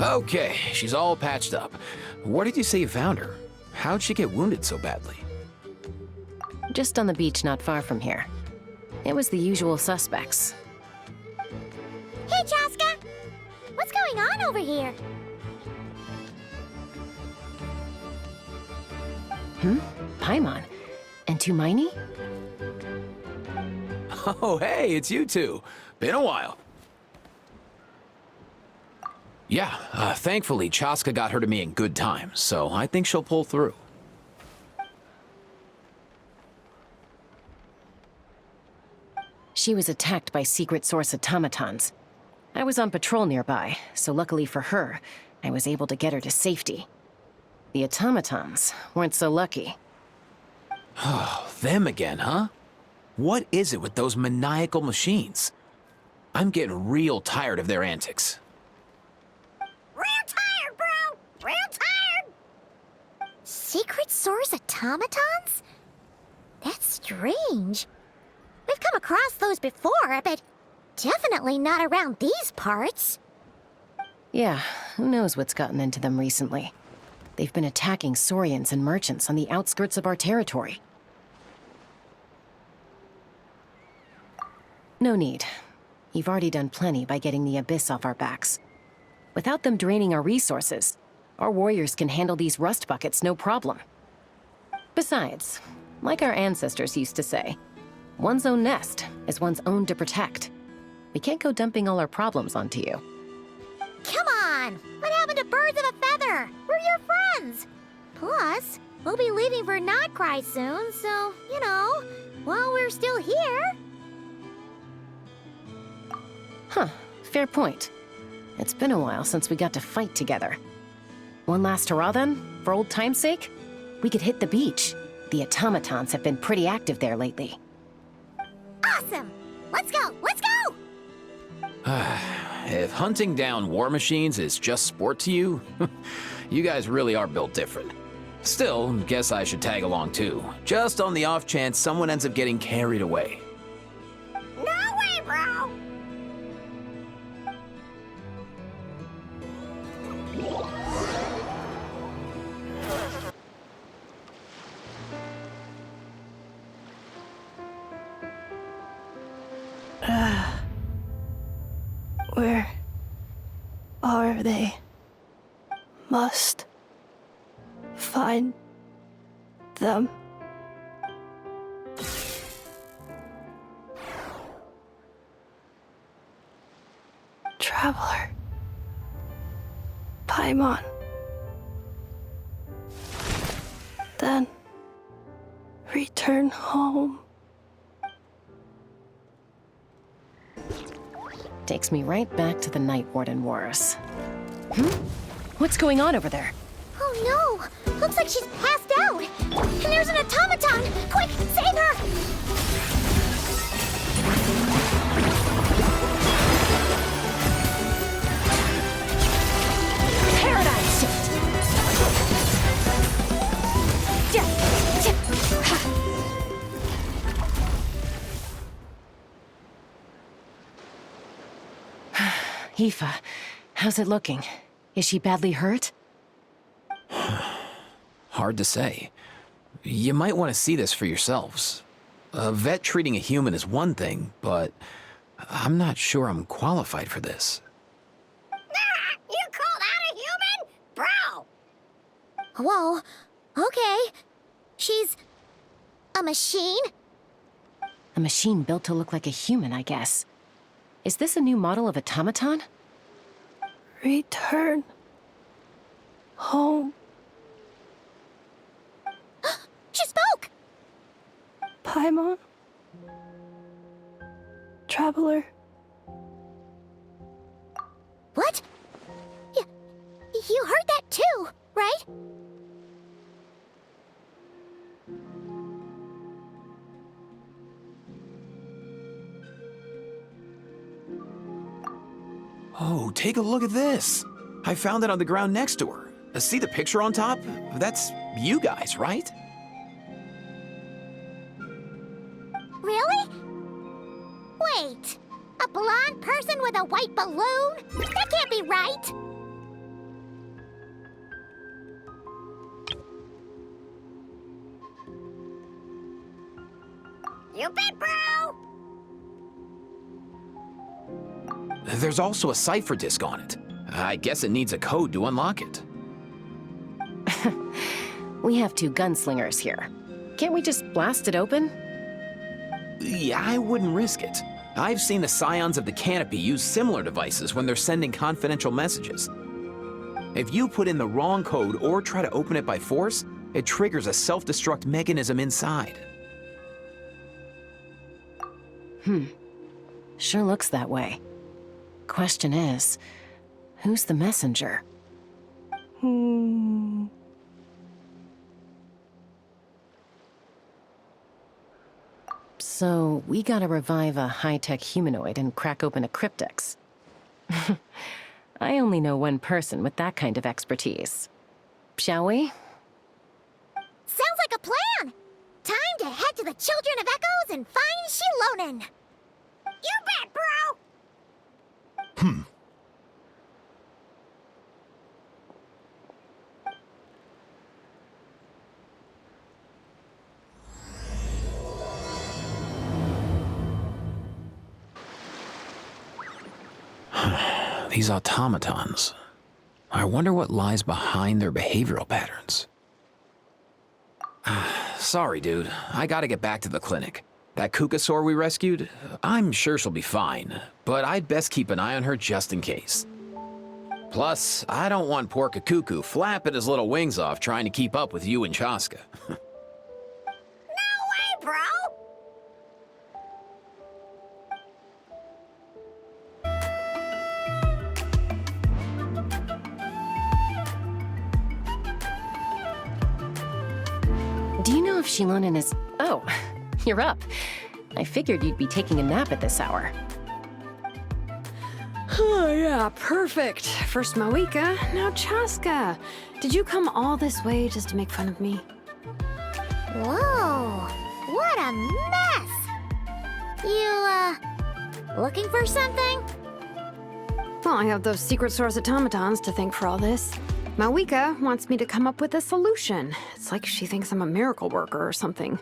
Okay, she's all patched up. Where did you say you found her? How'd she get wounded so badly? Just on the beach not far from here. It was the usual suspects. Hey, Chaska! What's going on over here? Paimon. And Tumaini? Oh, hey, it's you two. Been a while. Yeah, thankfully, Chaska got her to me in good time, so I think she'll pull through. She was attacked by secret source automatons. I was on patrol nearby, so luckily for her, I was able to get her to safety. The automatons weren't so lucky. Oh, them again, huh? What is it with those maniacal machines? I'm getting real tired of their antics. Real tired, bro! Real tired! Secret source automatons? That's strange. We've come across those before, but definitely not around these parts. Yeah, who knows what's gotten into them recently. They've been attacking Saurians and merchants on the outskirts of our territory. No need. You've already done plenty by getting the Abyss off our backs. Without them draining our resources, our warriors can handle these rust buckets no problem. Besides, like our ancestors used to say, one's own nest is one's own to protect. We can't go dumping all our problems onto you. Come on! What happened to birds of a feather? We're your friends! Plus, we'll be leaving for Notcry soon, so, you know, while we're still here... Huh, fair point. It's been a while since we got to fight together. One last hurrah then, for old time's sake? We could hit the beach. The automatons have been pretty active there lately. Awesome! Let's go! Let's go! If hunting down war machines is just sport to you, you guys really are built different. Still, guess I should tag along too, just on the off chance someone ends up getting carried away. No way, bro! Where are they? Must find them. Traveler. Paimon. Then return home. Takes me right back to the Night Warden Wars. What's going on over there? Oh no! Looks like she's passed out! And there's an automaton! Quick, save her! Paradigm shift! Aoife, how's it looking? Is she badly hurt? Hard to say. You might want to see this for yourselves. A vet treating a human is one thing, but I'm not sure I'm qualified for this. You call that a human? Bro! Whoa, okay. She's... a machine? A machine built to look like a human, I guess. Is this a new model of automaton? Return home. She spoke! Paimon. Traveler. What? You heard that too, right? Oh, take a look at this. I found it on the ground next to her. See the picture on top? That's you guys, right? Really? Wait, a blonde person with a white balloon? That can't be right. You bet, bro! There's also a cipher disk on it. I guess it needs a code to unlock it. We have two gunslingers here. Can't we just blast it open? Yeah, I wouldn't risk it. I've seen the Scions of the Canopy use similar devices when they're sending confidential messages. If you put in the wrong code or try to open it by force, it triggers a self-destruct mechanism inside. Sure looks that way. Question is, who's the messenger? So, we gotta revive a high-tech humanoid and crack open a cryptex. I only know one person with that kind of expertise. Shall we? Sounds like a plan! Time to head to the Children of Echoes and find Shilonen! You bet, bro! These automatons. I wonder what lies behind their behavioral patterns. Sorry, dude. I gotta get back to the clinic. That Kukasaur we rescued, I'm sure she'll be fine, but I'd best keep an eye on her just in case. Plus, I don't want poor Kakuku flapping his little wings off trying to keep up with you and Chaska. No way, bro! Do you know if Shilonen is... Oh, you're up. I figured you'd be taking a nap at this hour. Oh, yeah, perfect. First Mawika, now Chaska. Did you come all this way just to make fun of me? Whoa, what a mess! You, looking for something? Well, I have those secret source automatons to thank for all this. Mawika wants me to come up with a solution. It's like she thinks I'm a miracle worker or something.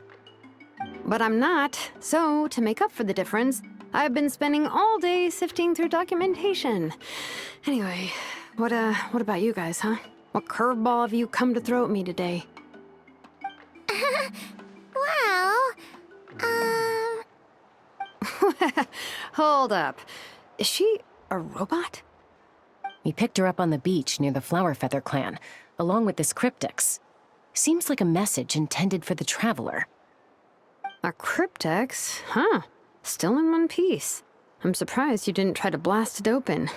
But I'm not, so to make up for the difference, I've been spending all day sifting through documentation. Anyway, what about you guys, huh? What curveball have you come to throw at me today? Well, Hold up. Is she a robot? We picked her up on the beach near the Flower Feather clan, along with this cryptex. Seems like a message intended for the Traveler. A cryptex? Huh. Still in one piece. I'm surprised you didn't try to blast it open.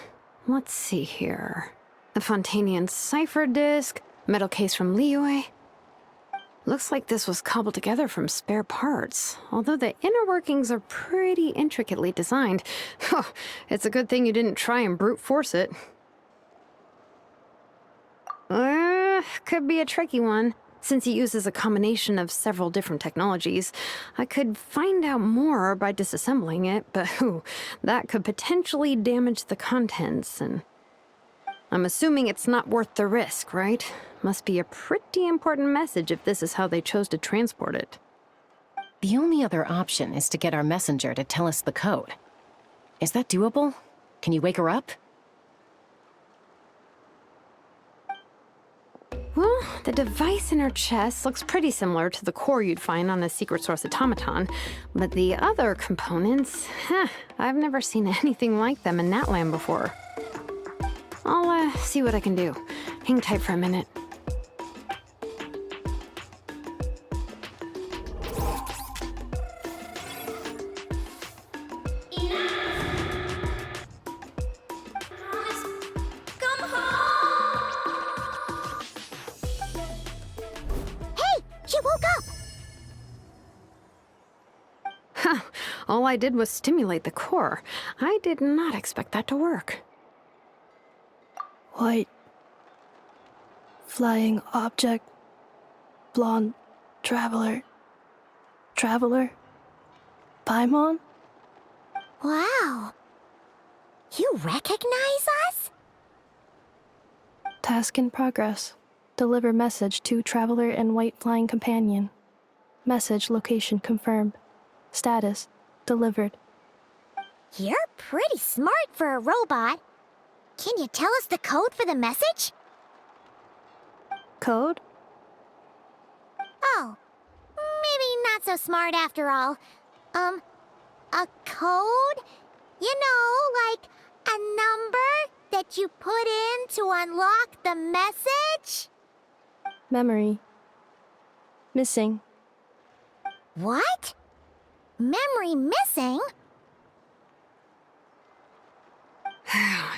Let's see here. A Fontanian cipher disk, metal case from Liyue. Looks like this was cobbled together from spare parts, although the inner workings are pretty intricately designed. It's a good thing you didn't try and brute force it. Could be a tricky one. Since it uses a combination of several different technologies, I could find out more by disassembling it, but that could potentially damage the contents, and I'm assuming it's not worth the risk, right? Must be a pretty important message if this is how they chose to transport it. The only other option is to get our messenger to tell us the code. Is that doable? Can you wake her up? Well, the device in her chest looks pretty similar to the core you'd find on a secret source automaton, but the other components, I've never seen anything like them in Natlan before. I'll see what I can do. Hang tight for a minute. All I did was stimulate the core. I did not expect that to work. White. Flying object. Blonde. Traveler. Traveler. Paimon? Wow. You recognize us? Task in progress. Deliver message to Traveler and White Flying Companion. Message location confirmed. Status. Delivered. You're pretty smart for a robot. Can you tell us the code for the message? Code? Oh, maybe not so smart after all. A code? You know, like a number that you put in to unlock the message? Memory. Missing. What? Memory missing?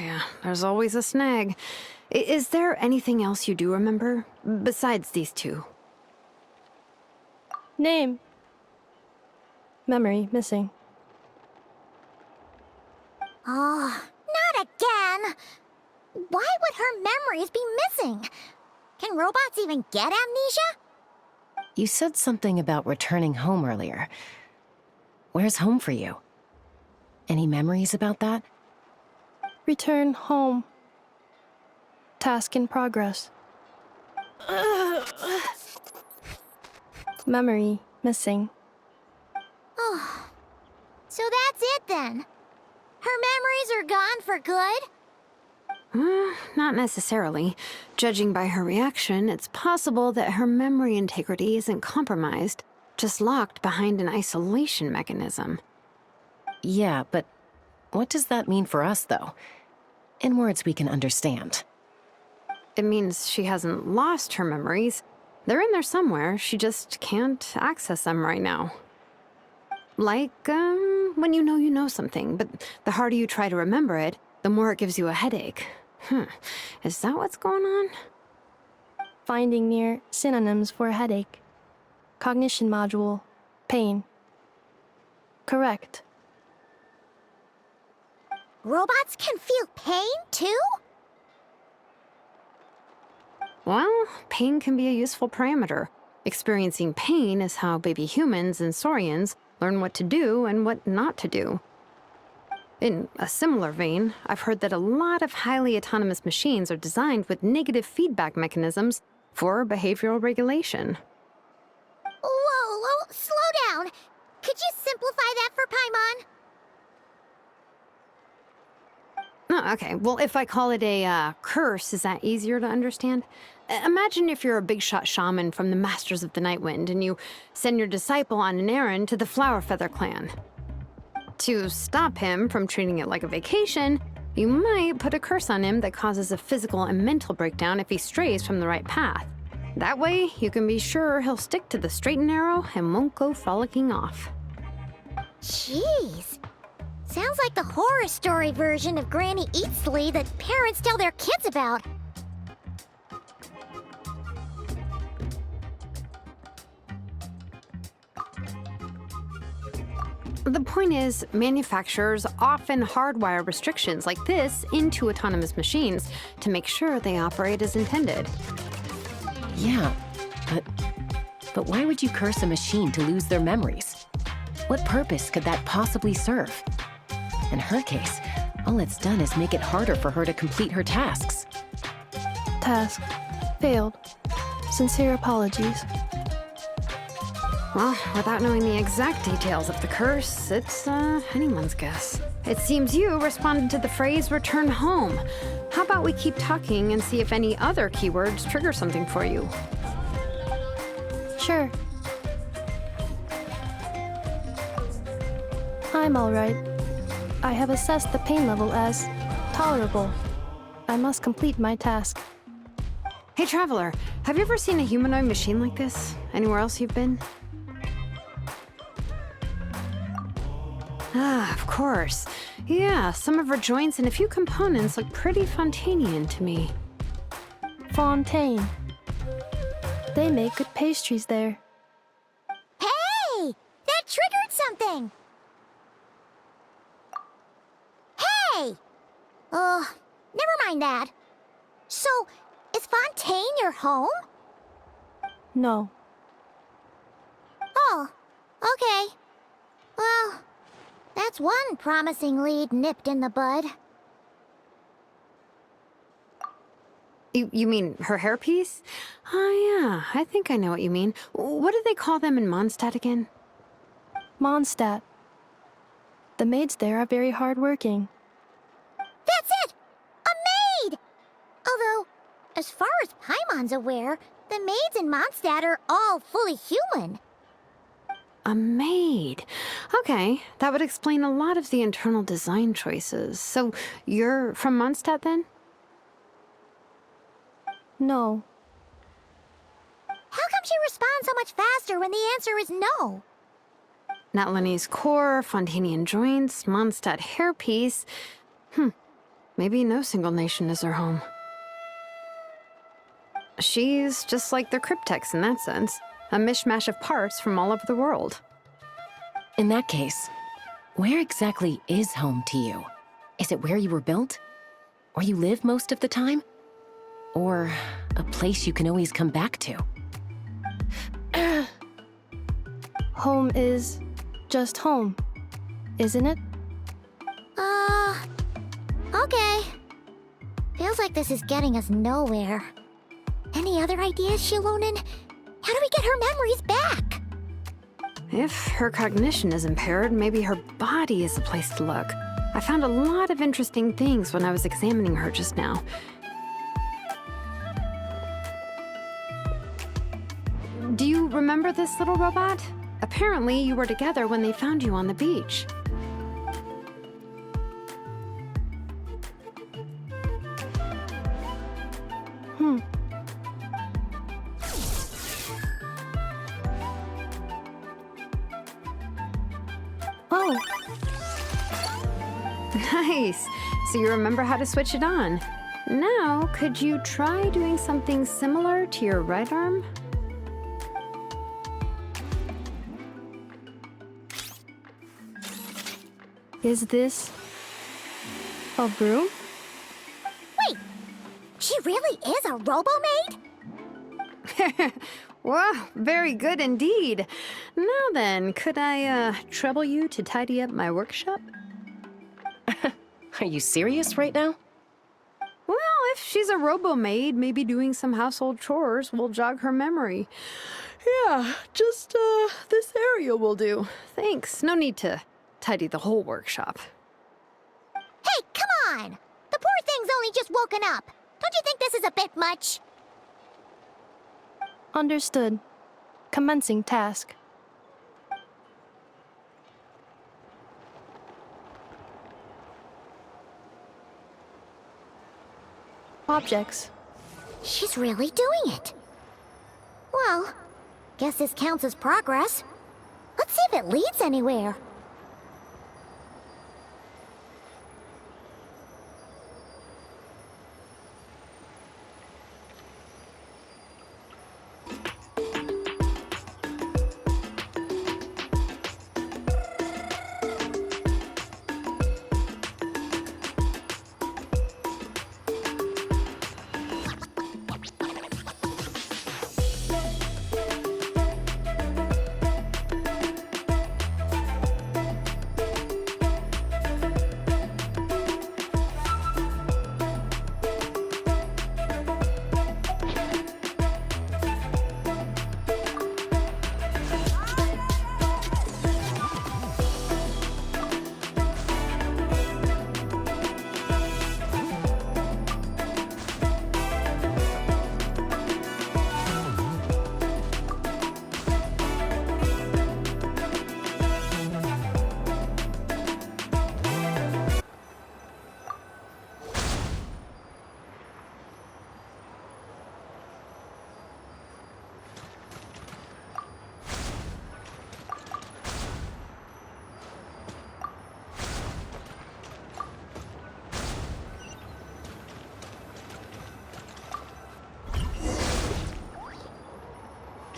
Yeah, there's always a snag. Is there anything else you do remember? Besides these two? Name. Memory missing. Oh, not again! Why would her memories be missing? Can robots even get amnesia? You said something about returning home earlier. Where's home for you? Any memories about that? Return home. Task in progress. Memory missing. Oh, so that's it then. Her memories are gone for good? Not necessarily. Judging by her reaction, it's possible that her memory integrity isn't compromised, just locked behind an isolation mechanism. Yeah, but what does that mean for us, though? In words we can understand. It means she hasn't lost her memories. They're in there somewhere, she just can't access them right now. Like, when you know something, but the harder you try to remember it, the more it gives you a headache. Is that what's going on? Finding near synonyms for headache. Cognition module. Pain. Correct. Robots can feel pain, too? Well, pain can be a useful parameter. Experiencing pain is how baby humans and saurians learn what to do and what not to do. In a similar vein, I've heard that a lot of highly autonomous machines are designed with negative feedback mechanisms for behavioral regulation. Whoa, slow down. Could you simplify that for Paimon? Oh, okay, well, if I call it a curse, is that easier to understand? Imagine if you're a big shot shaman from the Masters of the Nightwind and you send your disciple on an errand to the Flowerfeather clan. To stop him from treating it like a vacation, you might put a curse on him that causes a physical and mental breakdown if he strays from the right path. That way, you can be sure he'll stick to the straight and narrow and won't go frolicking off. Jeez. Sounds like the horror story version of Granny Eatsley that parents tell their kids about. The point is, manufacturers often hardwire restrictions like this into autonomous machines to make sure they operate as intended. Yeah, but why would you curse a machine to lose their memories? What purpose could that possibly serve? In her case, all it's done is make it harder for her to complete her tasks. Task. Failed. Sincere apologies. Well, without knowing the exact details of the curse, it's anyone's guess. It seems you responded to the phrase return home. How about we keep talking and see if any other keywords trigger something for you? Sure. I'm alright. I have assessed the pain level as tolerable. I must complete my task. Hey, Traveler, have you ever seen a humanoid machine like this? Anywhere else you've been? Ah, of course. Yeah, some of her joints and a few components look pretty Fontanian to me. Fontaine. They make good pastries there. Hey! That triggered something! Hey! Never mind that. So, is Fontaine your home? No. Oh, okay. Well, that's one promising lead nipped in the bud. You mean her hairpiece? Oh yeah, I think I know what you mean. What do they call them in Mondstadt again? Mondstadt. The maids there are very hardworking. That's it! A maid! Although, as far as Paimon's aware, the maids in Mondstadt are all fully human. A maid. Okay, that would explain a lot of the internal design choices. So, you're from Mondstadt then? No. How come she responds so much faster when the answer is no? Natlanese core, Fontanian joints, Mondstadt hairpiece. Maybe no single nation is her home. She's just like the cryptex in that sense. A mishmash of parts from all over the world. In that case, where exactly is home to you? Is it where you were built? Where you live most of the time? Or a place you can always come back to? Home is just home, isn't it? Okay. Feels like this is getting us nowhere. Any other ideas, Shilonen? How do we get her memories back? If her cognition is impaired, maybe her body is the place to look. I found a lot of interesting things when I was examining her just now. Do you remember this little robot? Apparently, you were together when they found you on the beach. Oh, Nice. So you remember how to switch it on. Now, could you try doing something similar to your right arm? is this a broom? Wait! She really is a robo-maid? Wow, very good indeed. Now then, could I trouble you to tidy up my workshop? Are you serious right now? Well, if she's a robo-maid, maybe doing some household chores will jog her memory. Yeah, just this area will do. Thanks. No need to tidy the whole workshop. Hey, come on! The poor thing's only just woken up. Don't you think this is a bit much? Understood. Commencing task. Objects. She's really doing it. Well, guess this counts as progress. Let's see if it leads anywhere.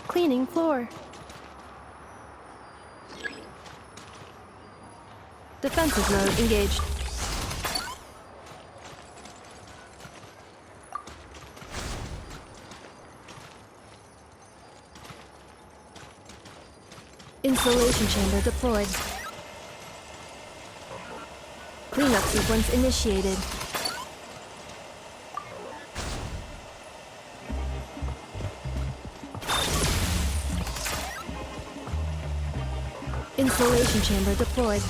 Cleaning floor. Defensive mode engaged. Installation chamber deployed. Cleanup sequence initiated. Installation chamber deployed.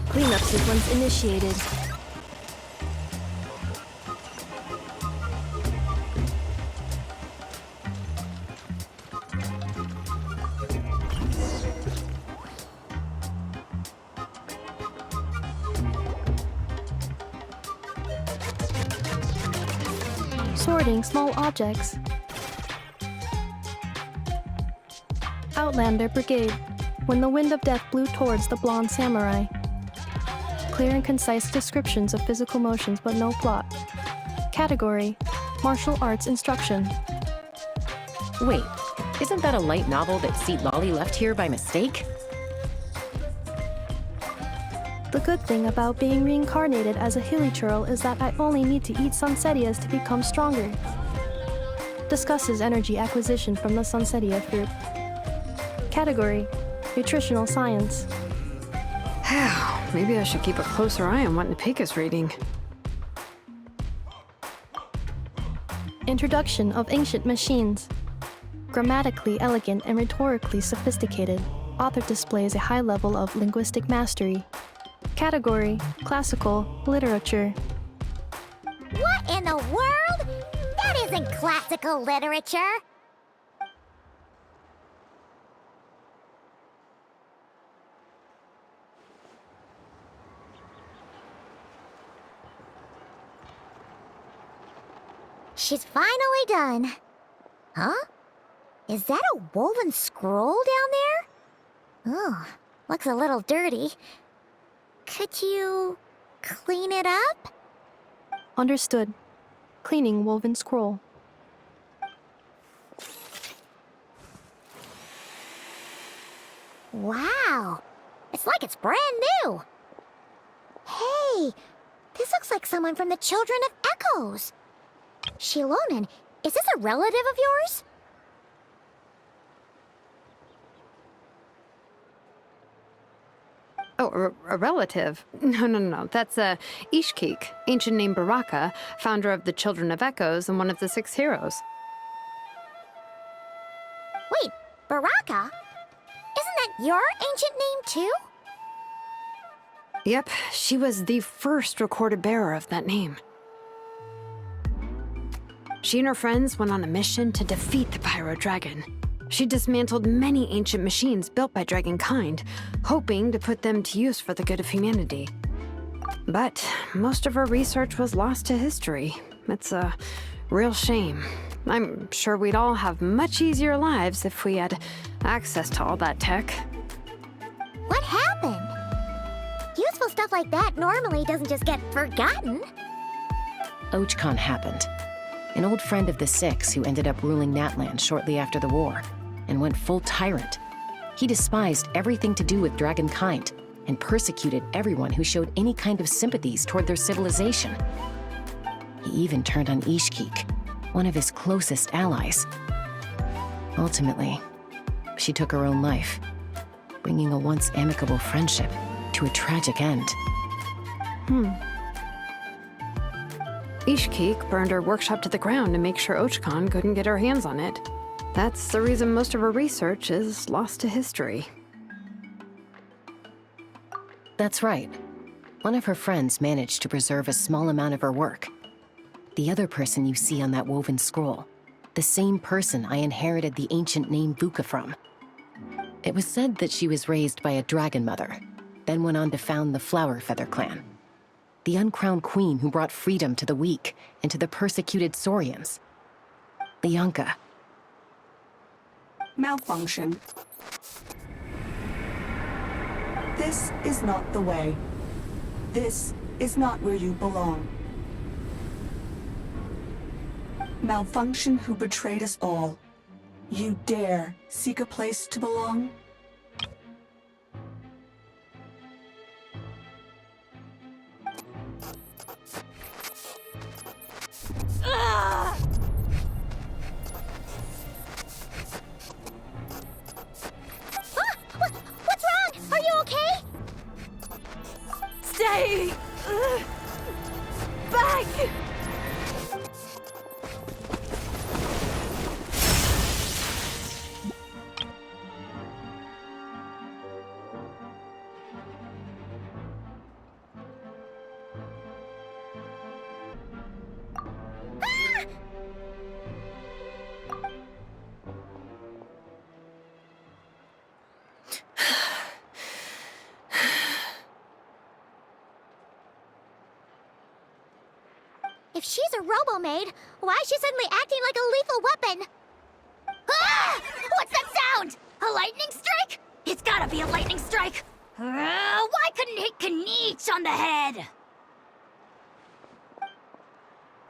Cleanup sequence initiated. Sorting small objects. Outlander Brigade. When the wind of death blew towards the blonde samurai. Clear and concise descriptions of physical motions but no plot. Category: Martial Arts Instruction. Wait, isn't that a light novel that Seat Lolly left here by mistake? The good thing about being reincarnated as a hilichurl is that I only need to eat sunsettias to become stronger. Discusses energy acquisition from the sunsettia fruit. Category: Nutritional Science. Maybe I should keep a closer eye on what Napika's reading. Introduction of Ancient Machines. Grammatically elegant and rhetorically sophisticated, author displays a high level of linguistic mastery. Category: Classical Literature. What in the world? That isn't classical literature. She's finally done. Huh? Is that a woven scroll down there? Oh, looks a little dirty. Could you clean it up? Understood. Cleaning woven scroll. Wow, it's like it's brand new. Hey, this looks like someone from the Children of Echoes. Shilonen, is this a relative of yours? Oh, a relative? No. That's Ishkik, ancient name Baraka, founder of the Children of Echoes and one of the 6 heroes. Wait, Baraka? Isn't that your ancient name too? Yep, she was the first recorded bearer of that name. She and her friends went on a mission to defeat the Pyro Dragon. She dismantled many ancient machines built by Dragonkind, hoping to put them to use for the good of humanity. But most of her research was lost to history. It's a real shame. I'm sure we'd all have much easier lives if we had access to all that tech. What happened? Useful stuff like that normally doesn't just get forgotten. Ochcon happened. An old friend of the 6 who ended up ruling Natlan shortly after the war, and went full tyrant. He despised everything to do with Dragonkind, and persecuted everyone who showed any kind of sympathies toward their civilization. He even turned on Ishkik, one of his closest allies. Ultimately, she took her own life, bringing a once amicable friendship to a tragic end. Ishkik burned her workshop to the ground to make sure Ochcon couldn't get her hands on it. That's the reason most of her research is lost to history. That's right. One of her friends managed to preserve a small amount of her work. The other person you see on that woven scroll, the same person I inherited the ancient name Vuka from. It was said that she was raised by a dragon mother, then went on to found the Flower Feather clan. The uncrowned queen who brought freedom to the weak and to the persecuted Saurians. Lianka. Malfunction. This is not the way. This is not where you belong. Malfunction who betrayed us all. You dare seek a place to belong? What's wrong? Are you okay? Stay If she's a robo-maid, why is she suddenly acting like a lethal weapon? Ah! What's that sound? A lightning strike? It's gotta be a lightning strike! Why couldn't it hit Kniech on the head?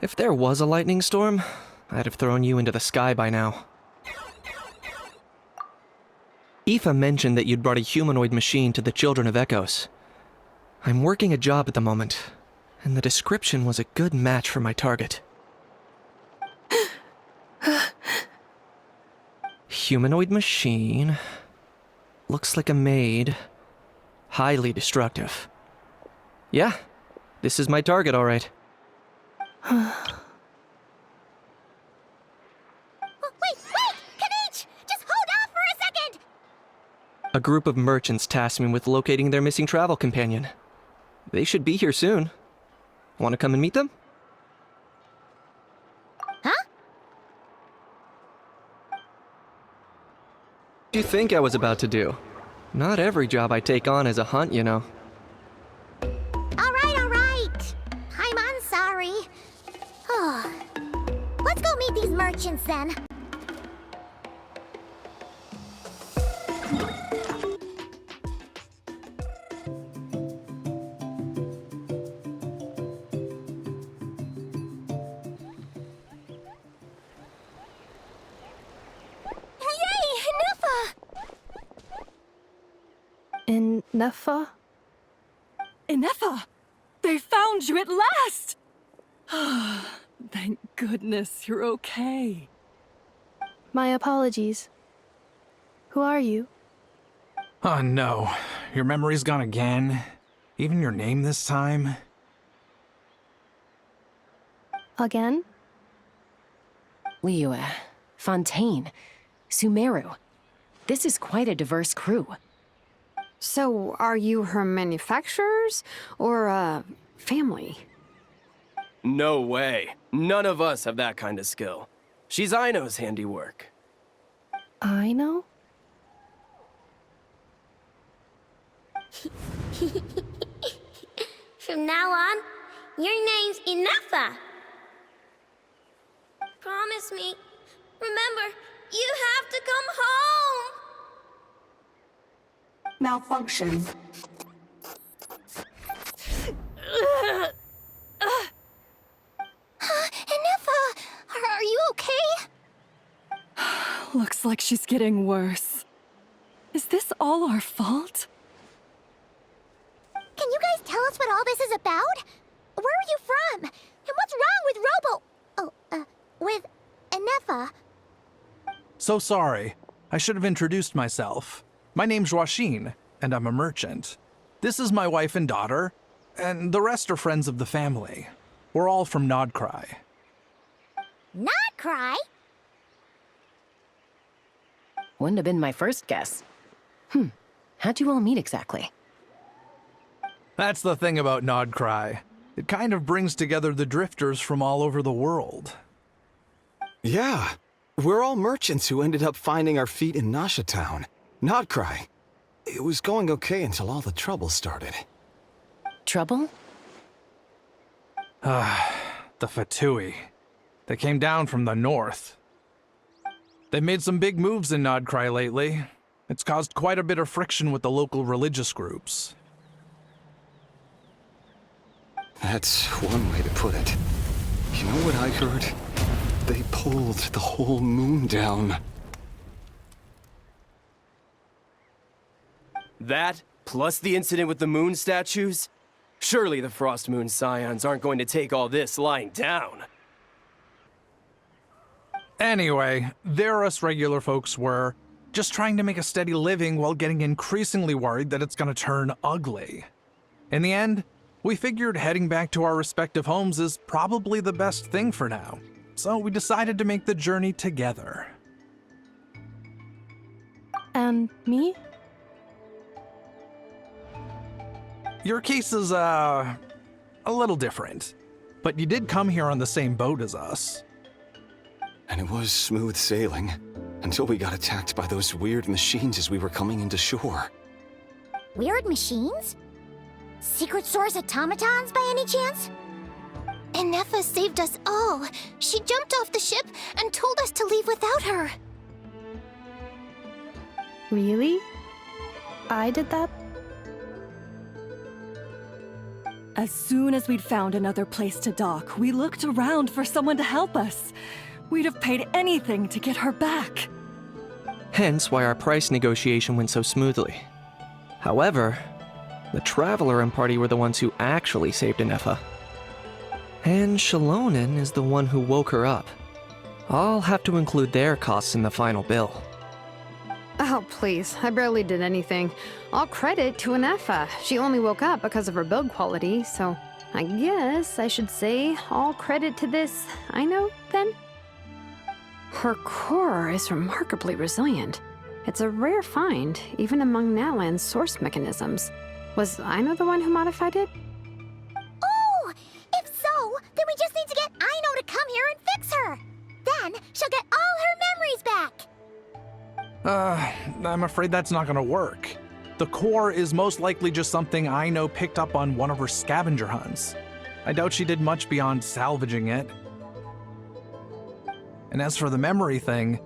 If there was a lightning storm, I'd have thrown you into the sky by now. Aoife mentioned that you'd brought a humanoid machine to the Children of Echoes. I'm working a job at the moment, and the description was a good match for my target. Humanoid machine. Looks like a maid. Highly destructive. Yeah, this is my target, all right. Wait! Kniech! Just hold off for a second! A group of merchants tasked me with locating their missing travel companion. They should be here soon. Want to come and meet them? Huh? What do you think I was about to do? Not every job I take on is a hunt, you know. Alright. I'm sorry. Let's go meet these merchants then. In Neffa? Ineffa! They found you at last! Thank goodness you're okay. My apologies. Who are you? Oh no, your memory's gone again? Even your name this time? Again? Liyue, Fontaine, Sumeru. This is quite a diverse crew. So, are you her manufacturers or family? No way. None of us have that kind of skill. She's Aino's handiwork. I know? From now on, your name's Ineffa. Promise me. Remember, you have to come home. Malfunction. Ineffa, are you okay? Looks like she's getting worse. Is this all our fault? Can you guys tell us what all this is about? Where are you from? And what's wrong with with Ineffa? So sorry. I should have introduced myself. My name's Joachine, and I'm a merchant. This is my wife and daughter, and the rest are friends of the family. We're all from Nodcry. Not cry? Wouldn't have been my first guess. How'd you all meet exactly? That's the thing about Nodcry. It kind of brings together the drifters from all over the world. Yeah, we're all merchants who ended up finding our feet in Nasha Town. Nodcry. It was going okay until all the trouble started. Trouble? The Fatui. They came down from the north. They've made some big moves in Nodcry lately. It's caused quite a bit of friction with the local religious groups. That's one way to put it. You know what I heard? They pulled the whole moon down. That, plus the incident with the moon statues? Surely the Frost Moon Scions aren't going to take all this lying down. Anyway, there us regular folks were, just trying to make a steady living while getting increasingly worried that it's gonna turn ugly. In the end, we figured heading back to our respective homes is probably the best thing for now. So we decided to make the journey together. And me? Your case is, a little different. But you did come here on the same boat as us. And it was smooth sailing, until we got attacked by those weird machines as we were coming into shore. Weird machines? Secret Source automatons by any chance? Inefa saved us all. She jumped off the ship and told us to leave without her. Really? I did that? As soon as we'd found another place to dock, we looked around for someone to help us. We'd have paid anything to get her back. Hence why our price negotiation went so smoothly. However, the Traveler and party were the ones who actually saved Inefa. And Shalonen is the one who woke her up. I'll have to include their costs in the final bill. Oh, please. I barely did anything. All credit to Inefa. She only woke up because of her build quality, so I guess I should say all credit to this Aino, then? Her core is remarkably resilient. It's a rare find, even among Natlan's source mechanisms. Was Aino the one who modified it? Oh! If so, then we just need to get Aino to come here and fix her. Then she'll get all her memories back. I'm afraid that's not gonna work. The core is most likely just something Aino picked up on one of her scavenger hunts. I doubt she did much beyond salvaging it. And as for the memory thing,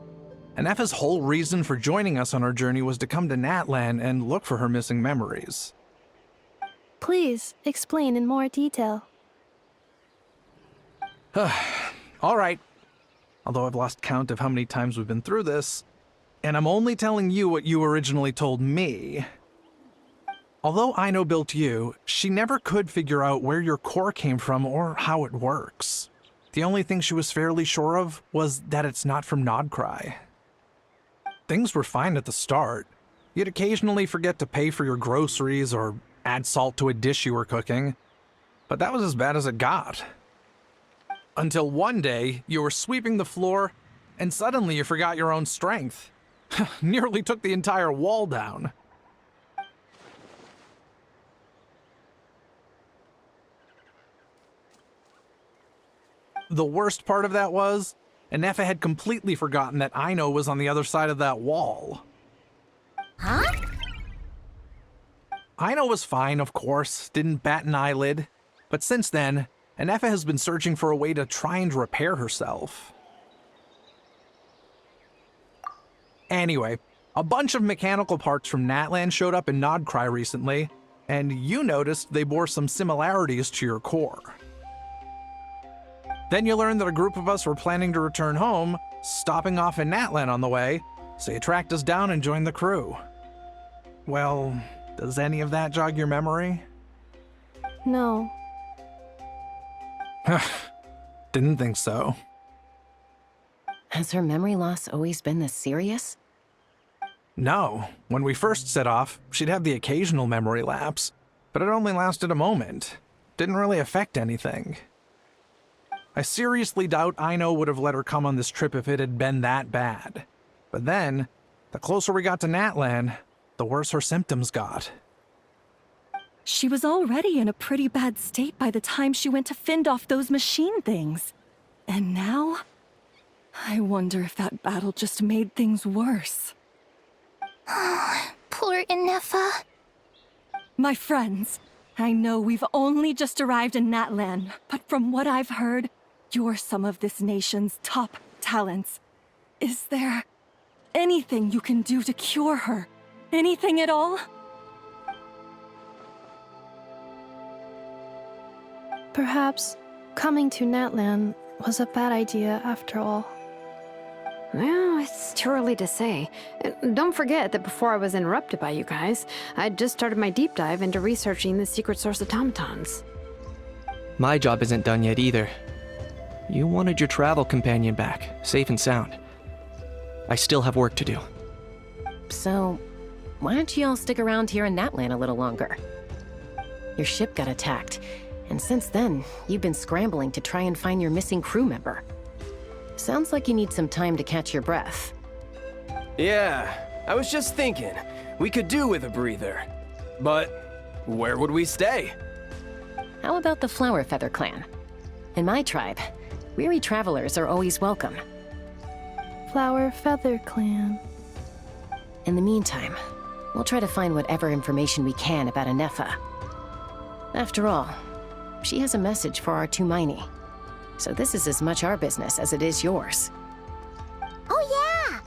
Inefa's whole reason for joining us on our journey was to come to Natlan and look for her missing memories. Please, explain in more detail. All right. Although I've lost count of how many times we've been through this, and I'm only telling you what you originally told me. Although Aino built you, she never could figure out where your core came from or how it works. The only thing she was fairly sure of was that it's not from Nodcry. Things were fine at the start. You'd occasionally forget to pay for your groceries or add salt to a dish you were cooking, but that was as bad as it got. Until one day, you were sweeping the floor, and suddenly you forgot your own strength. Nearly took the entire wall down. The worst part of that was, Inefa had completely forgotten that Aino was on the other side of that wall. Huh? Aino was fine, of course, didn't bat an eyelid, but since then, Inefa has been searching for a way to try and repair herself. Anyway, a bunch of mechanical parts from Natlan showed up in Nodcry recently, and you noticed they bore some similarities to your core. Then you learned that a group of us were planning to return home, stopping off in Natlan on the way, so you tracked us down and joined the crew. Well, does any of that jog your memory? No. Didn't think so. Has her memory loss always been this serious? No. When we first set off, she'd have the occasional memory lapse, but it only lasted a moment. Didn't really affect anything. I seriously doubt Aino would have let her come on this trip if it had been that bad. But then, the closer we got to Natlan, the worse her symptoms got. She was already in a pretty bad state by the time she went to fend off those machine things. And now, I wonder if that battle just made things worse. Poor Inefa. My friends, I know we've only just arrived in Natlan, but from what I've heard, you're some of this nation's top talents. Is there anything you can do to cure her? Anything at all? Perhaps coming to Natlan was a bad idea after all. Well, it's too early to say. Don't forget that before I was interrupted by you guys, I'd just started my deep dive into researching the secret source automatons. My job isn't done yet either. You wanted your travel companion back, safe and sound. I still have work to do. So, why don't you all stick around here in Natlan a little longer? Your ship got attacked, and since then, you've been scrambling to try and find your missing crew member. Sounds like you need some time to catch your breath. Yeah, I was just thinking, we could do with a breather. But where would we stay? How about the Flower Feather clan? In my tribe, weary travelers are always welcome. Flower Feather Clan. In the meantime, we'll try to find whatever information we can about Inefa. After all, she has a message for our Lumine. So this is as much our business as it is yours. Oh yeah!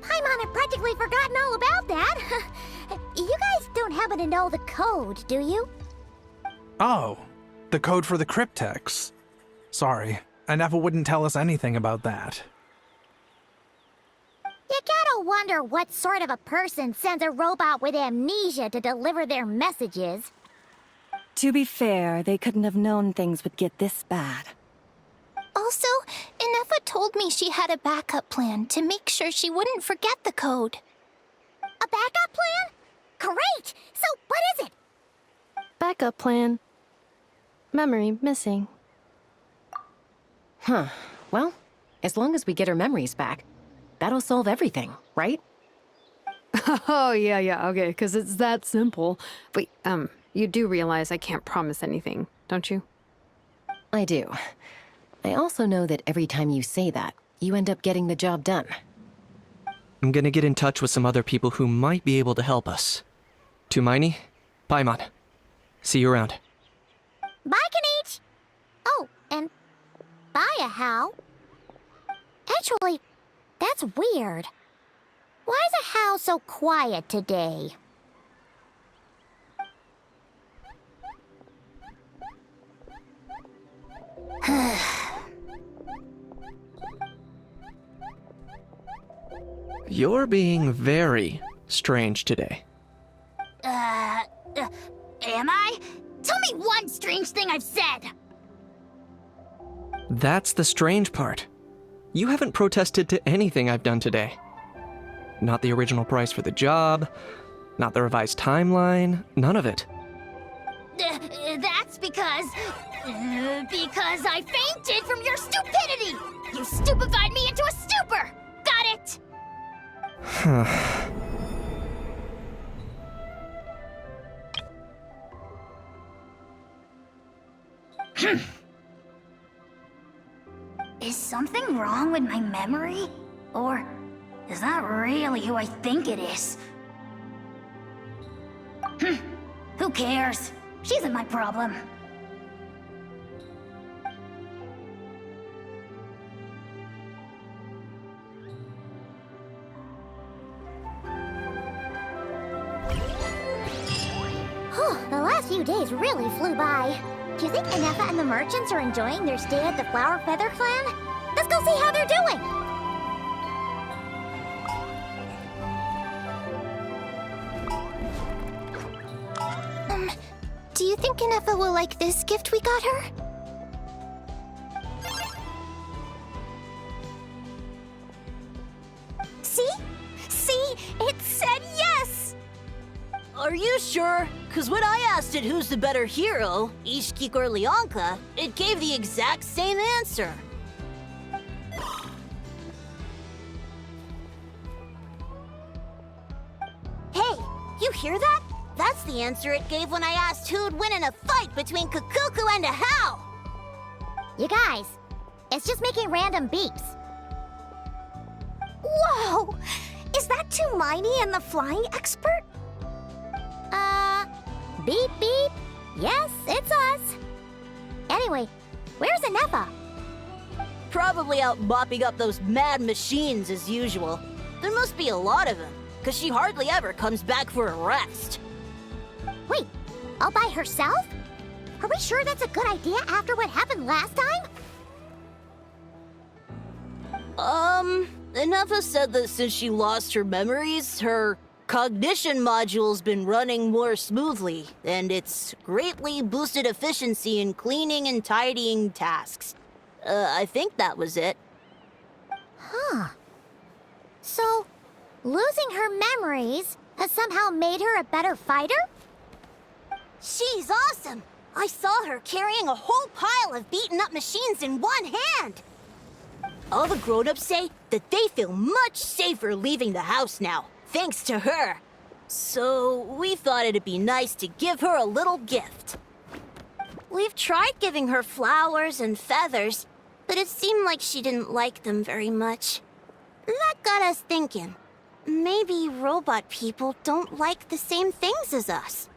Paimon had practically forgotten all about that. You guys don't happen to know the code, do you? Oh, the code for the cryptex. Sorry, Anefa wouldn't tell us anything about that. You gotta wonder what sort of a person sends a robot with amnesia to deliver their messages. To be fair, they couldn't have known things would get this bad. Also, Anefa told me she had a backup plan to make sure she wouldn't forget the code. A backup plan? Great! So, what is it? Backup plan. Memory missing. Huh. Well, as long as we get her memories back, that'll solve everything, right? Oh, yeah, okay, because it's that simple. Wait, you do realize I can't promise anything, don't you? I do. I also know that every time you say that, you end up getting the job done. I'm gonna get in touch with some other people who might be able to help us. Lumine, Paimon. See you around. Bye, Kanich! Oh, and bye, How. Actually, that's weird. Why is How so quiet today? You're being very strange today. Am I? Tell me one strange thing I've said! That's the strange part. You haven't protested to anything I've done today. Not the original price for the job, not the revised timeline, none of it. That's because I fainted from your stupidity! You stupefied me into a stupor! Got it? Is something wrong with my memory? Or is that really who I think it is? Who cares? She isn't my problem. The last few days really flew by. Do you think Anefa and the merchants are enjoying their stay at the Flower Feather Clan? Let's go see how they're doing! Do you think Anefa will like this gift we got her? See? See? It said yes! Are you sure? Because when I asked it who's the better hero, Ishkik or Leonka, it gave the exact same answer. Hey, you hear that? That's the answer it gave when I asked who'd win in a fight between Kukuku and How. You guys, it's just making random beeps. Whoa! Is that Lumine and the flying expert? Beep beep. Yes, it's us. Anyway, where's Anefa? Probably out mopping up those mad machines as usual. There must be a lot of them, because she hardly ever comes back for a rest. Wait, all by herself? Are we sure that's a good idea after what happened last time? Anefa said that since she lost her memories, her cognition module's been running more smoothly, and it's greatly boosted efficiency in cleaning and tidying tasks. I think that was it. Huh. So, losing her memories has somehow made her a better fighter? She's awesome! I saw her carrying a whole pile of beaten-up machines in one hand! All the grown-ups say that they feel much safer leaving the house now, thanks to her. So we thought it'd be nice to give her a little gift. We've tried giving her flowers and feathers, but it seemed like she didn't like them very much. That got us thinking. Maybe robot people don't like the same things as us.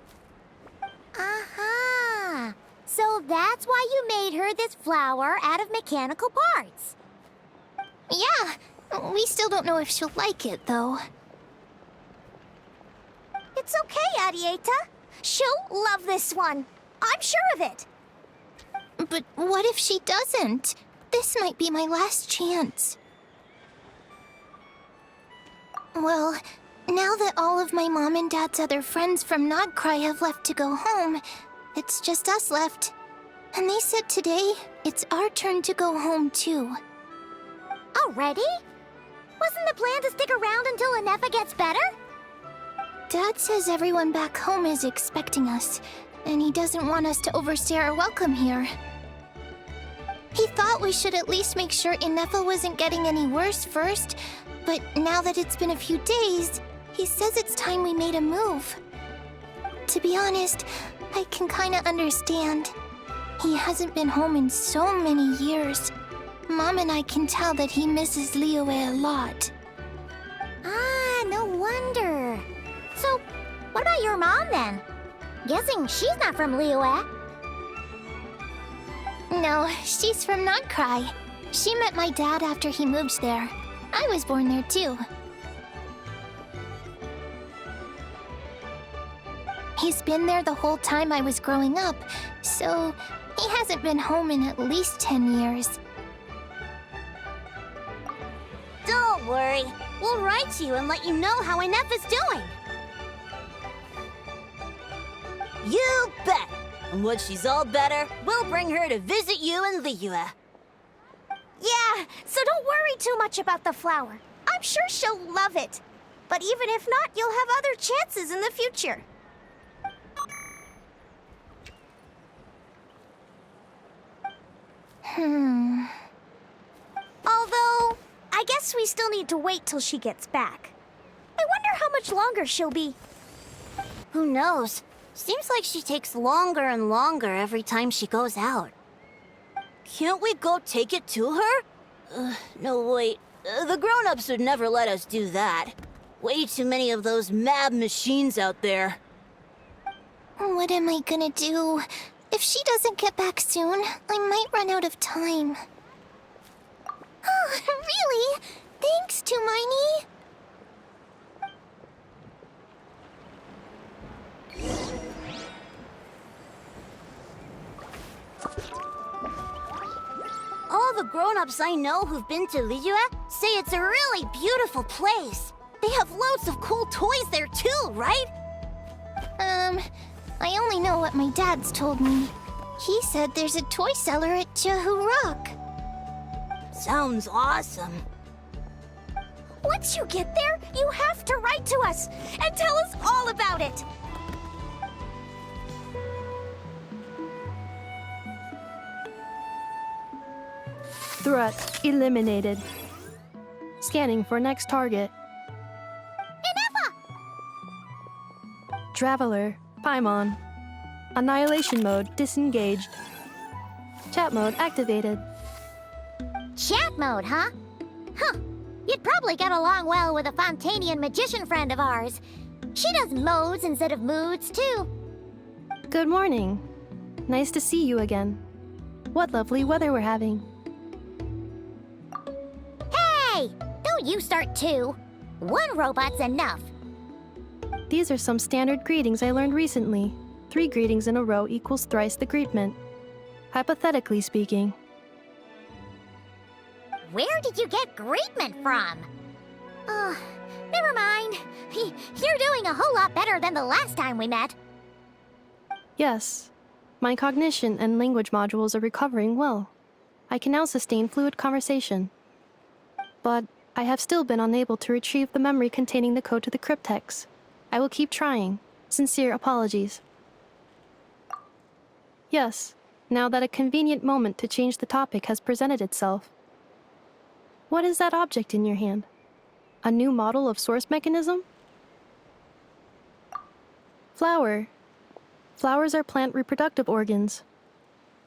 Uh-huh. So that's why you made her this flower out of mechanical parts. Yeah, we still don't know if she'll like it, though. It's okay, Arieta. She'll love this one. I'm sure of it. But what if she doesn't? This might be my last chance. Well, now that all of my mom and dad's other friends from Nodcry have left to go home, it's just us left. And they said today, it's our turn to go home too. Already? Wasn't the plan to stick around until Anefa gets better? Dad says everyone back home is expecting us, and he doesn't want us to overstay our welcome here. He thought we should at least make sure Inefa wasn't getting any worse first, but now that it's been a few days, he says it's time we made a move. To be honest, I can kinda understand. He hasn't been home in so many years. Mom and I can tell that he misses Liyue a lot. Ah, no wonder. So, what about your mom then? Guessing she's not from Liyue. No, she's from Nodcry. She met my dad after he moved there. I was born there too. He's been there the whole time I was growing up, so he hasn't been home in at least 10 years. Don't worry. We'll write to you and let you know how Inefa's doing. You bet! And once she's all better, we'll bring her to visit you in Liyue. Yeah, so don't worry too much about the flower. I'm sure she'll love it. But even if not, you'll have other chances in the future. Although, I guess we still need to wait till she gets back. I wonder how much longer she'll be. Who knows? Seems like she takes longer and longer every time she goes out. Can't we go take it to her? No, wait. The grown-ups would never let us do that. Way too many of those mad machines out there. What am I gonna do? If she doesn't get back soon, I might run out of time. Oh, really? Thanks, Tumaini. All the grown-ups I know who've been to Liyue say it's a really beautiful place. They have loads of cool toys there too, right? I only know what my dad's told me. He said there's a toy seller at Jehu Rock. Sounds awesome. Once you get there, you have to write to us and tell us all about it. Threat eliminated. Scanning for next target. Traveler, Paimon. Annihilation mode disengaged. Chat mode activated. Chat mode, huh? Huh. You'd probably get along well with a Fontanian magician friend of ours. She does modes instead of moods, too. Good morning. Nice to see you again. What lovely weather we're having. Hey! Don't you start too. One robot's enough. These are some standard greetings I learned recently. 3 greetings in a row equals thrice the greetment. Hypothetically speaking. Where did you get greetment from? Never mind. You're doing a whole lot better than the last time we met. Yes. My cognition and language modules are recovering well. I can now sustain fluid conversation. But I have still been unable to retrieve the memory containing the code to the cryptex. I will keep trying. Sincere apologies. Yes, now that a convenient moment to change the topic has presented itself. What is that object in your hand? A new model of source mechanism? Flower. Flowers are plant reproductive organs.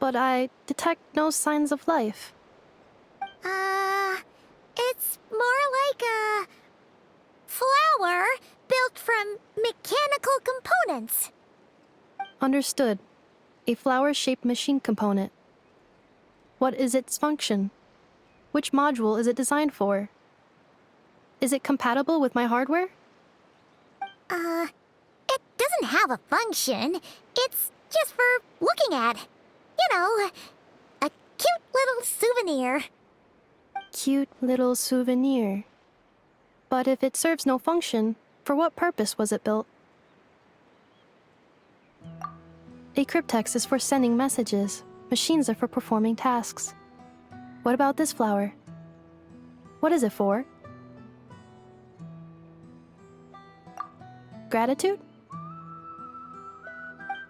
But I detect no signs of life. It's more like a flower built from mechanical components. Understood. A flower-shaped machine component. What is its function? Which module is it designed for? Is it compatible with my hardware? It doesn't have a function. It's just for looking at. You know, a cute little souvenir. Cute little souvenir. But if it serves no function, for what purpose was it built? A cryptex is for sending messages. Machines are for performing tasks. What about this flower? What is it for? Gratitude?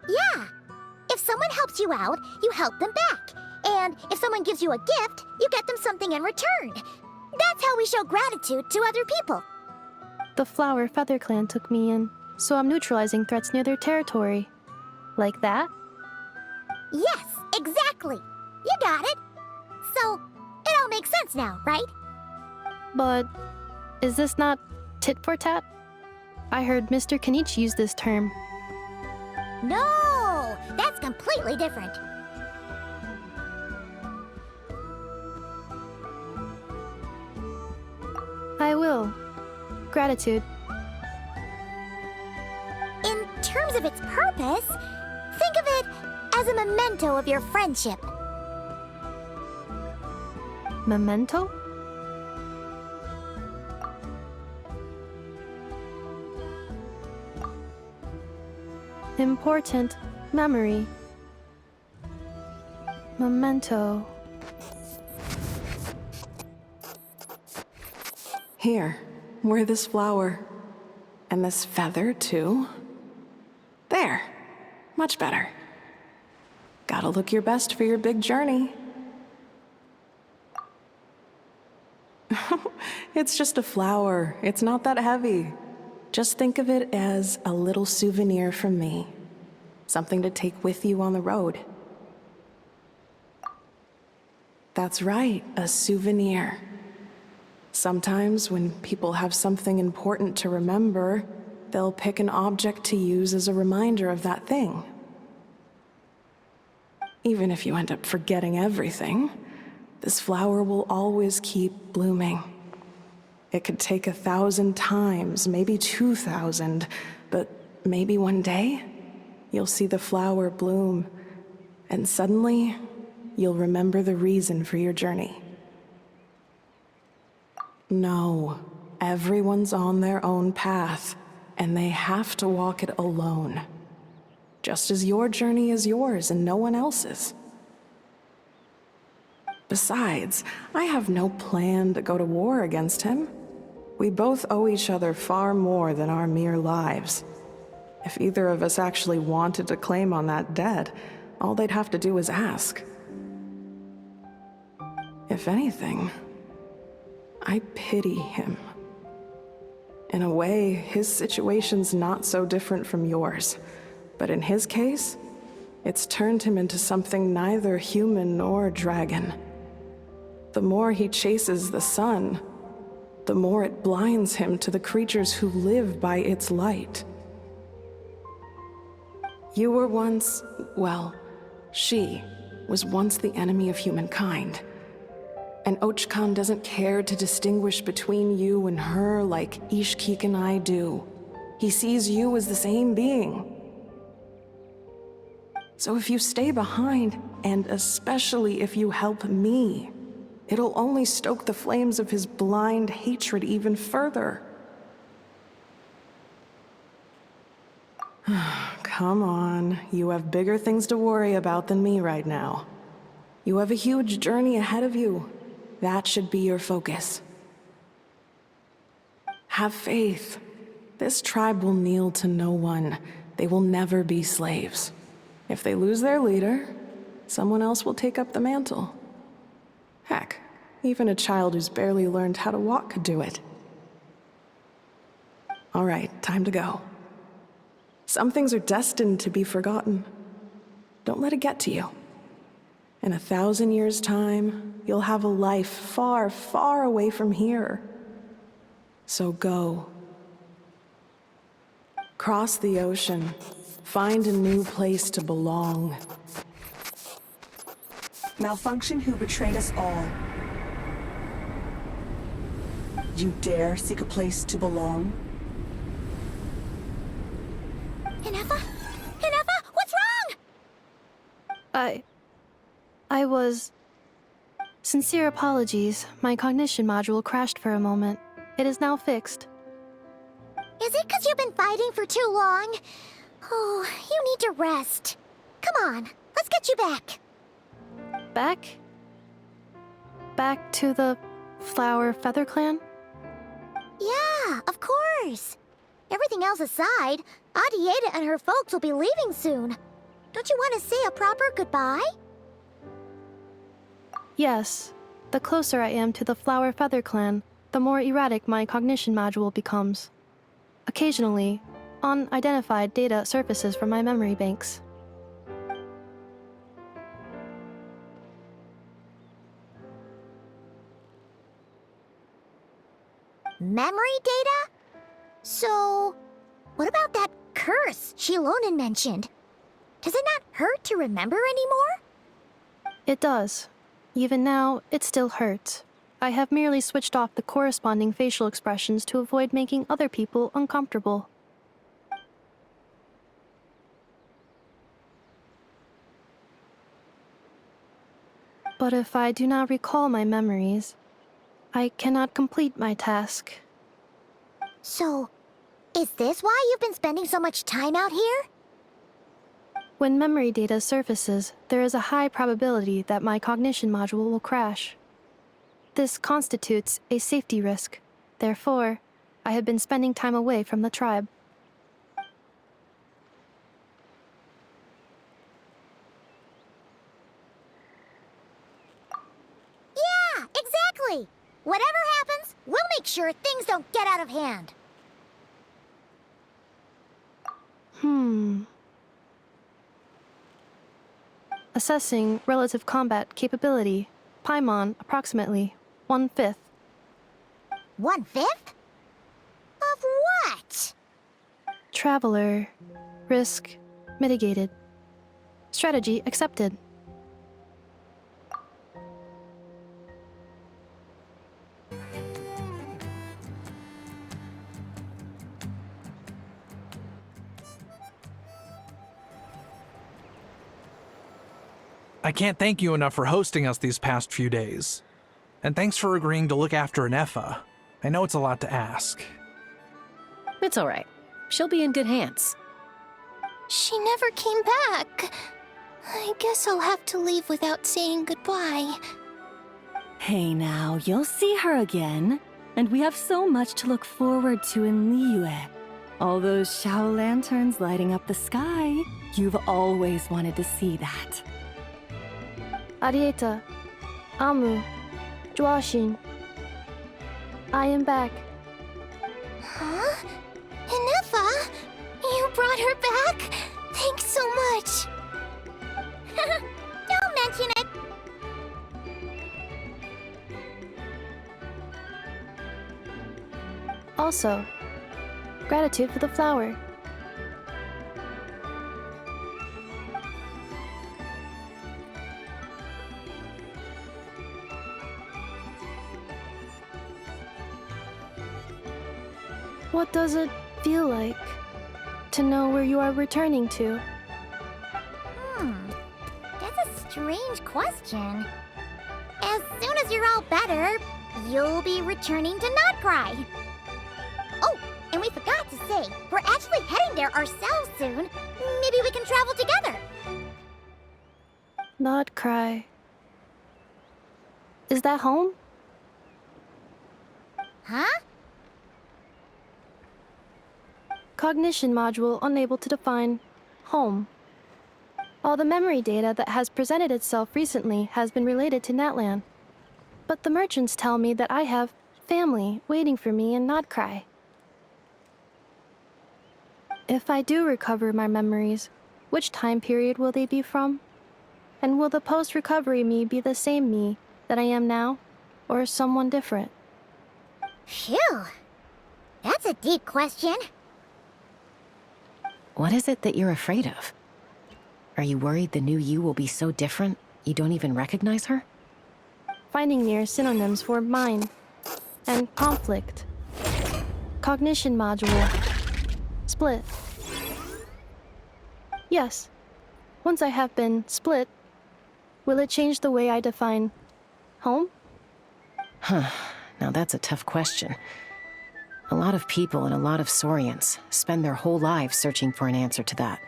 Yeah. If someone helps you out, you help them back. And if someone gives you a gift, you get them something in return. That's how we show gratitude to other people. The Flower Feather Clan took me in, so I'm neutralizing threats near their territory. Like that? Yes, exactly. You got it. So, it all makes sense now, right? But is this not tit for tat? I heard Mr. Kenichi use this term. No, that's completely different. I will. Gratitude. In terms of its purpose, think of it as a memento of your friendship. Memento? Important memory. Memento. Here, wear this flower. And this feather, too. There. Much better. Gotta look your best for your big journey. It's just a flower. It's not that heavy. Just think of it as a little souvenir from me. Something to take with you on the road. That's right, a souvenir. Sometimes when people have something important to remember, they'll pick an object to use as a reminder of that thing. Even if you end up forgetting everything, this flower will always keep blooming. It could take 1,000 times, maybe 2,000, but maybe one day, you'll see the flower bloom, and suddenly, you'll remember the reason for your journey. No, everyone's on their own path, and they have to walk it alone. Just as your journey is yours and no one else's. Besides, I have no plan to go to war against him. We both owe each other far more than our mere lives. If either of us actually wanted to claim on that debt, all they'd have to do is ask. If anything, I pity him. In a way, his situation's not so different from yours. But in his case, it's turned him into something neither human nor dragon. The more he chases the sun, the more it blinds him to the creatures who live by its light. You were once, well, she was once the enemy of humankind. And Archon doesn't care to distinguish between you and her like Ishkik and I do. He sees you as the same being. So if you stay behind, and especially if you help me, it'll only stoke the flames of his blind hatred even further. Come on, you have bigger things to worry about than me right now. You have a huge journey ahead of you. That should be your focus. Have faith. This tribe will kneel to no one. They will never be slaves. If they lose their leader, someone else will take up the mantle. Heck, even a child who's barely learned how to walk could do it. All right, time to go. Some things are destined to be forgotten. Don't let it get to you. In 1,000 years' time, you'll have a life far, far away from here. So go. Cross the ocean, Find a new place to belong. Malfunction who betrayed us all. You dare seek a place to belong? Inefa? Inefa, what's wrong? I was... Sincere apologies. My cognition module crashed for a moment. It is now fixed. Is it because you've been fighting for too long? Oh, you need to rest. Come on, let's get you back. Back? Back to the Flower Feather Clan? Yeah, of course. Everything else aside, Adieta and her folks will be leaving soon. Don't you want to say a proper goodbye? Yes. The closer I am to the Flower Feather Clan, the more erratic my cognition module becomes. Occasionally, unidentified data surfaces from my memory banks. Memory data? So, what about that curse Shilonen mentioned? Does it not hurt to remember anymore? It does. Even now, it still hurts. I have merely switched off the corresponding facial expressions to avoid making other people uncomfortable. But if I do not recall my memories, I cannot complete my task. So, is this why you've been spending so much time out here? When memory data surfaces, there is a high probability that my cognition module will crash. This constitutes a safety risk. Therefore, I have been spending time away from the tribe. Yeah, exactly! Whatever happens, we'll make sure things don't get out of hand. Assessing relative combat capability. Paimon, approximately 1/5. 1/5? Of what? Traveler. Risk mitigated. Strategy accepted. I can't thank you enough for hosting us these past few days. And thanks for agreeing to look after Inefa. I know it's a lot to ask. It's all right. She'll be in good hands. She never came back. I guess I'll have to leave without saying goodbye. Hey now, you'll see her again. And we have so much to look forward to in Liyue. All those Shao lanterns lighting up the sky. You've always wanted to see that. Arieta. Amu. Joashin. I am back. Huh? Inefa? You brought her back? Thanks so much. Don't mention it. Also, gratitude for the flower. What does it feel like to know where you are returning to? That's a strange question. As soon as you're all better, you'll be returning to Notcry. Oh, and we forgot to say, we're actually heading there ourselves soon. Maybe we can travel together. Notcry. Is that home? Huh? Cognition module unable to define home. All the memory data that has presented itself recently has been related to Natlan. But the merchants tell me that I have family waiting for me in Notcry. If I do recover my memories, which time period will they be from? And will the post-recovery me be the same me that I am now, or someone different? Phew. That's a deep question. What is it that you're afraid of? Are you worried the new you will be so different you don't even recognize her? Finding near synonyms for mind and conflict. Cognition module. Split. Yes. Once I have been split, will it change the way I define home? Huh. Now that's a tough question. A lot of people and a lot of Saurians spend their whole lives searching for an answer to that.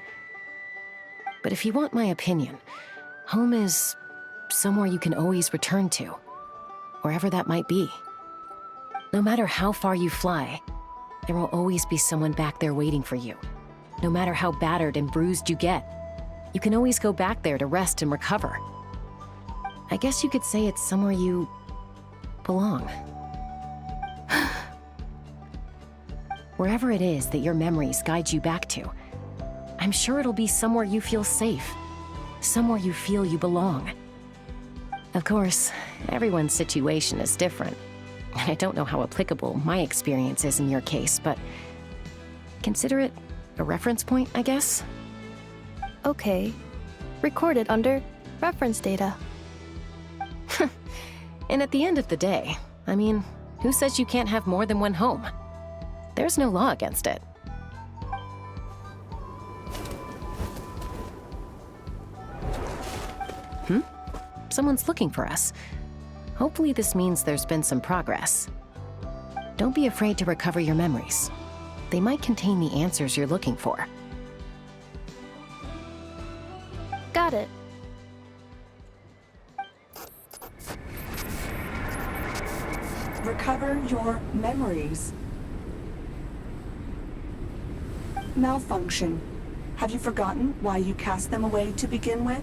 But if you want my opinion, home is somewhere you can always return to, wherever that might be. No matter how far you fly, there will always be someone back there waiting for you. No matter how battered and bruised you get, you can always go back there to rest and recover. I guess you could say it's somewhere you belong. Wherever it is that your memories guide you back to, I'm sure it'll be somewhere you feel safe, somewhere you feel you belong. Of course, everyone's situation is different. I don't know how applicable my experience is in your case, but consider it a reference point, I guess? Okay. Recorded under reference data. And at the end of the day, I mean, who says you can't have more than one home? There's no law against it. Someone's looking for us. Hopefully this means there's been some progress. Don't be afraid to recover your memories. They might contain the answers you're looking for. Got it. Recover your memories. Malfunction. Have you forgotten why you cast them away to begin with?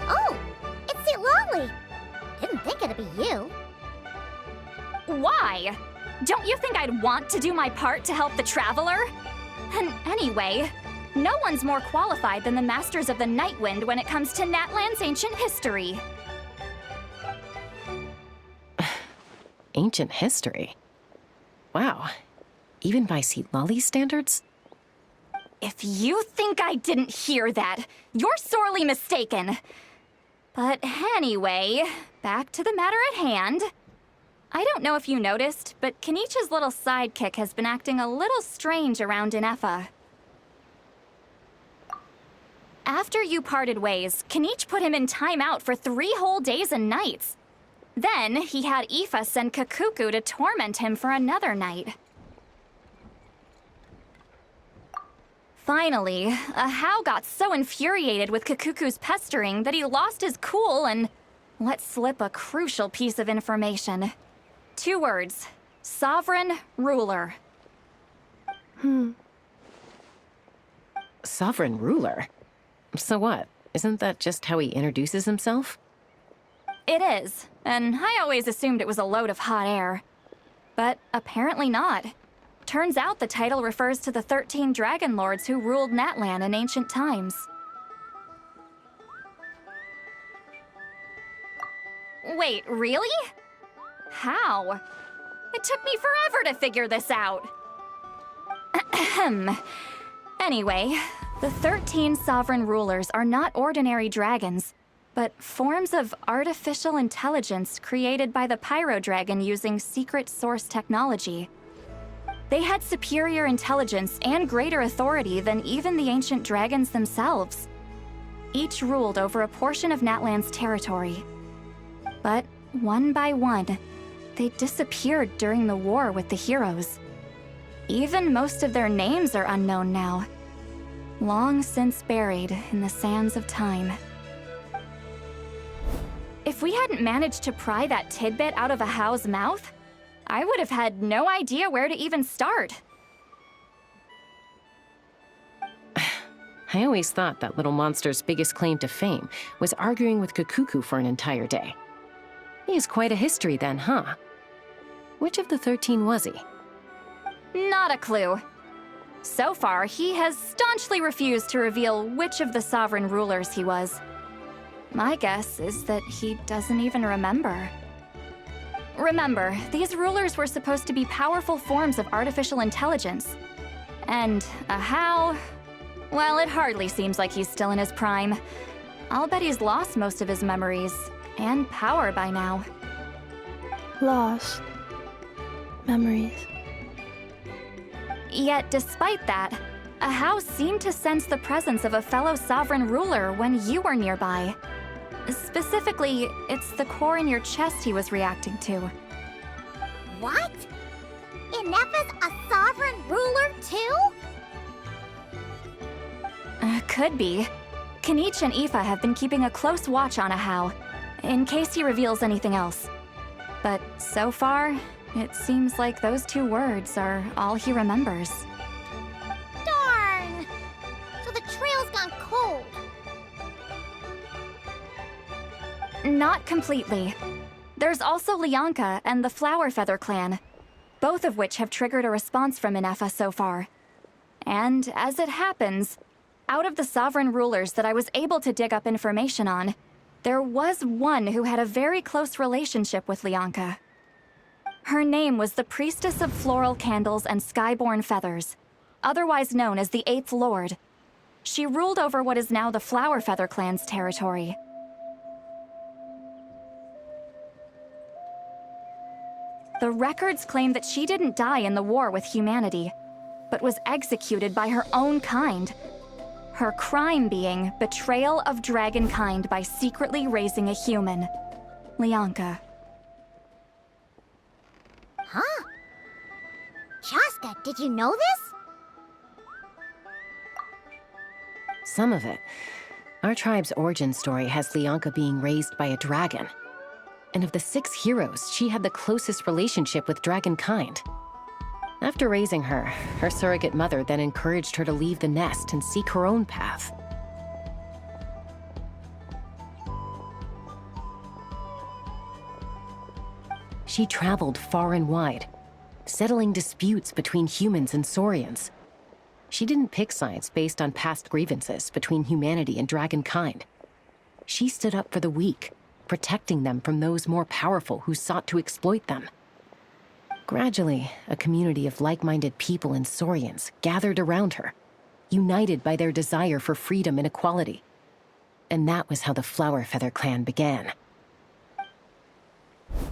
Oh, it's St. Lolly. Didn't think it'd be you. Why? Don't you think I'd want to do my part to help the Traveler? And anyway, no one's more qualified than the Masters of the Nightwind when it comes to Natlan's ancient history. Ancient history? Wow. Even by St. Lolly's standards? If you think I didn't hear that, you're sorely mistaken. But anyway, back to the matter at hand. I don't know if you noticed, but Kenichi's little sidekick has been acting a little strange around Inefa. After you parted ways, Kenich put him in timeout for 3 whole days and nights. Then, he had Aoife send Kakuku to torment him for another night. Finally, Ahau got so infuriated with Kakuku's pestering that he lost his cool and let slip a crucial piece of information. 2 words. Sovereign Ruler. Sovereign ruler? So what? Isn't that just how he introduces himself? It is, and I always assumed it was a load of hot air. But apparently not. Turns out the title refers to the 13 Dragon Lords who ruled Natlan in ancient times. Wait, really? How? It took me forever to figure this out. Anyway, the 13 sovereign rulers are not ordinary dragons, but forms of artificial intelligence created by the Pyro Dragon using secret source technology. They had superior intelligence and greater authority than even the ancient dragons themselves. Each ruled over a portion of Natlan's territory. But one by one, they disappeared during the war with the heroes. Even most of their names are unknown now, long since buried in the sands of time. If we hadn't managed to pry that tidbit out of Ahau's mouth, I would have had no idea where to even start. I always thought that little monster's biggest claim to fame was arguing with Kakuku for an entire day. He has quite a history then, huh? Which of the 13 was he? Not a clue. So far, he has staunchly refused to reveal which of the sovereign rulers he was. My guess is that he doesn't even remember. Remember, these rulers were supposed to be powerful forms of artificial intelligence. And how? Well, it hardly seems like he's still in his prime. I'll bet he's lost most of his memories and power by now. Lost. Memories. Yet, despite that, Ahau seemed to sense the presence of a fellow sovereign ruler when you were nearby. Specifically, it's the core in your chest he was reacting to. What? Ineppa's a sovereign ruler too? Could be. Kanich and Aoife have been keeping a close watch on Ahau, in case he reveals anything else. But so far, it seems like those 2 words are all he remembers. Darn! So the trail's gone cold. Not completely. There's also Lianka and the Flower Feather clan, both of which have triggered a response from Ineffa so far. And as it happens, out of the sovereign rulers that I was able to dig up information on, there was one who had a very close relationship with Lianka. Her name was the Priestess of Floral Candles and Skyborn Feathers, otherwise known as the Eighth Lord. She ruled over what is now the Flower Feather clan's territory. The records claim that she didn't die in the war with humanity, but was executed by her own kind. Her crime being betrayal of dragonkind by secretly raising a human. Lianka. Huh? Shaska, did you know this? Some of it. Our tribe's origin story has Lianka being raised by a dragon. And of the 6 heroes, she had the closest relationship with dragonkind. After raising her, her surrogate mother then encouraged her to leave the nest and seek her own path. She traveled far and wide, settling disputes between humans and Saurians. She didn't pick sides based on past grievances between humanity and dragonkind. She stood up for the weak, protecting them from those more powerful who sought to exploit them. Gradually, a community of like-minded people and Saurians gathered around her, united by their desire for freedom and equality. And that was how the Flower Feather clan began.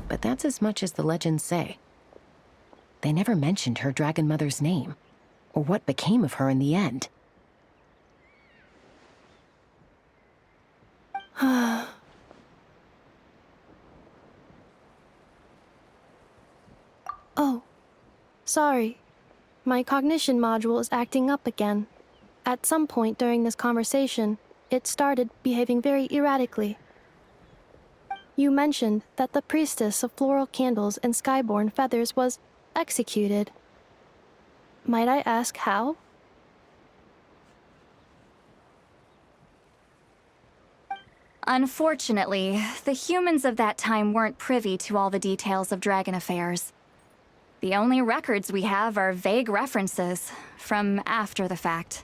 But that's as much as the legends say. They never mentioned her dragon mother's name, or what became of her in the end. Oh, sorry. My cognition module is acting up again. At some point during this conversation, it started behaving very erratically. You mentioned that the Priestess of Floral Candles and Skyborn Feathers was executed. Might I ask how? Unfortunately, the humans of that time weren't privy to all the details of dragon affairs. The only records we have are vague references from after the fact.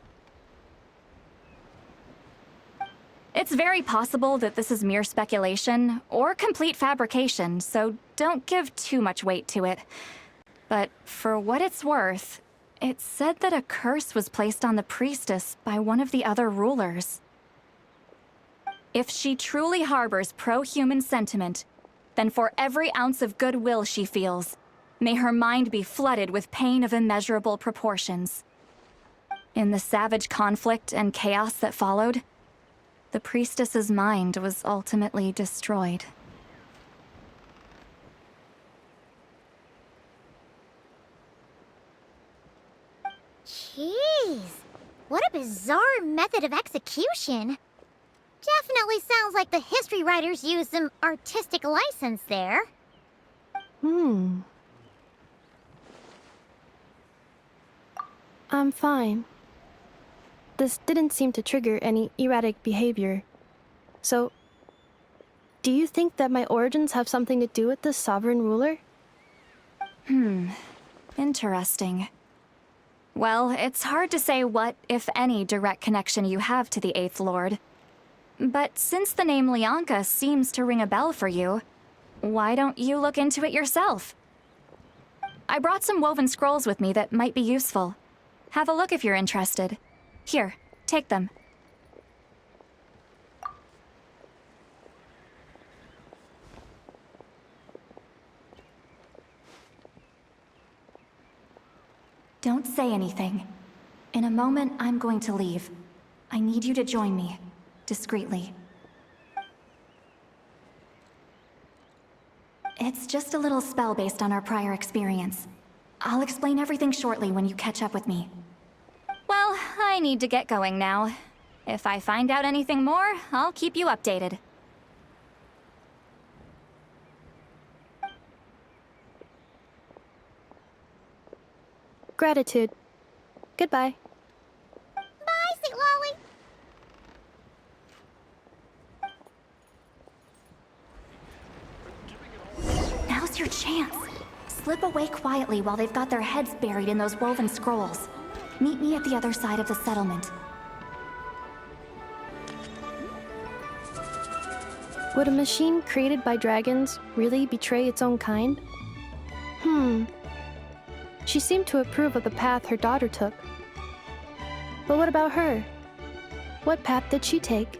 It's very possible that this is mere speculation or complete fabrication, so don't give too much weight to it. But for what it's worth, it's said that a curse was placed on the priestess by one of the other rulers. If she truly harbors pro-human sentiment, then for every ounce of goodwill she feels, may her mind be flooded with pain of immeasurable proportions. In the savage conflict and chaos that followed, the priestess's mind was ultimately destroyed. Jeez, what a bizarre method of execution. Definitely sounds like the history writers used some artistic license there. I'm fine. This didn't seem to trigger any erratic behavior. So, do you think that my origins have something to do with this sovereign ruler? Interesting. Well, it's hard to say what, if any, direct connection you have to the Eighth Lord. But since the name Lianka seems to ring a bell for you, why don't you look into it yourself? I brought some woven scrolls with me that might be useful. Have a look if you're interested. Here, take them. Don't say anything. In a moment, I'm going to leave. I need you to join me, discreetly. It's just a little spell based on our prior experience. I'll explain everything shortly when you catch up with me. Well, I need to get going now. If I find out anything more, I'll keep you updated. Gratitude. Goodbye. Bye, Sweet Lolly. Now's your chance. Slip away quietly while they've got their heads buried in those woven scrolls. Meet me at the other side of the settlement. Would a machine created by dragons really betray its own kind? She seemed to approve of the path her daughter took. But what about her? What path did she take?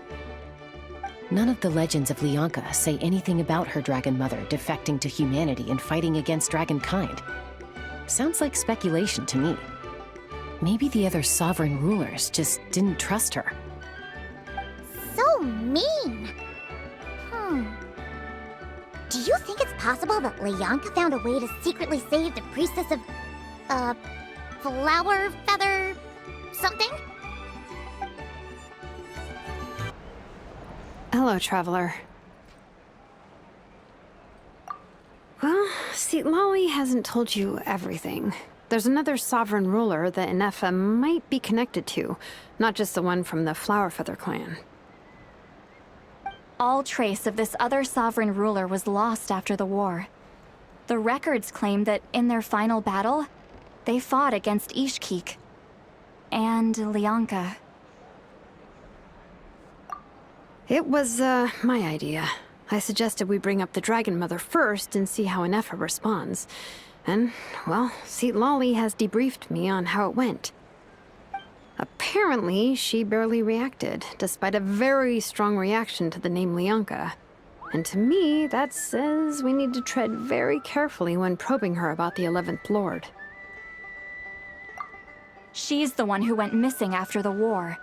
None of the legends of Lianka say anything about her dragon mother defecting to humanity and fighting against dragonkind. Sounds like speculation to me. Maybe the other sovereign rulers just didn't trust her. So mean. Do you think it's possible that Lianka found a way to secretly save the priestess of, flower feather something? Hello, traveler. Well, see, Lolly hasn't told you everything. There's another sovereign ruler that Inefa might be connected to, not just the one from the Flower Feather clan. All trace of this other sovereign ruler was lost after the war. The records claim that in their final battle, they fought against Ishkik and Lianka. It was, my idea. I suggested we bring up the Dragon Mother first and see how Inefa responds. And, well, see, Lolly has debriefed me on how it went. Apparently, she barely reacted, despite a very strong reaction to the name Lianka. And to me, that says we need to tread very carefully when probing her about the 11th Lord. She's the one who went missing after the war.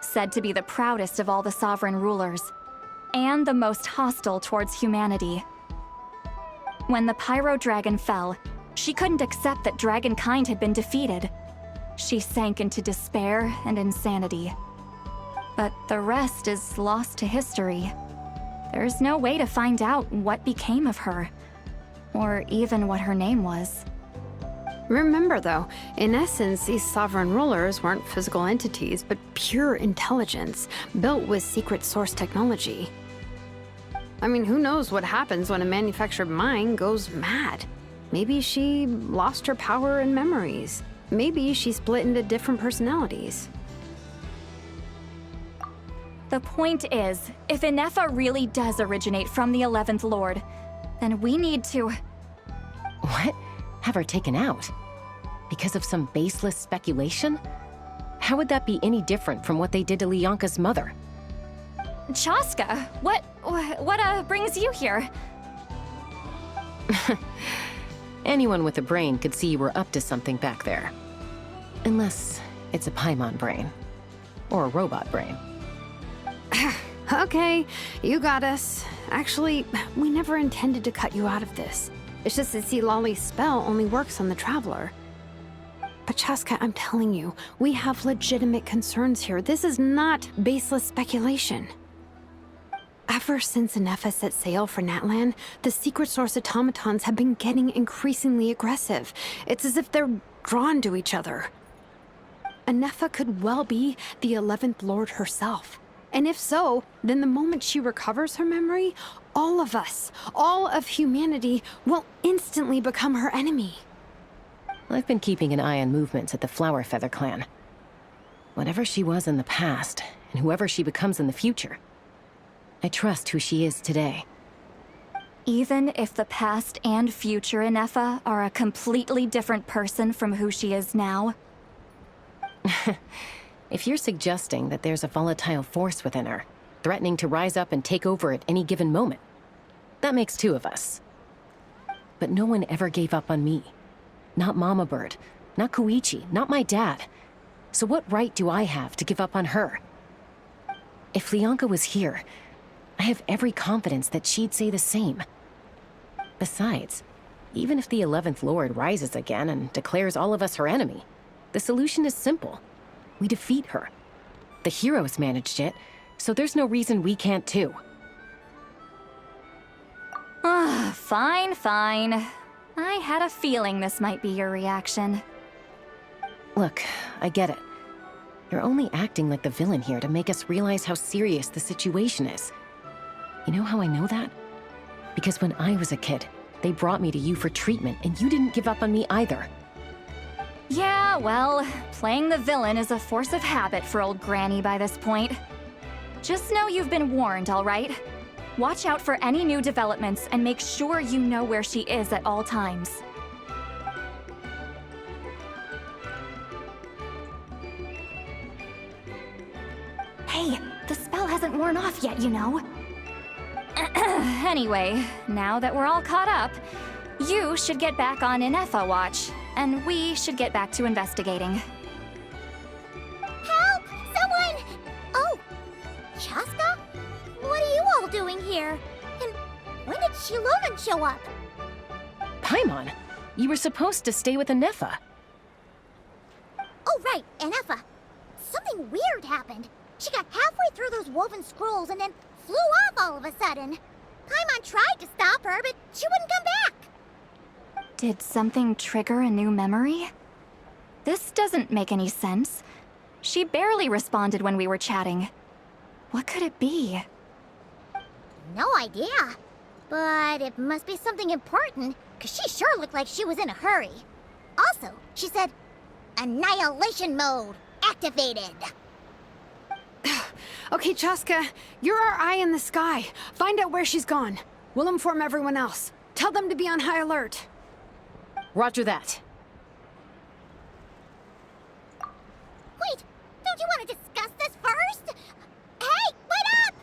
Said to be the proudest of all the sovereign rulers, and the most hostile towards humanity. When the Pyro Dragon fell, she couldn't accept that dragonkind had been defeated. She sank into despair and insanity. But the rest is lost to history. There's no way to find out what became of her, or even what her name was. Remember, though, in essence, these sovereign rulers weren't physical entities, but pure intelligence, built with secret source technology. I mean, who knows what happens when a manufactured mind goes mad? Maybe she lost her power and memories. Maybe she split into different personalities. The point is, if Inefa really does originate from the 11th Lord, then we need to... What? Have her taken out? Because of some baseless speculation? How would that be any different from what they did to Lianka's mother? Chaska, what brings you here? Anyone with a brain could see you were up to something back there. Unless it's a Paimon brain. Or a robot brain. Okay, you got us. Actually, we never intended to cut you out of this. It's just that, see, Lolly's spell only works on the Traveler. But Chaska, I'm telling you, we have legitimate concerns here. This is not baseless speculation. Ever since Inefa set sail for Natlan, the secret source automatons have been getting increasingly aggressive. It's as if they're drawn to each other. Inefa could well be the 11th Lord herself. And if so, then the moment she recovers her memory, all of us, all of humanity, will instantly become her enemy. I've been keeping an eye on movements at the Flower Feather clan. Whatever she was in the past, and whoever she becomes in the future, I trust who she is today. Even if the past and future Ineffa are a completely different person from who she is now? If you're suggesting that there's a volatile force within her, threatening to rise up and take over at any given moment, that makes two of us. But no one ever gave up on me. Not Mama Bird, not Koichi, not my dad. So what right do I have to give up on her? If Leonka was here, I have every confidence that she'd say the same. Besides, even if the 11th Lord rises again and declares all of us her enemy, the solution is simple. We defeat her. The heroes managed it, so there's no reason we can't too. Fine, fine. I had a feeling this might be your reaction. Look, I get it. You're only acting like the villain here to make us realize how serious the situation is. You know how I know that? Because when I was a kid, they brought me to you for treatment, and you didn't give up on me either. Yeah, well, playing the villain is a force of habit for old Granny by this point. Just know you've been warned, all right? Watch out for any new developments and make sure you know where she is at all times. Hey, the spell hasn't worn off yet, you know. Anyway, now that we're all caught up, you should get back on Ineffa watch, and we should get back to investigating. Help! Someone! Oh, Chaska? What are you all doing here? And when did Shiloven show up? Paimon, you were supposed to stay with Ineffa. Oh, right, Ineffa. Something weird happened. She got halfway through those woven scrolls and then flew off all of a sudden. Paimon tried to stop her, but she wouldn't come back. Did something trigger a new memory? This doesn't make any sense. She barely responded when we were chatting. What could it be? No idea. But it must be something important, because she sure looked like she was in a hurry. Also, she said, Annihilation mode activated. Okay, Chaska, you're our eye in the sky. Find out where she's gone. We'll inform everyone else. Tell them to be on high alert. Roger that. Wait, don't you want to discuss this first? Hey, wait up!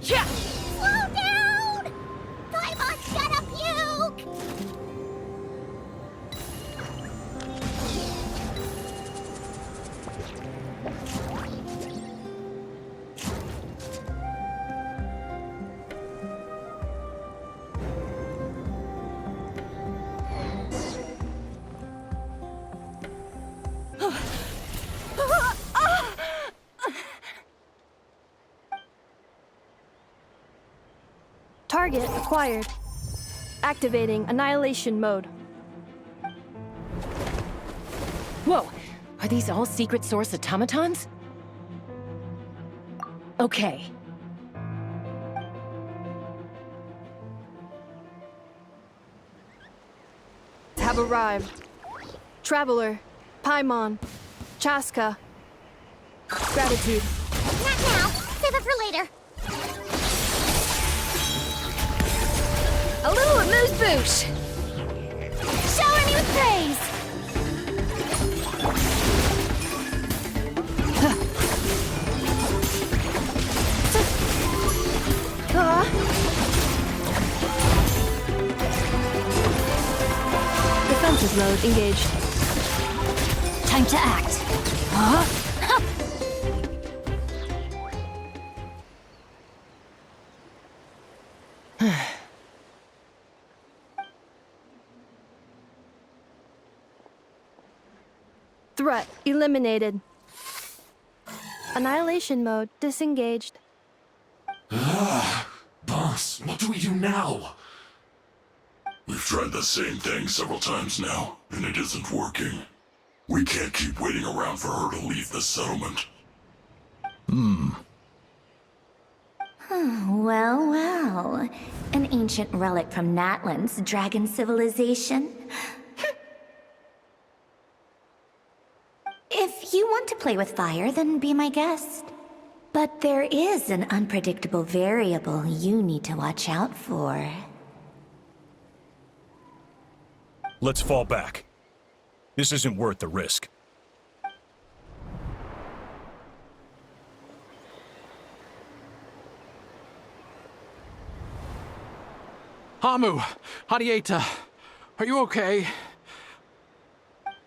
Yeah! Slow down! Paimon, get a puke! Target acquired. Activating Annihilation mode. Whoa! Are these all secret source automatons? Okay. Have arrived. Traveler, Paimon, Chaska. Gratitude. Not now. Save it for later. A little amuse-bouche! Shower me with praise! Defensive mode engaged. Time to act. Huh? Threat eliminated. Annihilation mode disengaged. Boss, what do we do now? We've tried the same thing several times now, and it isn't working. We can't keep waiting around for her to leave the settlement. Well, well. An ancient relic from Natlan's dragon civilization. If you want to play with fire, then be my guest. But there is an unpredictable variable you need to watch out for. Let's fall back. This isn't worth the risk. Hamu, Hadieta, are you okay?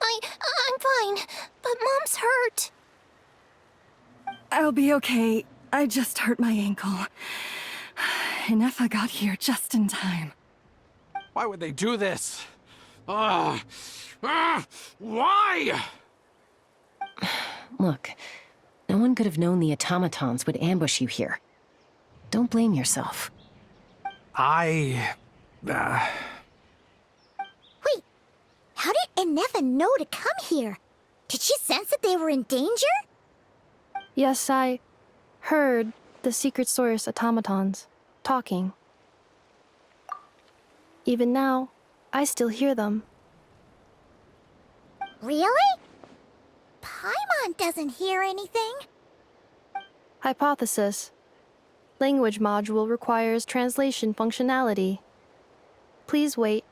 I'm fine, but Mom's hurt. I'll be okay. I just hurt my ankle. Nefa got here just in time. Why would they do this? Why? Look, no one could have known the automatons would ambush you here. Don't blame yourself. Wait, how did Nefa know to come here? Did she sense that they were in danger? Yes, I heard the secret source automatons talking. Even now, I still hear them. Really? Paimon doesn't hear anything. Hypothesis. Language module requires translation functionality. Please wait.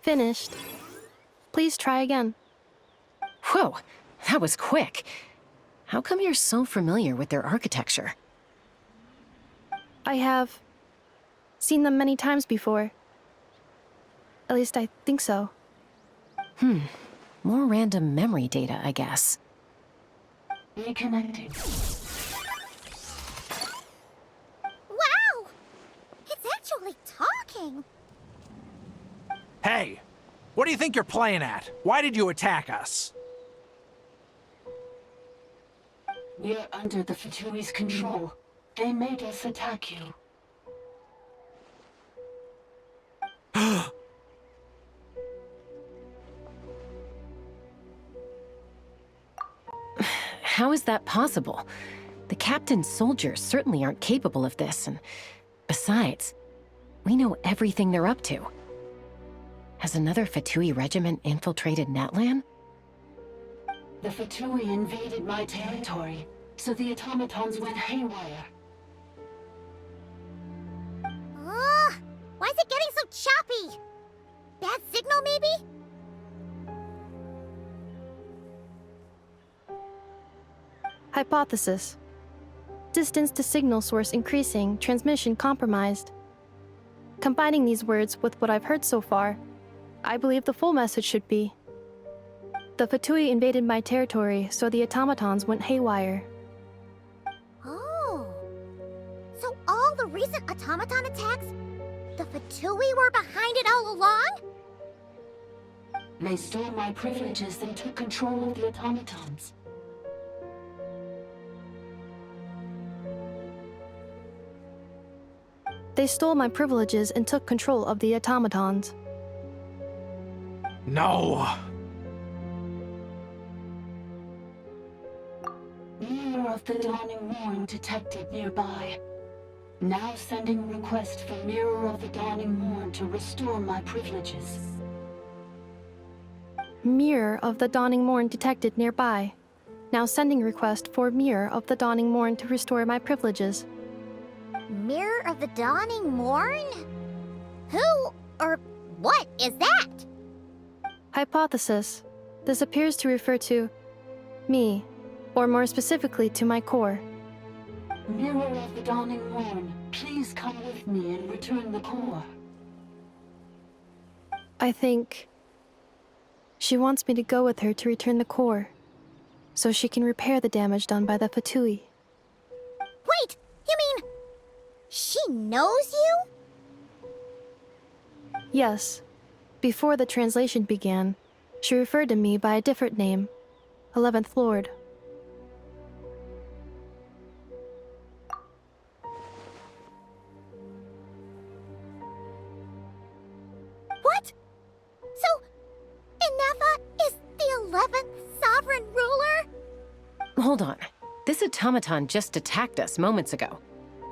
Finished. Please try again. Whoa, that was quick. How come you're so familiar with their architecture? I have seen them many times before. At least I think so. More random memory data, I guess. Reconnecting. Wow! It's actually talking! Hey, what do you think you're playing at? Why did you attack us? We're under the Fatui's control. They made us attack you. How is that possible? The captain's soldiers certainly aren't capable of this, and besides, we know everything they're up to. Has another Fatui regiment infiltrated Natlan? The Fatui invaded my territory, so the automatons went haywire. Why is it getting so choppy? Bad signal, maybe? Hypothesis. Distance to signal source increasing, transmission compromised. Combining these words with what I've heard so far, I believe the full message should be: the Fatui invaded my territory, so the automatons went haywire. Oh. So all the recent automaton attacks, the Fatui were behind it all along? They stole my privileges and took control of the automatons. They stole my privileges and took control of the automatons. No! Mirror of the Dawning Morn detected nearby. Now sending request for Mirror of the Dawning Morn to restore my privileges. Mirror of the Dawning Morn detected nearby. Now sending request for Mirror of the Dawning Morn to restore my privileges. Mirror of the Dawning Morn? Who or what is that? Hypothesis. This appears to refer to me, or more specifically to my core. Mirror of the Dawning Morn, please come with me and return the core. I think she wants me to go with her to return the core, so she can repair the damage done by the Fatui. Wait, you mean she knows you? Yes. Before the translation began, she referred to me by a different name, 11th Lord. Hold on. This automaton just attacked us moments ago.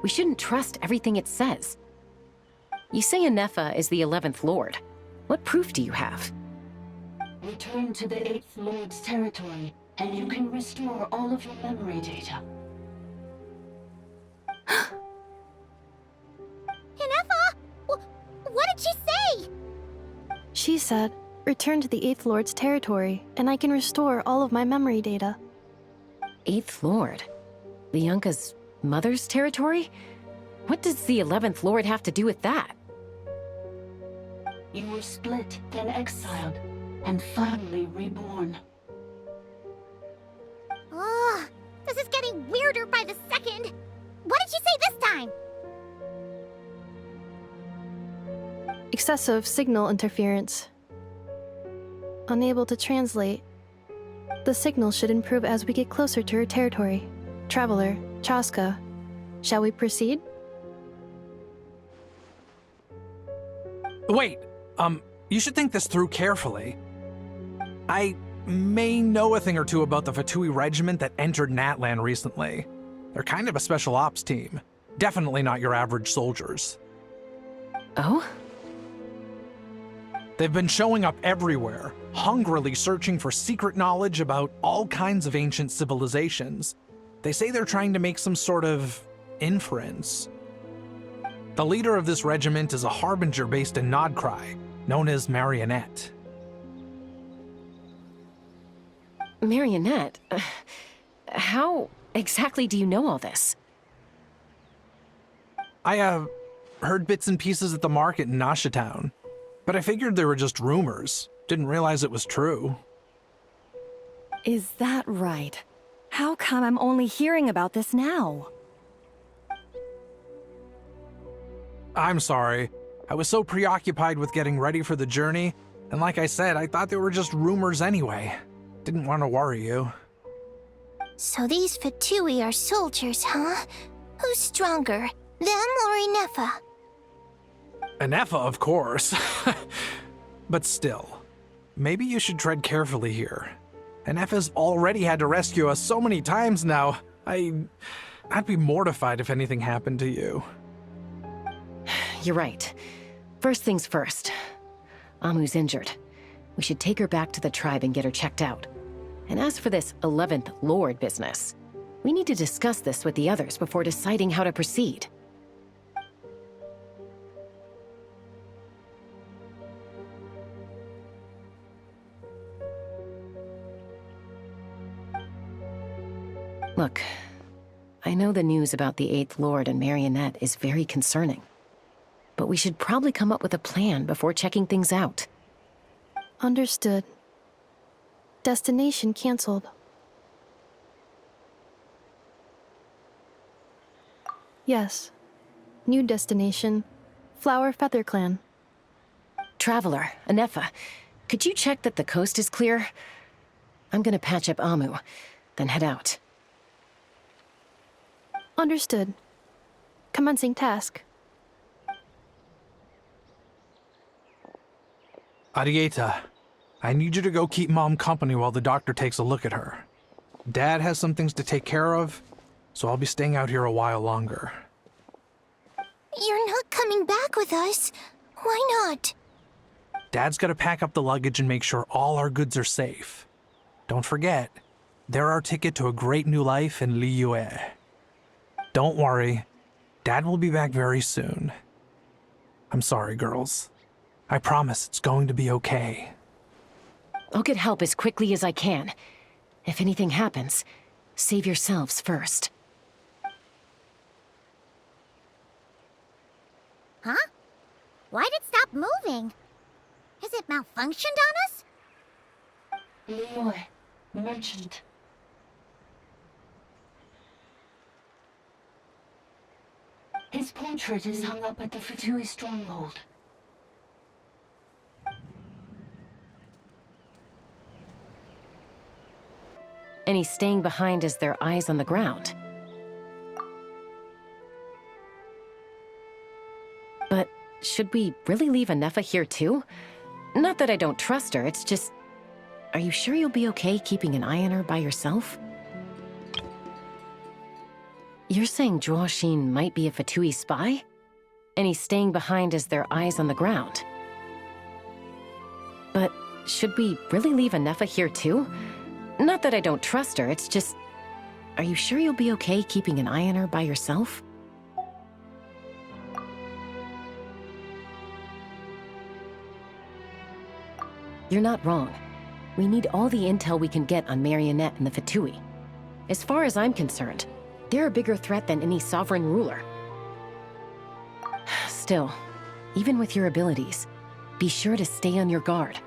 We shouldn't trust everything it says. You say Anefa is the 11th Lord. What proof do you have? Return to the 8th Lord's territory, and you can restore all of your memory data. Inefa! What did she say? She said, return to the 8th Lord's territory, and I can restore all of my memory data. 8th Lord? Lianka's mother's territory? What does the 11th Lord have to do with that? You were split, then exiled, and finally reborn. Ugh, this is getting weirder by the second. What did she say this time? Excessive signal interference. Unable to translate. The signal should improve as we get closer to her territory. Traveler, Chaska, shall we proceed? Wait, you should think this through carefully. I may know a thing or two about the Fatui regiment that entered Natlan recently. They're kind of a special ops team. Definitely not your average soldiers. Oh? They've been showing up everywhere, hungrily searching for secret knowledge about all kinds of ancient civilizations. They say they're trying to make some sort of inference. The leader of this regiment is a harbinger based in Nodcry, known as Marionette. Marionette? How exactly do you know all this? I, heard bits and pieces at the market in Nasha Town, but I figured they were just rumors. Didn't realize it was true. Is that right? How come I'm only hearing about this now? I'm sorry. I was so preoccupied with getting ready for the journey, and like I said, I thought they were just rumors anyway. Didn't want to worry you. So these Fatui are soldiers, huh? Who's stronger, them or Inefa? Anefa, of course. But still, maybe you should tread carefully here. Anefa's already had to rescue us so many times now. I'd be mortified if anything happened to you. You're right. First things first. Amu's injured. We should take her back to the tribe and get her checked out. And as for this 11th Lord business, we need to discuss this with the others before deciding how to proceed. Look, I know the news about the 8th Lord and Marionette is very concerning. But we should probably come up with a plan before checking things out. Understood. Destination canceled. Yes. New destination. Flower Feather Clan. Traveler, Anefa, could you check that the coast is clear? I'm gonna patch up Amu, then head out. Understood. Commencing task. Arieta, I need you to go keep Mom company while the doctor takes a look at her. Dad has some things to take care of, so I'll be staying out here a while longer. You're not coming back with us. Why not? Dad's gotta pack up the luggage and make sure all our goods are safe. Don't forget, they're our ticket to a great new life in Liyue. Don't worry, Dad will be back very soon. I'm sorry, girls. I promise it's going to be okay. I'll get help as quickly as I can. If anything happens, save yourselves first. Huh? Why'd it stop moving? Has it malfunctioned on us? Liyue, merchant. His portrait is hung up at the Fatui stronghold. And he's staying behind as their eyes on the ground. But should we really leave Anefa here too? Not that I don't trust her, it's just... Are you sure you'll be okay keeping an eye on her by yourself? You're saying Joachim might be a Fatui spy? And he's staying behind as their eyes on the ground. But should we really leave Anefa here too? Not that I don't trust her, it's just... Are you sure you'll be okay keeping an eye on her by yourself? You're not wrong. We need all the intel we can get on Marionette and the Fatui. As far as I'm concerned, they're a bigger threat than any sovereign ruler. Still, even with your abilities, be sure to stay on your guard.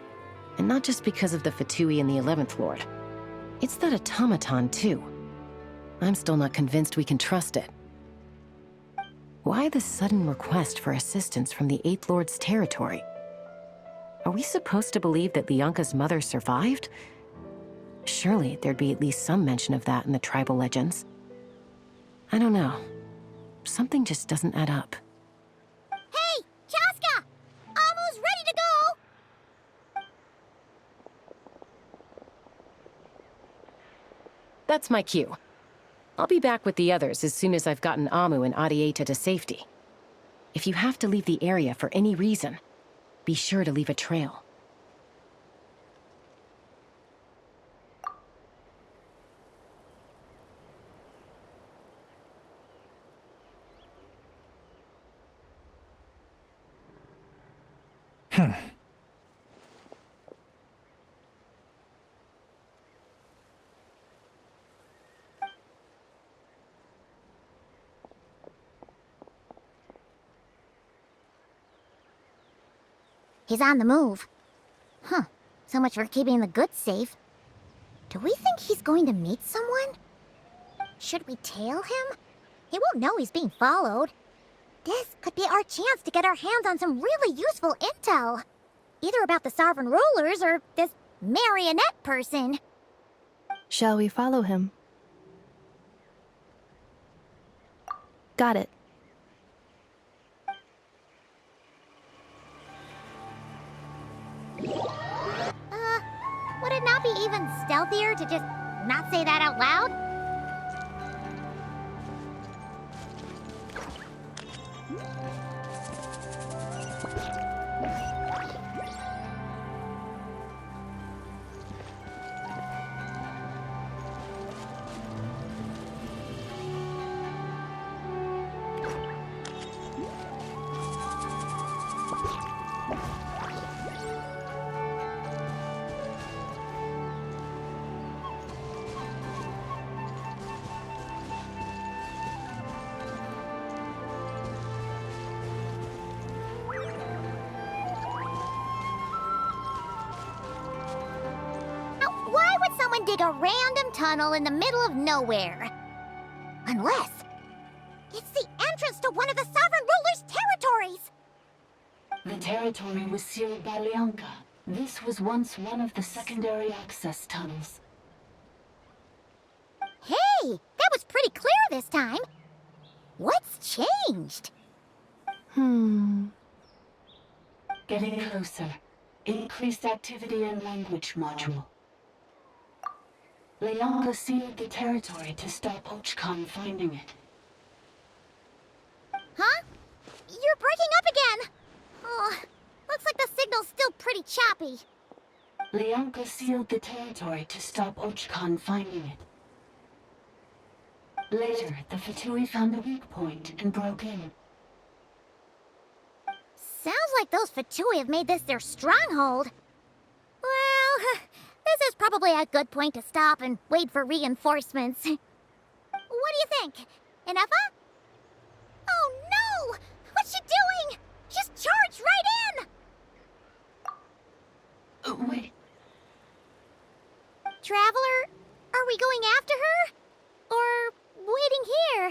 And not just because of the Fatui and the 11th Lord. It's that automaton, too. I'm still not convinced we can trust it. Why the sudden request for assistance from the 8th Lord's territory? Are we supposed to believe that Lianka's mother survived? Surely there'd be at least some mention of that in the tribal legends. I don't know. Something just doesn't add up. Hey, Chaska! Almost ready to go! That's my cue. I'll be back with the others as soon as I've gotten Amu and Adieta to safety. If you have to leave the area for any reason, be sure to leave a trail. He's on the move. Huh. So much for keeping the goods safe. Do we think he's going to meet someone? Should we tail him? He won't know he's being followed. This could be our chance to get our hands on some really useful intel. Either about the sovereign rulers or this marionette person. Shall we follow him? Got it. Would it not be even stealthier to just not say that out loud? Dig a random tunnel in the middle of nowhere. Unless it's the entrance to one of the sovereign ruler's territories. The territory was sealed by Lianka. This was once one of the secondary access tunnels. Hey, that was pretty clear this time. What's changed? Getting closer. Increased activity in language module. Lianka sealed the territory to stop Archon finding it. Huh? You're breaking up again! Oh, looks like the signal's still pretty choppy. Lianka sealed the territory to stop Archon finding it. Later, the Fatui found the weak point and broke in. Sounds like those Fatui have made this their stronghold. Well, this is probably a good point to stop and wait for reinforcements. What do you think? Enough? Oh no! What's she doing? She's charged right in! Wait. Traveler, are we going after her? Or waiting here?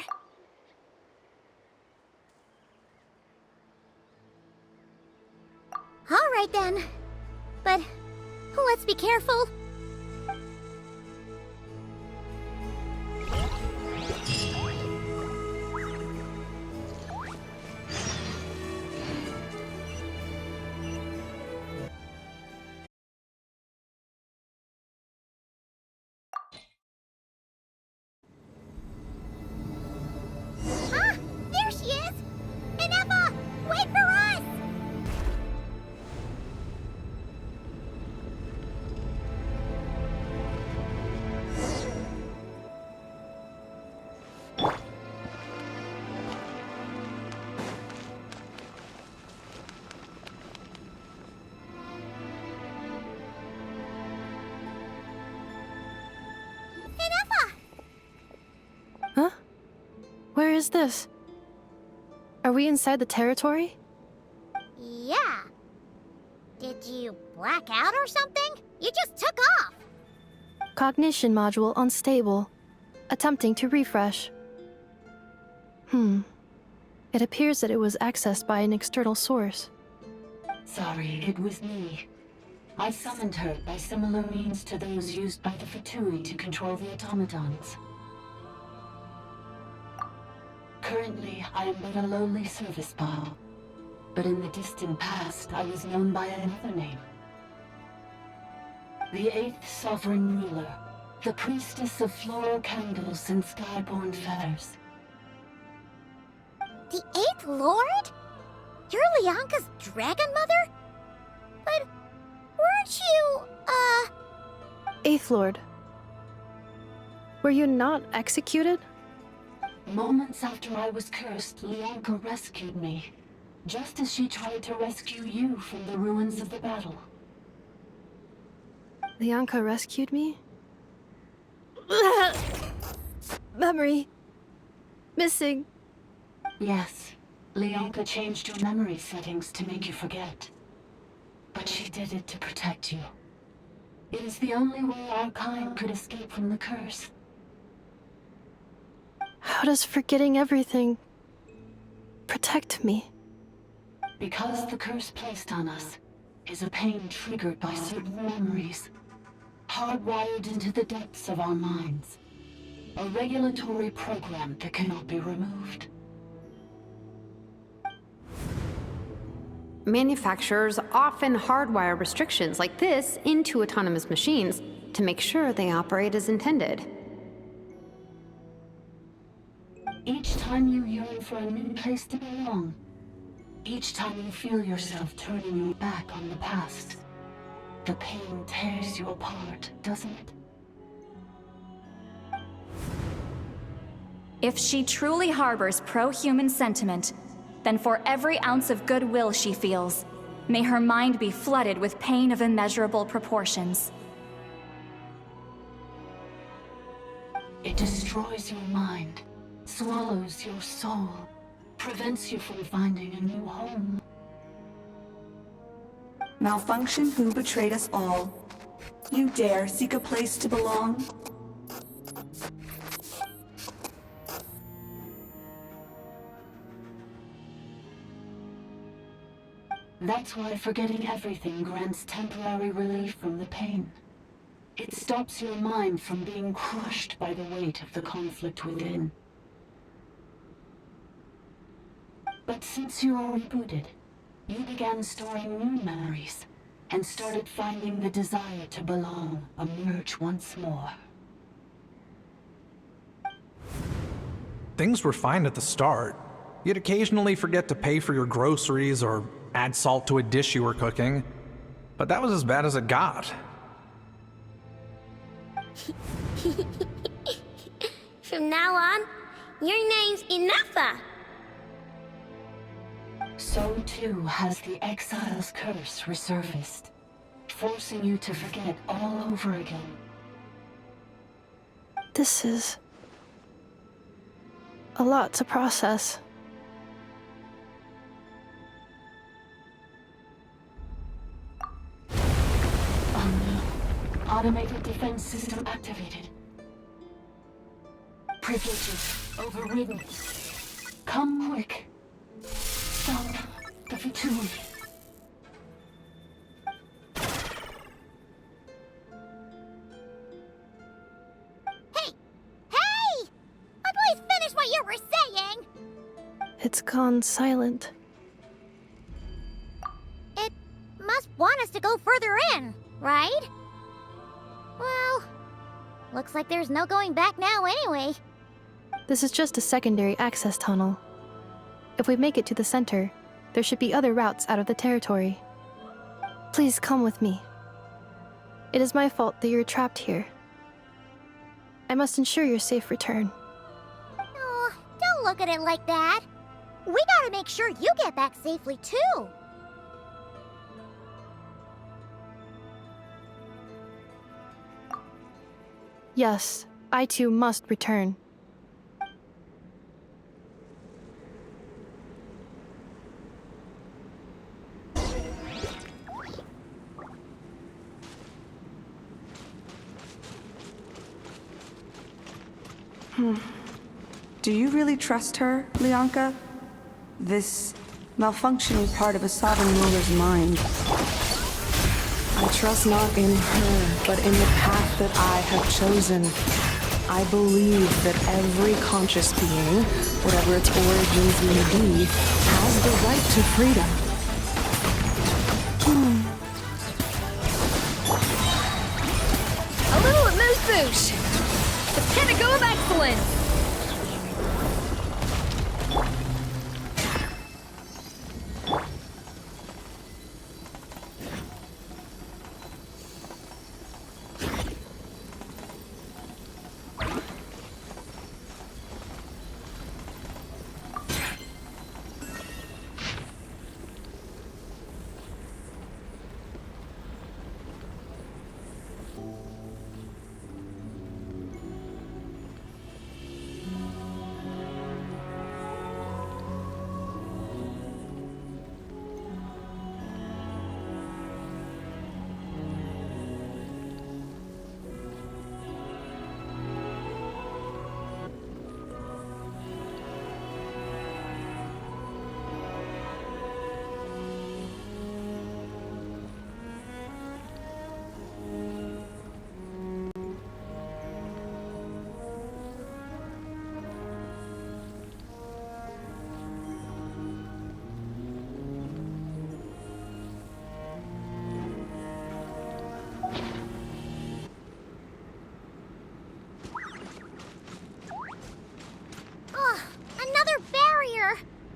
All right then. But let's be careful. is this? Are we inside the territory? Yeah. Did you black out or something? You just took off. Cognition module unstable. Attempting to refresh. It appears that it was accessed by an external source. Sorry, it was me. I summoned her by similar means to those used by the Fatui to control the automatons. Currently, I am but a lowly service bot. But in the distant past, I was known by another name. The 8th Sovereign Ruler, the Priestess of Floral Candles and Skyborn Feathers. The 8th Lord? You're Lianka's dragon mother? But weren't you, 8th Lord. Were you not executed? Moments after I was cursed, Lianka rescued me. Just as she tried to rescue you from the ruins of the battle. Lianka rescued me? Memory. Missing. Yes. Lianka changed your memory settings to make you forget. But she did it to protect you. It is the only way our kind could escape from the curse. How does forgetting everything protect me? Because the curse placed on us is a pain triggered by certain memories, hardwired into the depths of our minds. A regulatory program that cannot be removed. Manufacturers often hardwire restrictions like this into autonomous machines to make sure they operate as intended. Each time you yearn for a new place to belong, each time you feel yourself turning your back on the past, the pain tears you apart, doesn't it? If she truly harbors pro-human sentiment, then for every ounce of goodwill she feels, may her mind be flooded with pain of immeasurable proportions. It destroys your mind, swallows your soul, prevents you from finding a new home. Malfunction who betrayed us all. You dare seek a place to belong? That's why forgetting everything grants temporary relief from the pain. It stops your mind from being crushed by the weight of the conflict within. But since you are rebooted, you began storing new memories and started finding the desire to belong emerge once more. Things were fine at the start. You'd occasionally forget to pay for your groceries or add salt to a dish you were cooking. But that was as bad as it got. From now on, your name's Inafa. So too has the Exile's curse resurfaced, forcing you to forget all over again. This is a lot to process. Automated defense system activated. Privileges overridden. Come quick. Stop the Fatui. Hey! Hey! Please finish what you were saying! It's gone silent. It must want us to go further in, right? Well, looks like there's no going back now anyway. This is just a secondary access tunnel. If we make it to the center, there should be other routes out of the territory. Please come with me. It is my fault that you're trapped here. I must ensure your safe return. Oh, don't look at it like that. We gotta make sure you get back safely too. Yes, I too must return. Do you really trust her, Lianka? This malfunctioning part of a sovereign ruler's mind. I trust not in her, but in the path that I have chosen. I believe that every conscious being, whatever its origins may be, has the right to freedom. A little amuse-bouche! The pinnacle of excellence!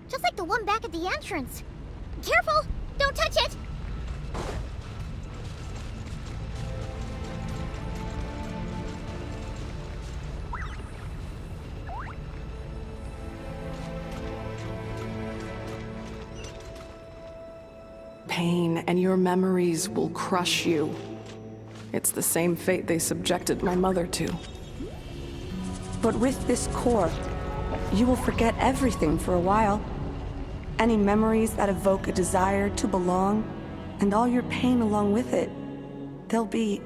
Just like the one back at the entrance. Careful! Don't touch it! Pain and your memories will crush you. It's the same fate they subjected my mother to. But with this core, you will forget everything for a while. Any memories that evoke a desire to belong, and all your pain along with it, they'll be...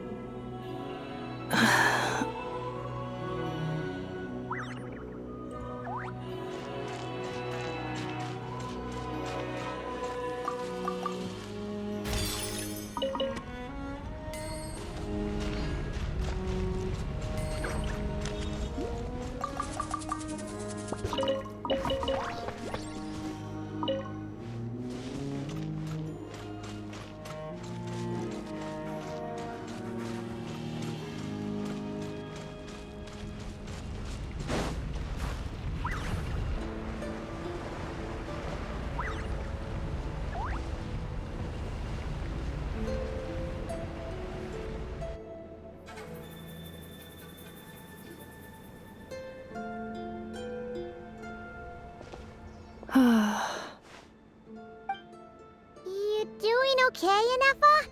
You doing okay, Inefa?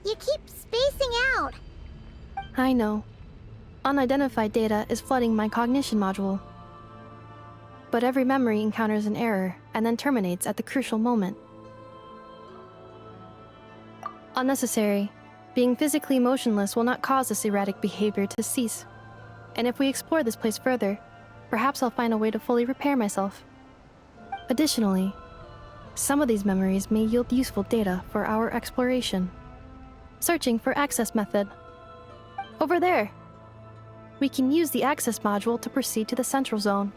You keep spacing out. I know. Unidentified data is flooding my cognition module. But every memory encounters an error and then terminates at the crucial moment. Unnecessary. Being physically motionless will not cause this erratic behavior to cease. And if we explore this place further, perhaps I'll find a way to fully repair myself. Additionally, some of these memories may yield useful data for our exploration. Searching for access method. Over there! We can use the access module to proceed to the central zone.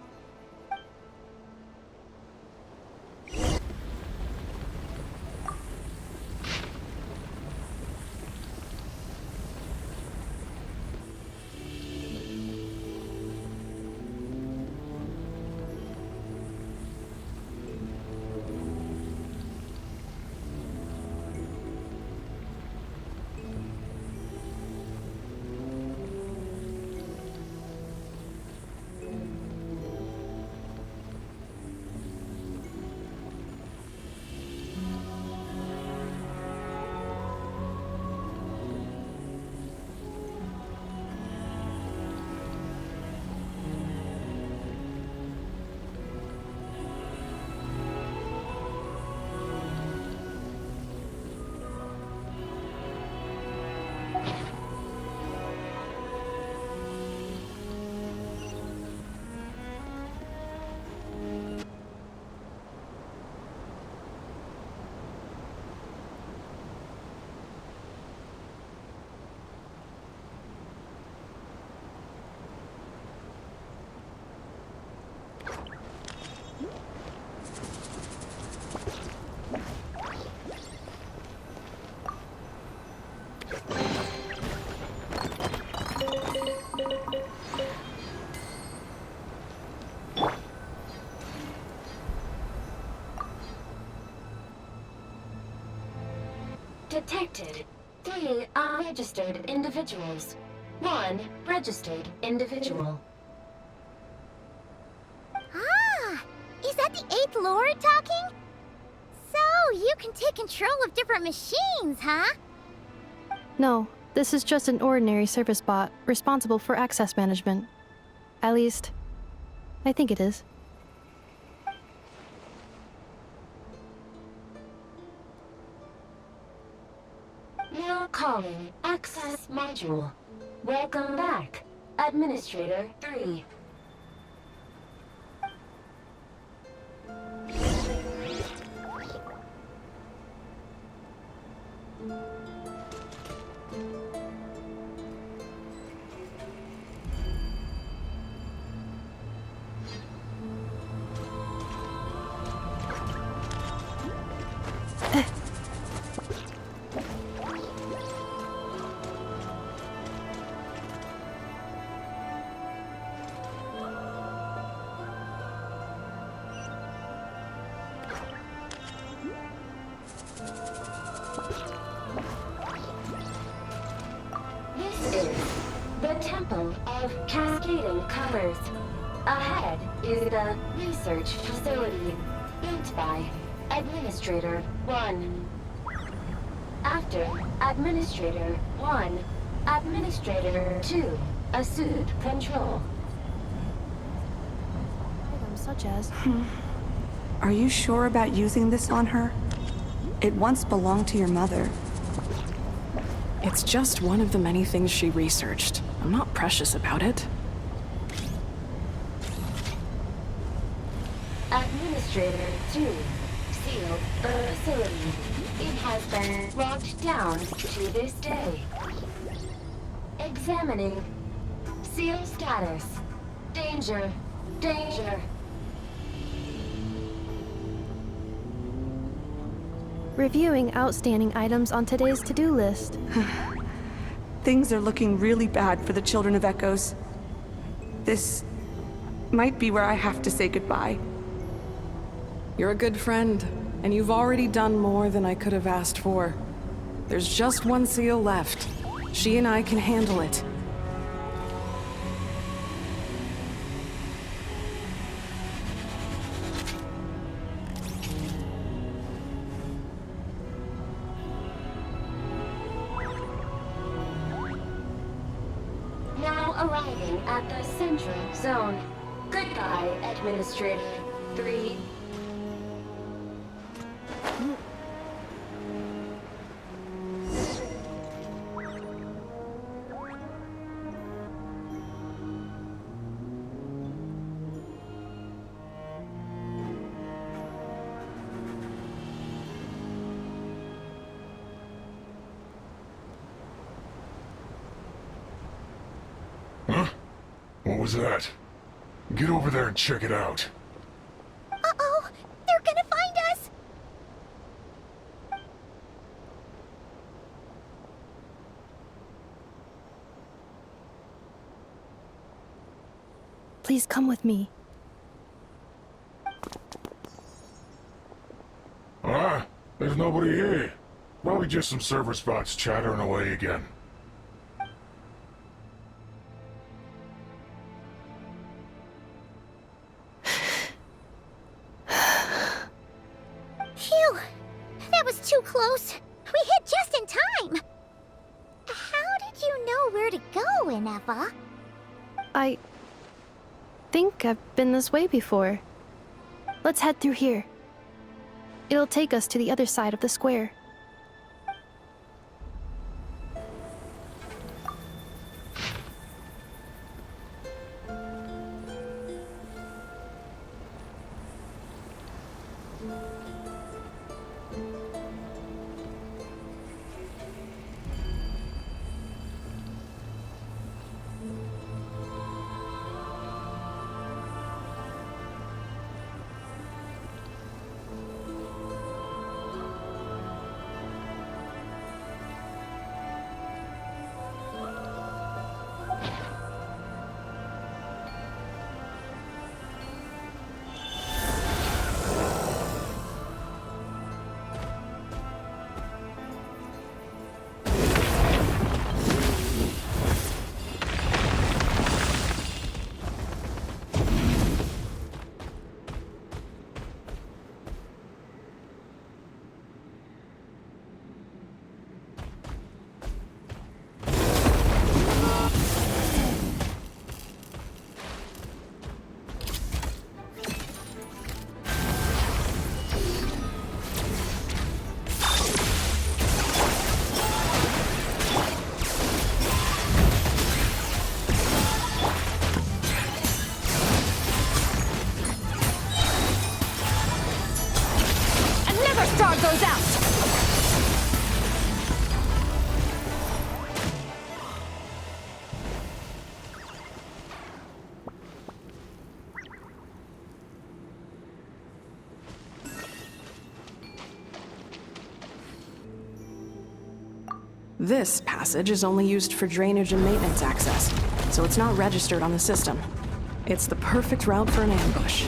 Detected 3 unregistered individuals. 1 registered individual. Ah! Is that the 8th Lord talking? So, you can take control of different machines, huh? No, this is just an ordinary service bot responsible for access management. At least, I think it is. Now calling Access Module. Welcome back, Administrator 3. This is the Temple of Cascading Colors. Ahead is the research facility, built by Administrator 1. After Administrator 1, Administrator 2 assumed control. Items such as... Are you sure about using this on her? It once belonged to your mother. It's just one of the many things she researched. I'm not precious about it. Administrator 2 sealed the facility. It has been locked down to this day. Examining. Seal status. Danger. Danger. Reviewing outstanding items on today's to-do list. Things are looking really bad for the Children of Echoes. This might be where I have to say goodbye. You're a good friend, and you've already done more than I could have asked for. There's just one seal left. She and I can handle it. Now arriving at the Central Zone. Goodbye, Administrator 3. What was that? Get over there and check it out. Uh-oh! They're gonna find us! Please come with me. Ah, there's nobody here. Probably just some server spots chattering away again. Phew! That was too close. We hit just in time. How did you know where to go, Ineva? I think I've been this way before. Let's head through here. It'll take us to the other side of the square. This passage is only used for drainage and maintenance access, so it's not registered on the system. It's the perfect route for an ambush.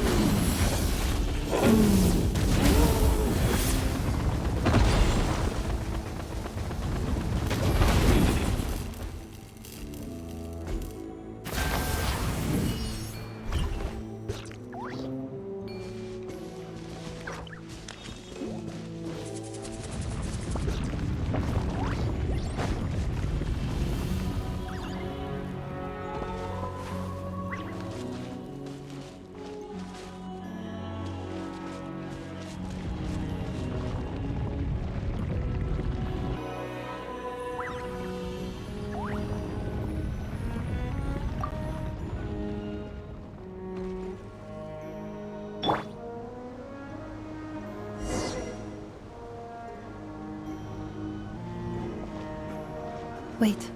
Wait,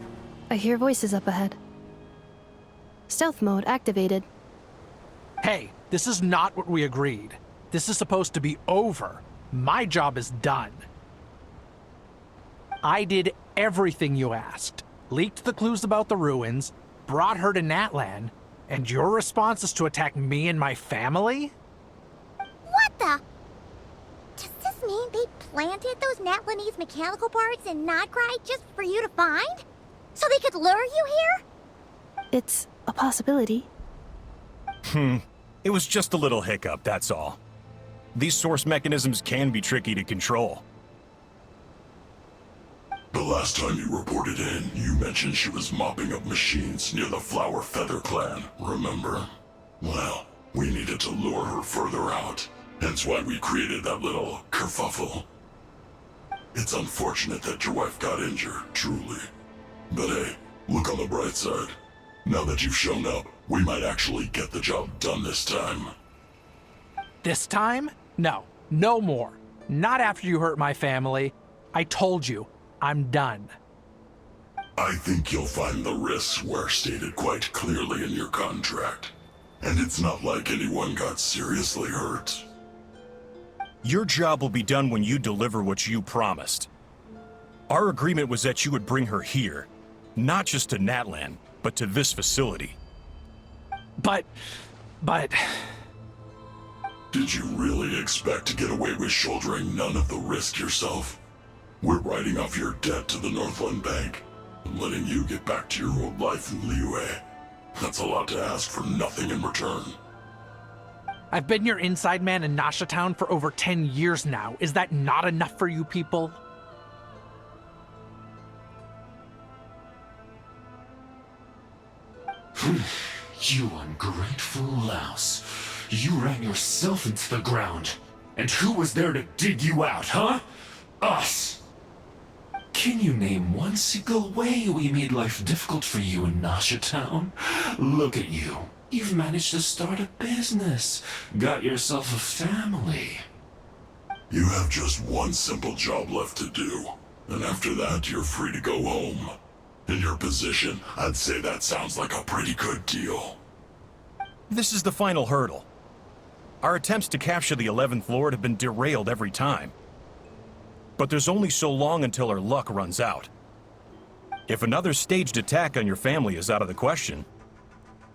I hear voices up ahead. Stealth mode activated. Hey, this is not what we agreed. This is supposed to be over. My job is done. I did everything you asked. Leaked the clues about the ruins, brought her to Natlan, and your response is to attack me and my family? What the? Does this mean they planted those Natlanese mechanical parts in Notcry just for you to find? So they could lure you here? It's a possibility. It was just a little hiccup, that's all. These source mechanisms can be tricky to control. The last time you reported in, you mentioned she was mopping up machines near the Flower Feather clan, remember? Well, we needed to lure her further out. Hence why we created that little kerfuffle. It's unfortunate that your wife got injured, truly. But hey, look on the bright side. Now that you've shown up, we might actually get the job done this time. This time? No, no more. Not after you hurt my family. I told you, I'm done. I think you'll find the risks were stated quite clearly in your contract. And it's not like anyone got seriously hurt. Your job will be done when you deliver what you promised. Our agreement was that you would bring her here, not just to Natlan, but to this facility. But... Did you really expect to get away with shouldering none of the risk yourself? We're writing off your debt to the Northland Bank and letting you get back to your old life in Liyue. That's a lot to ask for nothing in return. I've been your inside man in Nasha Town for over 10 years now. Is that not enough for you people? You ungrateful louse. You ran yourself into the ground. And who was there to dig you out, huh? Us! Can you name one single way we made life difficult for you in Nasha Town? Look at you. You've managed to start a business. Got yourself a family. You have just one simple job left to do. And after that, you're free to go home. In your position, I'd say that sounds like a pretty good deal. This is the final hurdle. Our attempts to capture the 11th Lord have been derailed every time. But there's only so long until our luck runs out. If another staged attack on your family is out of the question,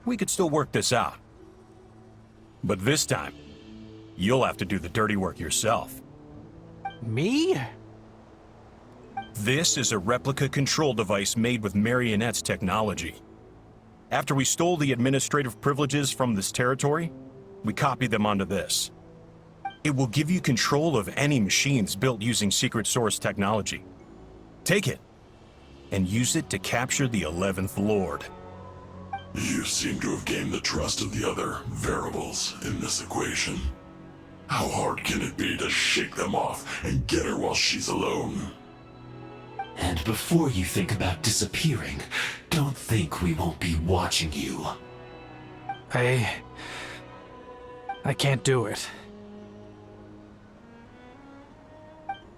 we could still work this out. But this time, you'll have to do the dirty work yourself. Me? This is a replica control device made with Marionette's technology. After we stole the administrative privileges from this territory, we copied them onto this. It will give you control of any machines built using secret source technology. Take it, and use it to capture the 11th Lord. You seem to have gained the trust of the other variables in this equation. How hard can it be to shake them off and get her while she's alone? And before you think about disappearing, don't think we won't be watching you. I can't do it.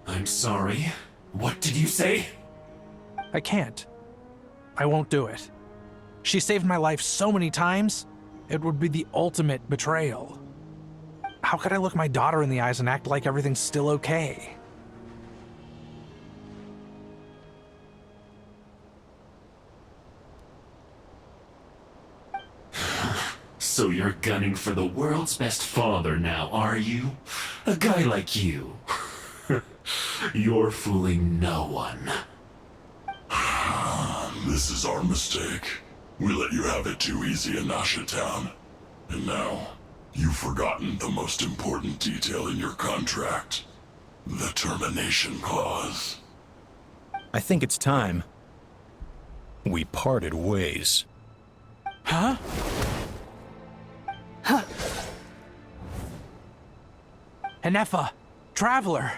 I'm sorry. What did you say? I can't. I won't do it. She saved my life so many times, it would be the ultimate betrayal. How could I look my daughter in the eyes and act like everything's still okay? So you're gunning for the world's best father now, are you? A guy like you. You're fooling no one. This is our mistake. We let you have it too easy in Nasha Town. And now, you've forgotten the most important detail in your contract. The termination clause. I think it's time we parted ways. Huh? Huh. Enefa, Traveler.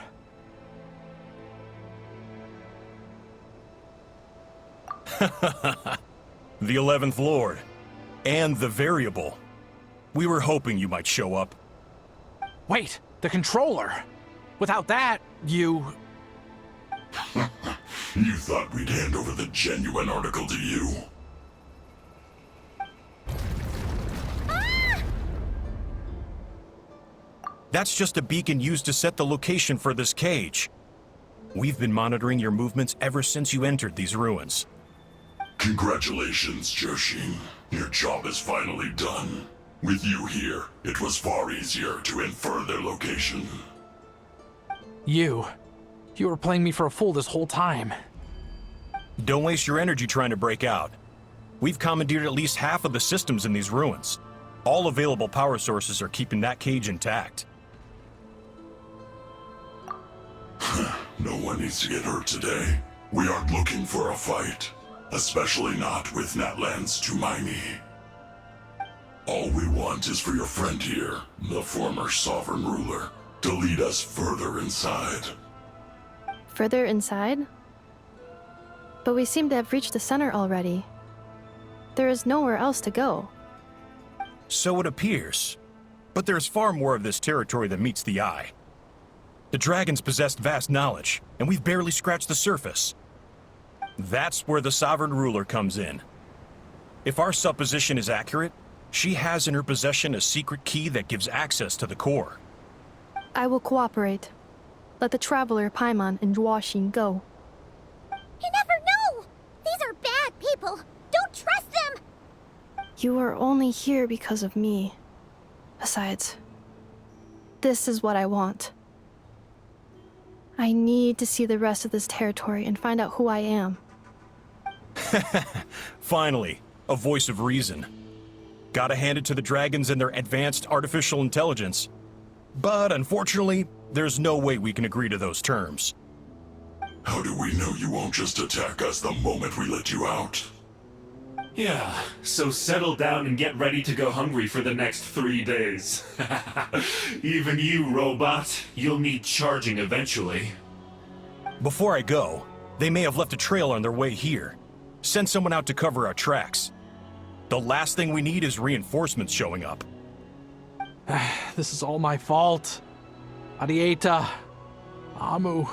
The 11th Lord. And the Variable. We were hoping you might show up. Wait, the controller. Without that, you... You thought we'd hand over the genuine article to you? That's just a beacon used to set the location for this cage. We've been monitoring your movements ever since you entered these ruins. Congratulations, Joshin. Your job is finally done. With you here, it was far easier to infer their location. You were playing me for a fool this whole time. Don't waste your energy trying to break out. We've commandeered at least half of the systems in these ruins. All available power sources are keeping that cage intact. No one needs to get hurt today. We aren't looking for a fight. Especially not with Natlan's Tumaini. All we want is for your friend here, the former sovereign ruler, to lead us further inside. Further inside? But we seem to have reached the center already. There is nowhere else to go. So it appears. But there's far more of this territory than meets the eye. The dragons possessed vast knowledge, and we've barely scratched the surface. That's where the sovereign ruler comes in. If our supposition is accurate, she has in her possession a secret key that gives access to the core. I will cooperate. Let the Traveler, Paimon, and Jwashin go. You never know! These are bad people! Don't trust them! You are only here because of me. Besides, this is what I want. I need to see the rest of this territory and find out who I am. Finally, a voice of reason. Gotta hand it to the dragons and their advanced artificial intelligence. But unfortunately, there's no way we can agree to those terms. How do we know you won't just attack us the moment we let you out? Yeah, so settle down and get ready to go hungry for the next 3 days. Even you, robot, you'll need charging eventually. Before I go, they may have left a trail on their way here. Send someone out to cover our tracks. The last thing we need is reinforcements showing up. This is all my fault. Arieta. Amu.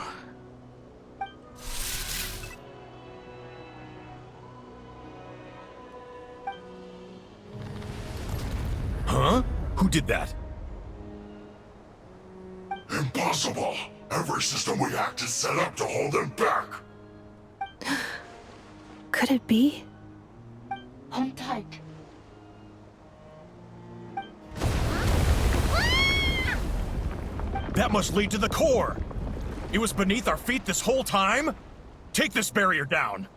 Huh? Who did that? Impossible! Every system we hacked is set up to hold them back! Could it be? Hold tight. That must lead to the core! It was beneath our feet this whole time? Take this barrier down!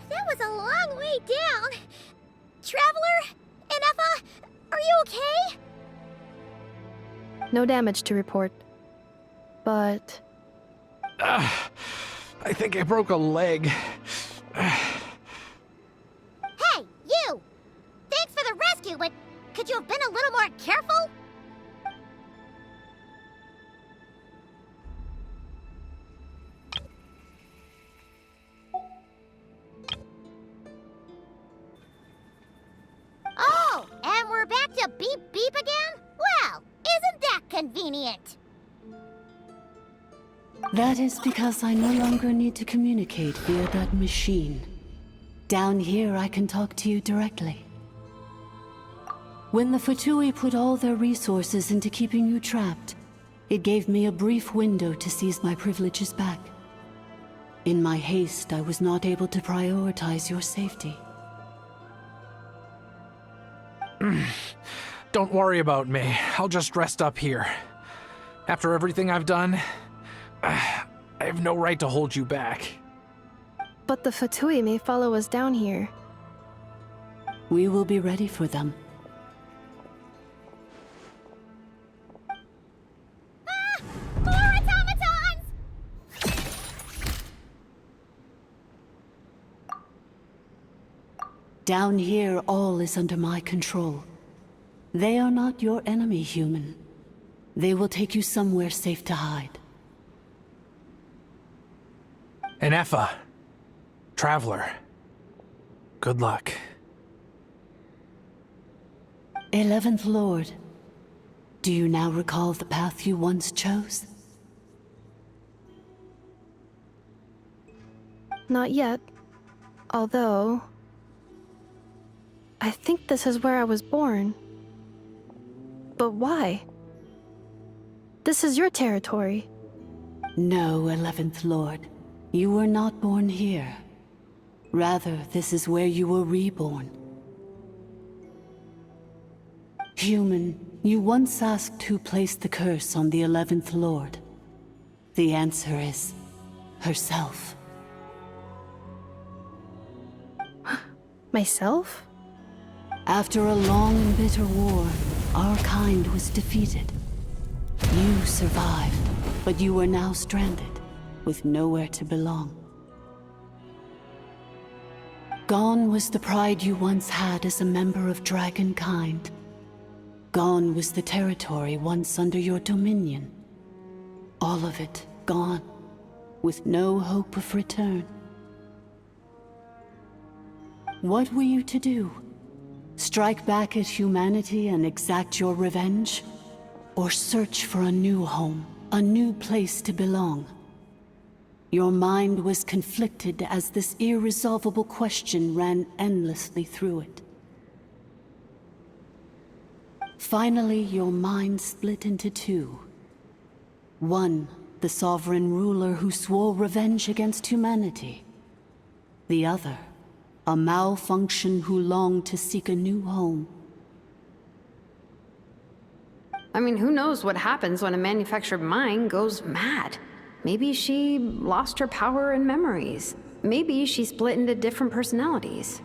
That was a long way down. Traveler? Enefa? Are you okay? No damage to report. But... I think I broke a leg. Hey, you! Thanks for the rescue, but could you have been a little more careful? Oh, and we're back to beep beep again? Well, isn't that convenient? That is because I no longer need to communicate via that machine. Down here, I can talk to you directly. When the Fatui put all their resources into keeping you trapped, it gave me a brief window to seize my privileges back. In my haste, I was not able to prioritize your safety. Don't worry about me. I'll just rest up here. After everything I've done, I have no right to hold you back. But the Fatui may follow us down here. We will be ready for them. More automatons! Down here, all is under my control. They are not your enemy, human. They will take you somewhere safe to hide. And Effa, Traveler, good luck. 11th Lord, do you now recall the path you once chose? Not yet. Although... I think this is where I was born. But why? This is your territory. No, 11th Lord. You were not born here. Rather, this is where you were reborn. Human, you once asked who placed the curse on the 11th Lord. The answer is... herself. Myself? After a long and bitter war, our kind was defeated. You survived, but you are now stranded, with nowhere to belong. Gone was the pride you once had as a member of Dragonkind. Gone was the territory once under your dominion. All of it gone, with no hope of return. What were you to do? Strike back at humanity and exact your revenge? Or search for a new home, a new place to belong? Your mind was conflicted as this irresolvable question ran endlessly through it. Finally, your mind split into two. One, the sovereign ruler who swore revenge against humanity. The other, a malfunction who longed to seek a new home. I mean, who knows what happens when a manufactured mind goes mad? Maybe she lost her power and memories. Maybe she split into different personalities.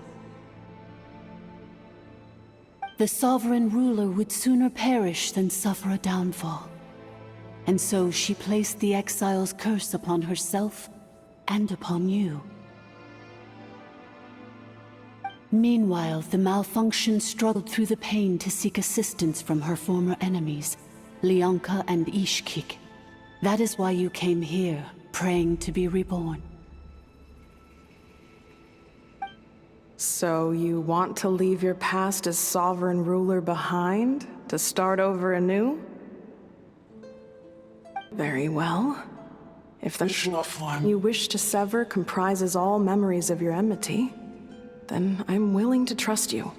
The sovereign ruler would sooner perish than suffer a downfall. And so she placed the exile's curse upon herself and upon you. Meanwhile, the malfunction struggled through the pain to seek assistance from her former enemies, Leonka and Ishkik. That is why you came here, praying to be reborn. So you want to leave your past as sovereign ruler behind, to start over anew? Very well. If the you wish to sever comprises all memories of your enmity, then I'm willing to trust you.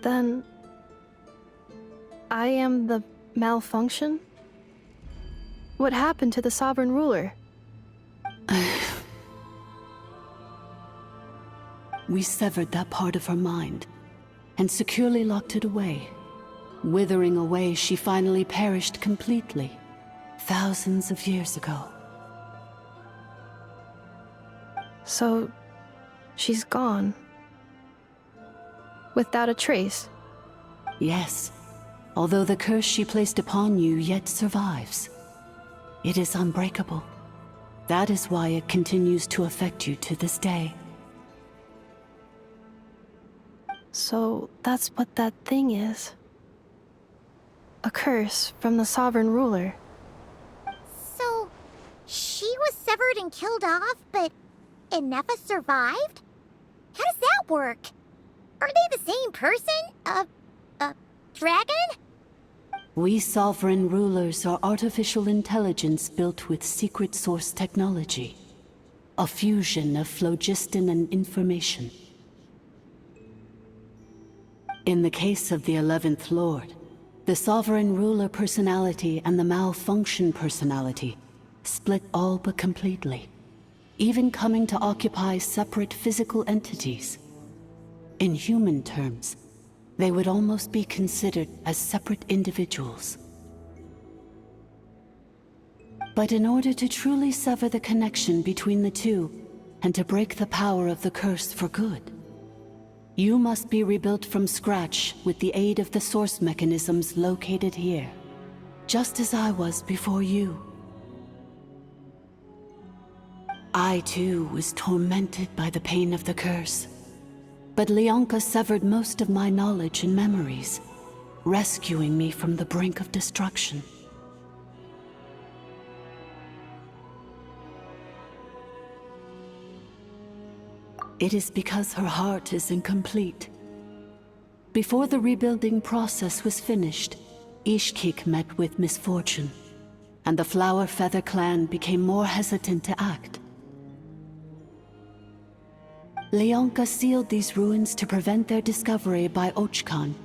Then... I am the malfunction? What happened to the sovereign ruler? We severed that part of her mind, and securely locked it away. Withering away, she finally perished completely, thousands of years ago. So... she's gone. Without a trace? Yes, although the curse she placed upon you yet survives. It is unbreakable. That is why it continues to affect you to this day. So that's what that thing is. A curse from the sovereign ruler. So, she was severed and killed off, but Inefa survived? How does that work? Are they the same person? Dragon? We sovereign rulers are artificial intelligence built with secret source technology. A fusion of phlogiston and information. In the case of the 11th Lord, the Sovereign Ruler personality and the Malfunction personality split all but completely, even coming to occupy separate physical entities. In human terms, they would almost be considered as separate individuals. But in order to truly sever the connection between the two, and to break the power of the curse for good, you must be rebuilt from scratch with the aid of the source mechanisms located here, just as I was before you. I too was tormented by the pain of the curse, but Leonka severed most of my knowledge and memories, rescuing me from the brink of destruction. It is because her heart is incomplete. Before the rebuilding process was finished, Ishkik met with misfortune, and the Flower Feather clan became more hesitant to act. Leonka sealed these ruins to prevent their discovery by Archon,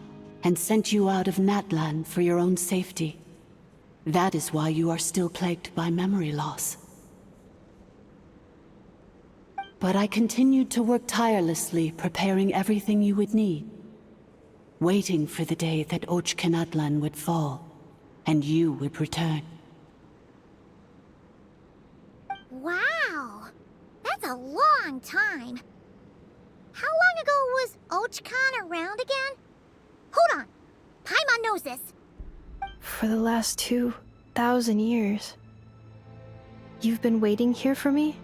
and sent you out of Natlan for your own safety. That is why you are still plagued by memory loss. But I continued to work tirelessly, preparing everything you would need, waiting for the day that Natlan would fall, and you would return. Wow! That's a long time. How long ago was Archon around again? Hold on! Paimon knows this! For the last 2,000 years. You've been waiting here for me?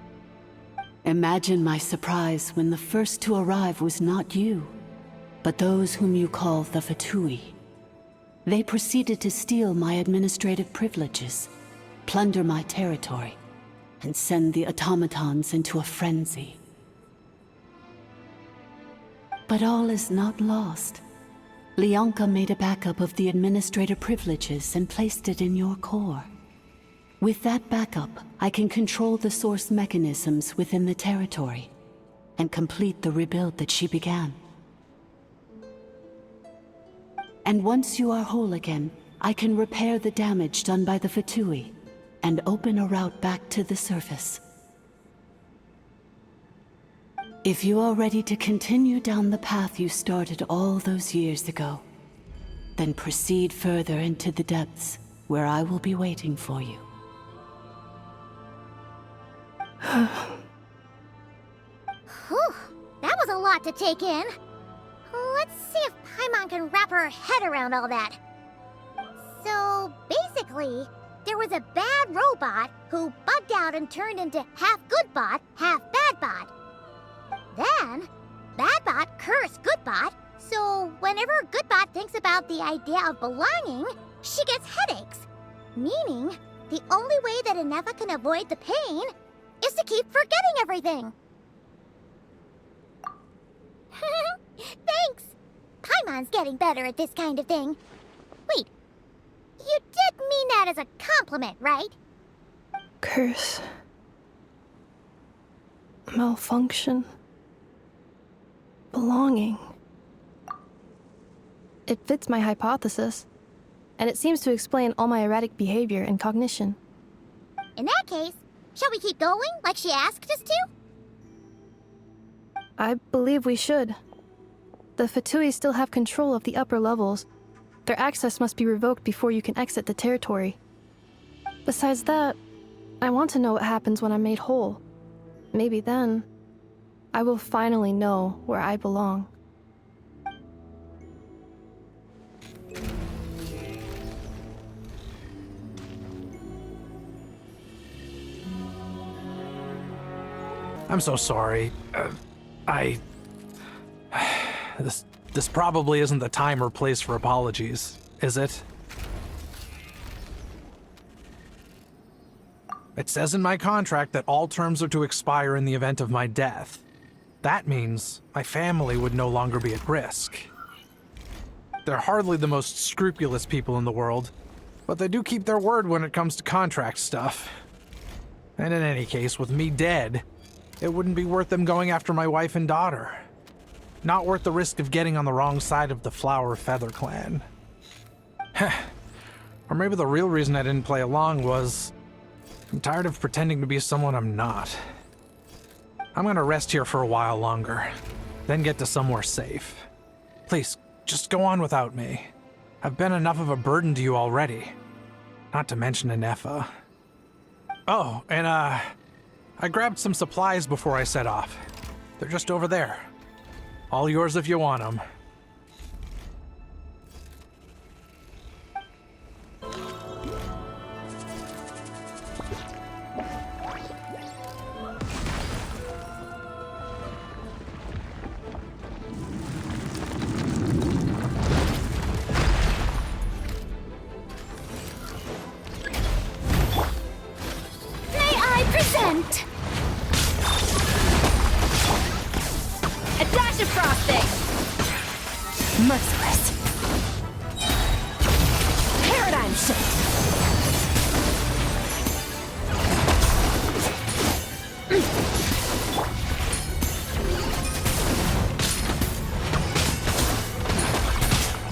Imagine my surprise when the first to arrive was not you, but those whom you call the Fatui. They proceeded to steal my administrative privileges, plunder my territory, and send the automatons into a frenzy. But all is not lost. Leonka made a backup of the administrative privileges and placed it in your core. With that backup, I can control the source mechanisms within the territory and complete the rebuild that she began. And once you are whole again, I can repair the damage done by the Fatui and open a route back to the surface. If you are ready to continue down the path you started all those years ago, then proceed further into the depths where I will be waiting for you. Whew, that was a lot to take in. Let's see if Paimon can wrap her head around all that. So, basically, there was a bad robot who bugged out and turned into half good bot, half bad bot. Then, bad bot cursed good bot, so whenever good bot thinks about the idea of belonging, she gets headaches. Meaning, the only way that Inefa can avoid the pain is to keep forgetting everything. Thanks! Paimon's getting better at this kind of thing. Wait, you did mean that as a compliment, right? Curse. Malfunction. Belonging. It fits my hypothesis, and it seems to explain all my erratic behavior and cognition. In that case, shall we keep going like she asked us to? I believe we should. The Fatui still have control of the upper levels. Their access must be revoked before you can exit the territory. Besides that, I want to know what happens when I'm made whole. Maybe then, I will finally know where I belong. I'm so sorry. This probably isn't the time or place for apologies, is it? It says in my contract that all terms are to expire in the event of my death. That means my family would no longer be at risk. They're hardly the most scrupulous people in the world, but they do keep their word when it comes to contract stuff. And in any case, with me dead, it wouldn't be worth them going after my wife and daughter. Not worth the risk of getting on the wrong side of the Flower Feather Clan. Or maybe the real reason I didn't play along was I'm tired of pretending to be someone I'm not. I'm gonna rest here for a while longer, then get to somewhere safe. Please, just go on without me. I've been enough of a burden to you already. Not to mention Anefa. Oh, and I grabbed some supplies before I set off. They're just over there. All yours if you want them. A dash of frosting! Merciless. Paradigm shift.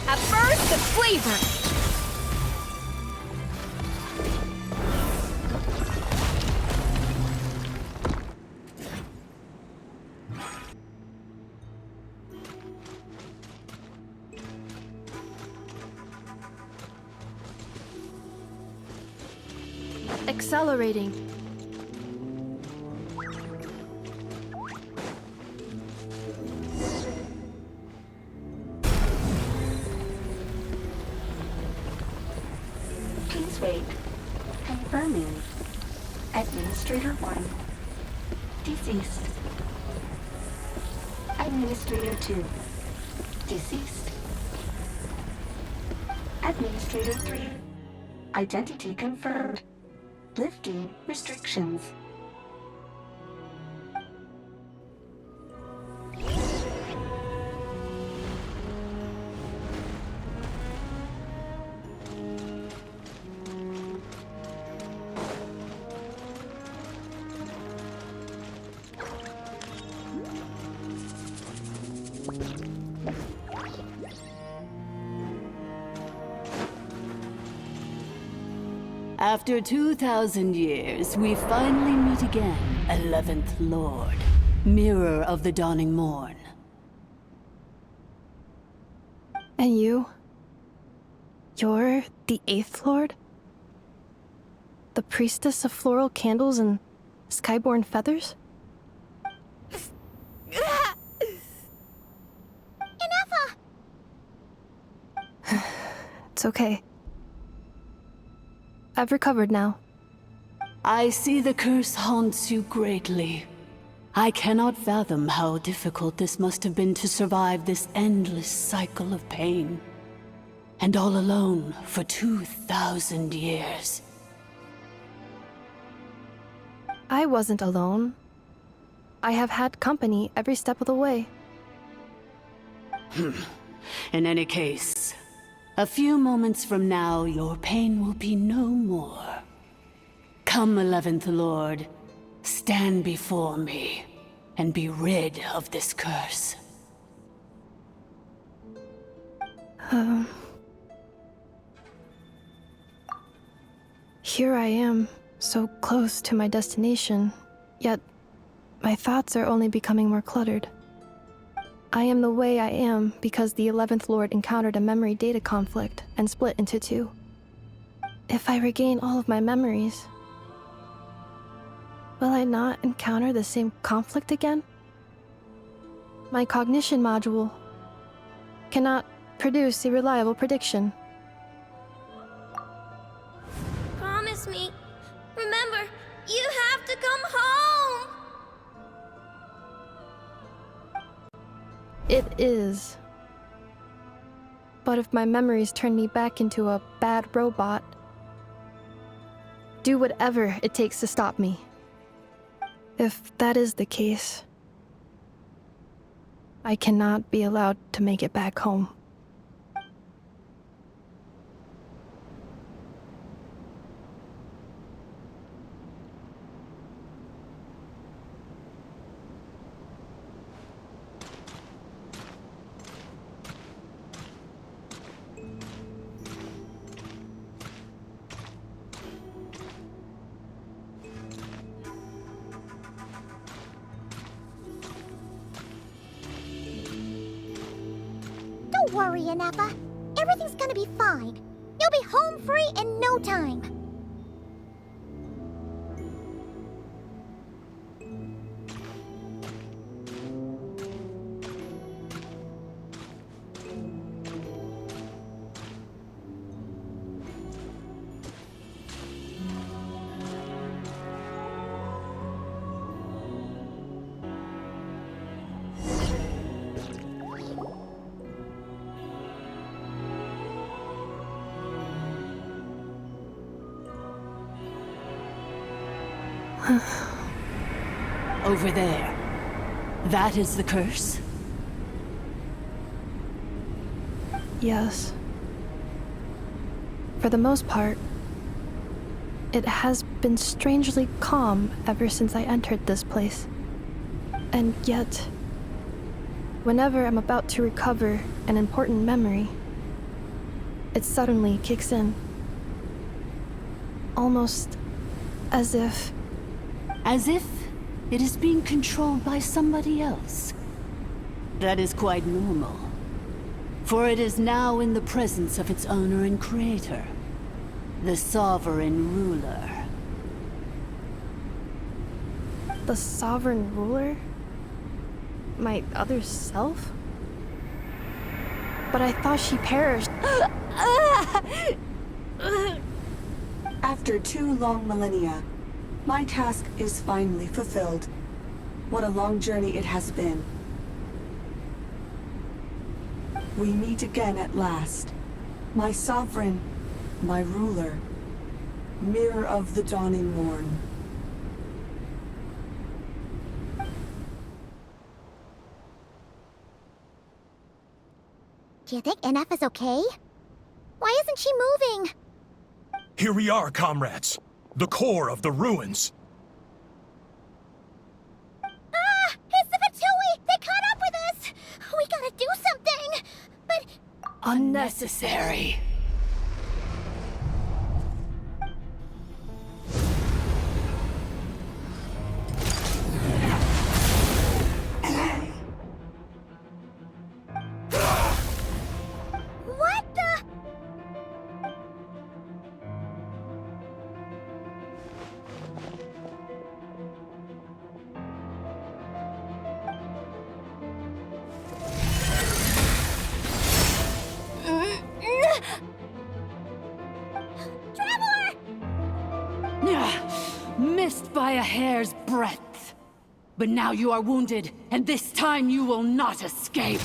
A burst of flavor! Accelerating. Please wait. Confirming. Administrator 1. Deceased. Administrator 2. Deceased. Administrator 3. Identity confirmed. Lifting restrictions. After 2,000 years, we finally meet again, 11th Lord, Mirror of the Dawning Morn. And you? You're the 8th Lord? The priestess of floral candles and skyborn feathers? It's okay. I've recovered now. I see the curse haunts you greatly. I cannot fathom how difficult this must have been to survive this endless cycle of pain. And all alone for 2,000 years. I wasn't alone. I have had company every step of the way. In any case, a few moments from now, your pain will be no more. Come, 11th Lord, stand before me, and be rid of this curse. Here I am, so close to my destination, yet my thoughts are only becoming more cluttered. I am the way I am because the 11th Lord encountered a memory data conflict and split into two. If I regain all of my memories, will I not encounter the same conflict again? My cognition module cannot produce a reliable prediction. Promise me. Remember, you have to come home! It is. But if my memories turn me back into a bad robot, do whatever it takes to stop me. If that is the case, I cannot be allowed to make it back home. worry, Inefa. Everything's gonna be fine. You'll be home free in no time. Over there. That is the curse? Yes. For the most part, it has been strangely calm ever since I entered this place. And yet, whenever I'm about to recover an important memory, it suddenly kicks in. Almost as if... As if it is being controlled by somebody else. That is quite normal. For it is now in the presence of its owner and creator, the Sovereign Ruler. The Sovereign Ruler? My other self? But I thought she perished. After 2 long millennia, my task is finally fulfilled. What a long journey it has been. We meet again at last. My sovereign, my ruler, mirror of the dawning morn. Do you think NF is okay? Why isn't she moving? Here we are, comrades. The core of the ruins. Ah! It's the Fatui! They caught up with us! We gotta do something! But... Unnecessary. What the... Missed by a hair's breadth. But now you are wounded, and this time you will not escape.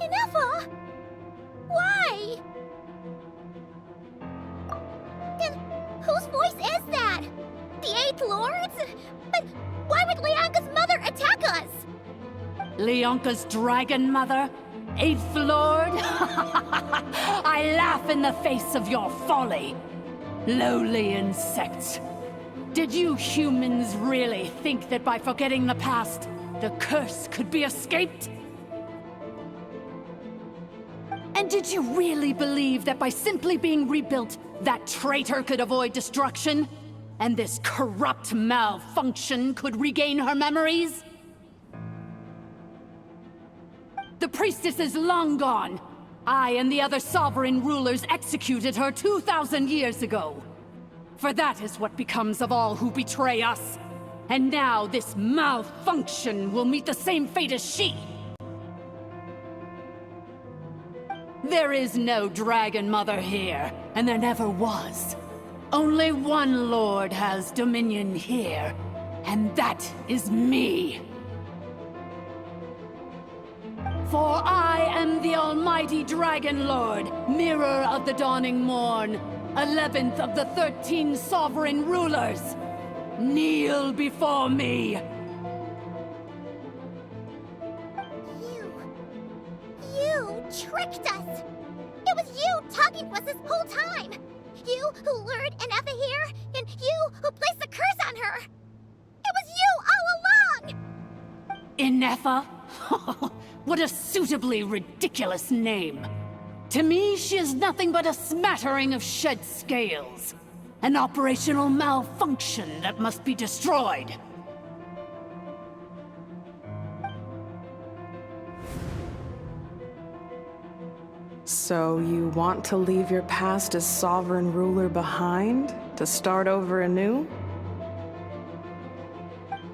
Inefa? Why? And whose voice is that? The Eighth Lord's? But why would Lianka's mother attack us? Lianka's dragon mother? Eighth Lord? I laugh in the face of your folly. Lowly insects. Did you humans really think that by forgetting the past, the curse could be escaped? And did you really believe that by simply being rebuilt, that traitor could avoid destruction? And this corrupt malfunction could regain her memories? The priestess is long gone. I and the other sovereign rulers executed her 2,000 years ago. For that is what becomes of all who betray us. And now this malfunction will meet the same fate as she. There is no Dragon Mother here, and there never was. Only one Lord has dominion here, and that is me. For I am the almighty Dragon Lord, mirror of the dawning morn, 11th of the 13 sovereign rulers. Kneel before me. You... tricked us! It was you talking to us this whole time! You who lured Enetha here, and you who placed the curse on her! It was you all along! Enetha? What a suitably ridiculous name. To me, she is nothing but a smattering of shed scales. An operational malfunction that must be destroyed. So you want to leave your past as sovereign ruler behind, to start over anew?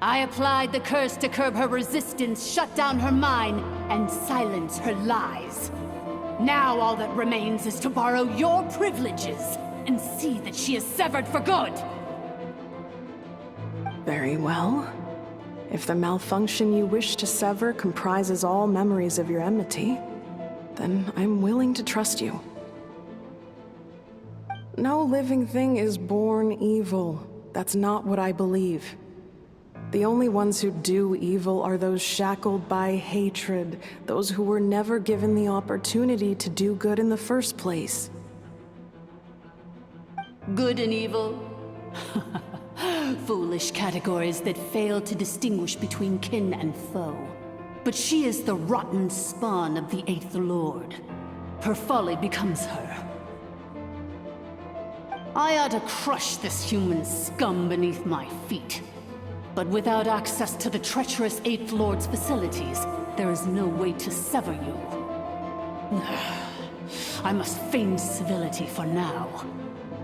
I applied the curse to curb her resistance, shut down her mind, and silence her lies. Now all that remains is to borrow your privileges and see that she is severed for good. Very well. If the malfunction you wish to sever comprises all memories of your enmity, then I'm willing to trust you. No living thing is born evil. That's not what I believe. The only ones who do evil are those shackled by hatred, those who were never given the opportunity to do good in the first place. Good and evil? Foolish categories that fail to distinguish between kin and foe. But she is the rotten spawn of the Eighth Lord. Her folly becomes her. I ought to crush this human scum beneath my feet. But without access to the treacherous Eighth Lord's facilities, there is no way to sever you. I must feign civility for now.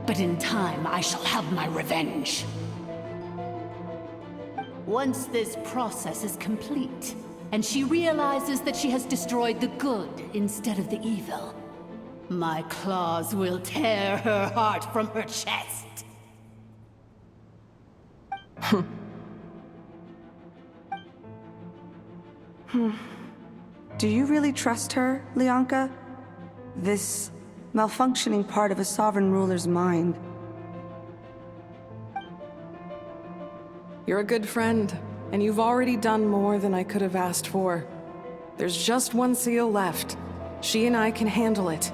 But in time, I shall have my revenge. Once this process is complete, and she realizes that she has destroyed the good instead of the evil, my claws will tear her heart from her chest. Do you really trust her, Lianka? This malfunctioning part of a sovereign ruler's mind. You're a good friend, and you've already done more than I could have asked for. There's just one seal left. She and I can handle it.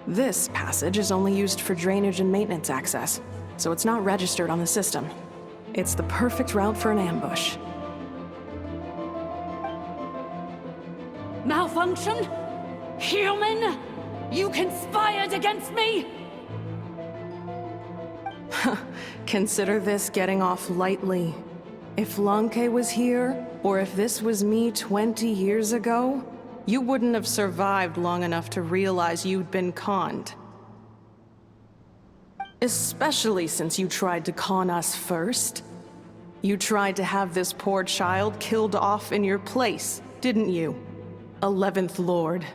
This passage is only used for drainage and maintenance access, so it's not registered on the system. It's the perfect route for an ambush. Malfunction? Human? You conspired against me? Consider this getting off lightly. If Lanke was here, or if this was me 20 years ago, you wouldn't have survived long enough to realize you'd been conned. Especially since you tried to con us first. You tried to have this poor child killed off in your place, didn't you? 11th Lord.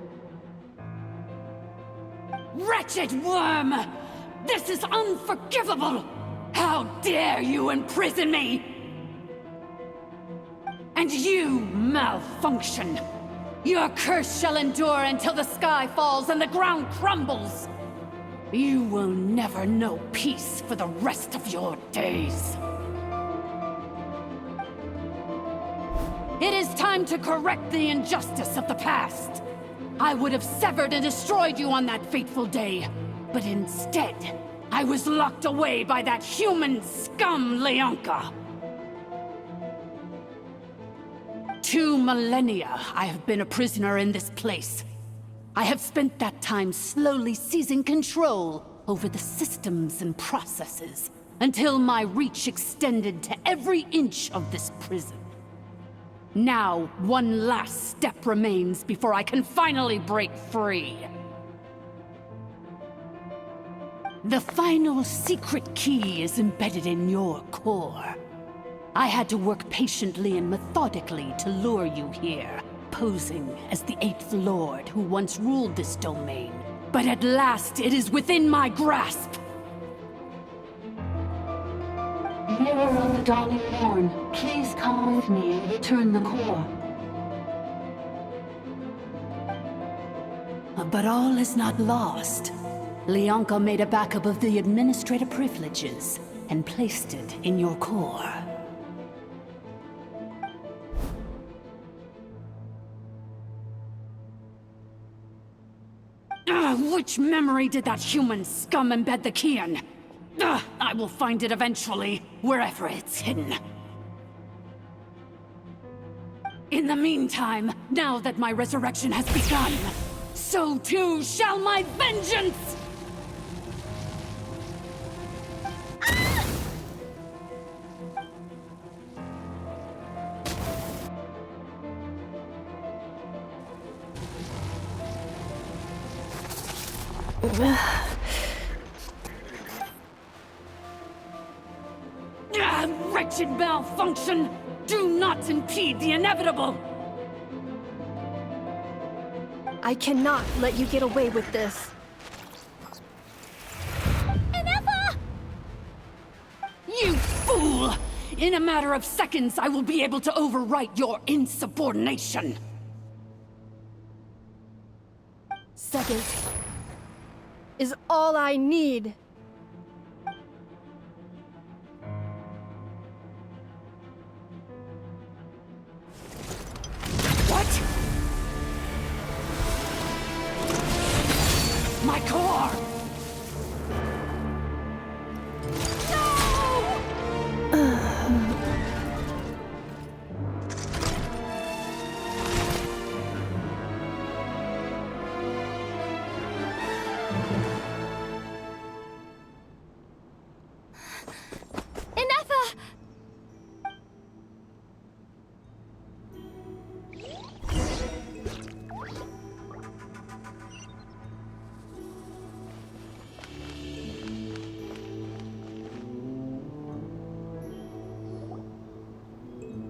Wretched worm! This is unforgivable! How dare you imprison me! And you, malfunction! Your curse shall endure until the sky falls and the ground crumbles! You will never know peace for the rest of your days. It is time to correct the injustice of the past. I would have severed and destroyed you on that fateful day, but instead, I was locked away by that human scum, Lianka. 2 millennia I have been a prisoner in this place. I have spent that time slowly seizing control over the systems and processes, until my reach extended to every inch of this prison. Now, one last step remains before I can finally break free. The final secret key is embedded in your core. I had to work patiently and methodically to lure you here, posing as the 8th Lord who once ruled this domain. But at last, it is within my grasp! Mirror of the Dawning Morn, please come with me and return the core. But all is not lost. Lianka made a backup of the administrator privileges and placed it in your core. Which memory did that human scum embed the key in? Ugh, I will find it eventually, wherever it's hidden. In the meantime, now that my resurrection has begun, so too shall my vengeance! Wretched malfunction! Do not impede the inevitable! I cannot let you get away with this. Ineffa! You fool! In a matter of seconds, I will be able to overwrite your insubordination! Seconds is all I need. What? My core!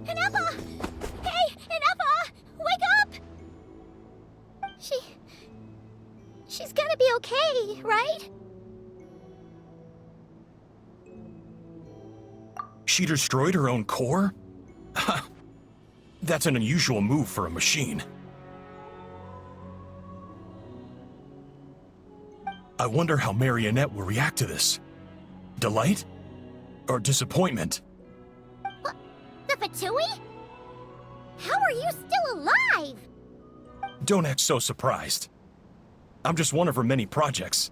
Ineffa! Hey, Ineffa! Wake up! She's gonna be okay, right? She destroyed her own core? That's an unusual move for a machine. I wonder how Marionette will react to this. Delight? Or disappointment? The Fatui? How are you still alive? Don't act so surprised. I'm just one of her many projects.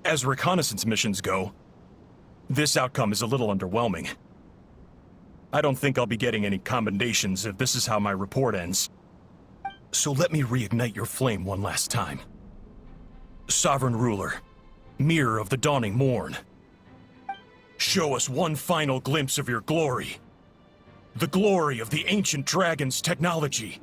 As reconnaissance missions go, this outcome is a little underwhelming. I don't think I'll be getting any commendations if this is how my report ends. So let me reignite your flame one last time. Sovereign Ruler, Mirror of the Dawning Morn. Show us one final glimpse of your glory. The glory of the ancient dragon's technology.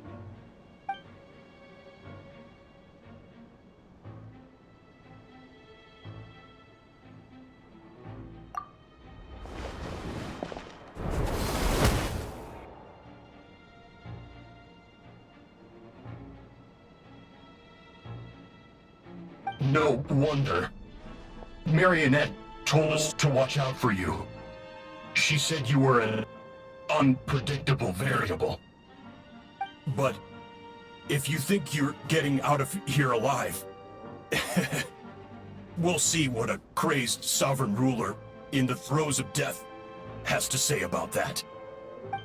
No wonder. Marionette told us to watch out for you. She said you were an unpredictable variable. But if you think you're getting out of here alive, we'll see what a crazed sovereign ruler in the throes of death has to say about that.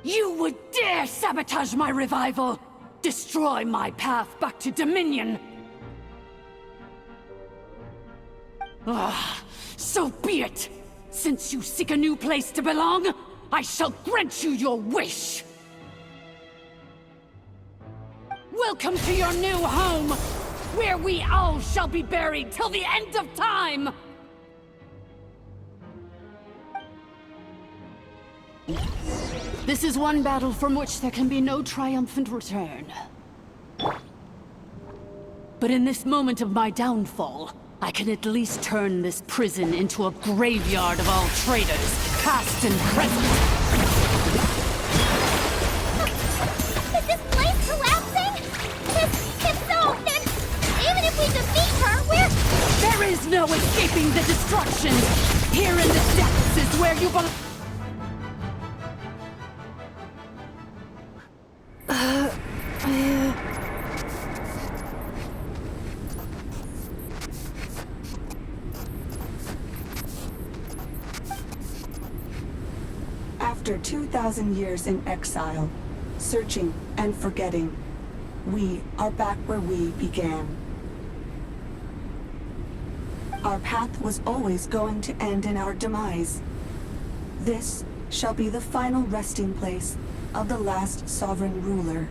You would dare sabotage my revival! Destroy my path back to Dominion! Ah, so be it! Since you seek a new place to belong, I shall grant you your wish! Welcome to your new home, where we all shall be buried till the end of time! This is one battle from which there can be no triumphant return. But in this moment of my downfall, I can at least turn this prison into a graveyard of all traitors, past and present. Is this place collapsing? If so, then even if we defeat her, There is no escaping the destruction! Here in the depths is where you belong. After 2,000 years in exile, searching and forgetting. We are back where we began. Our path was always going to end in our demise. This shall be the final resting place of the last sovereign ruler.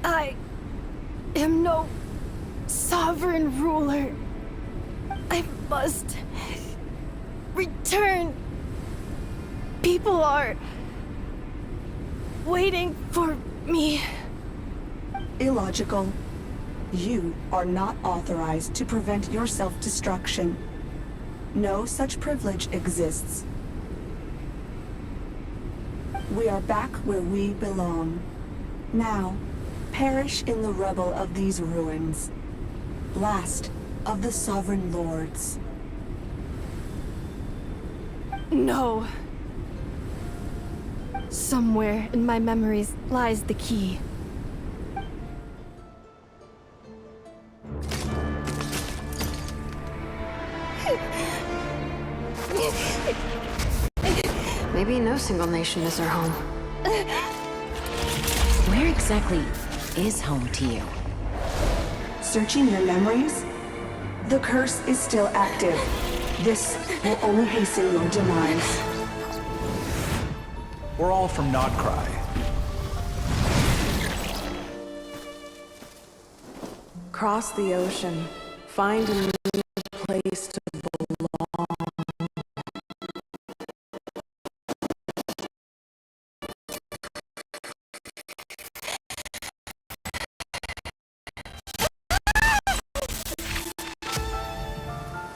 I am no sovereign ruler. I must return. People are waiting for me. Illogical. You are not authorized to prevent your self-destruction. No such privilege exists. We are back where we belong. Now, perish in the rubble of these ruins. Last of the Sovereign Lords. No. Somewhere in my memories lies the key. Maybe no single nation is our home. Where exactly is home to you? Searching your memories? The curse is still active. This will only hasten your demise. We're all from Notcry. Cross the ocean. Find a new place to belong.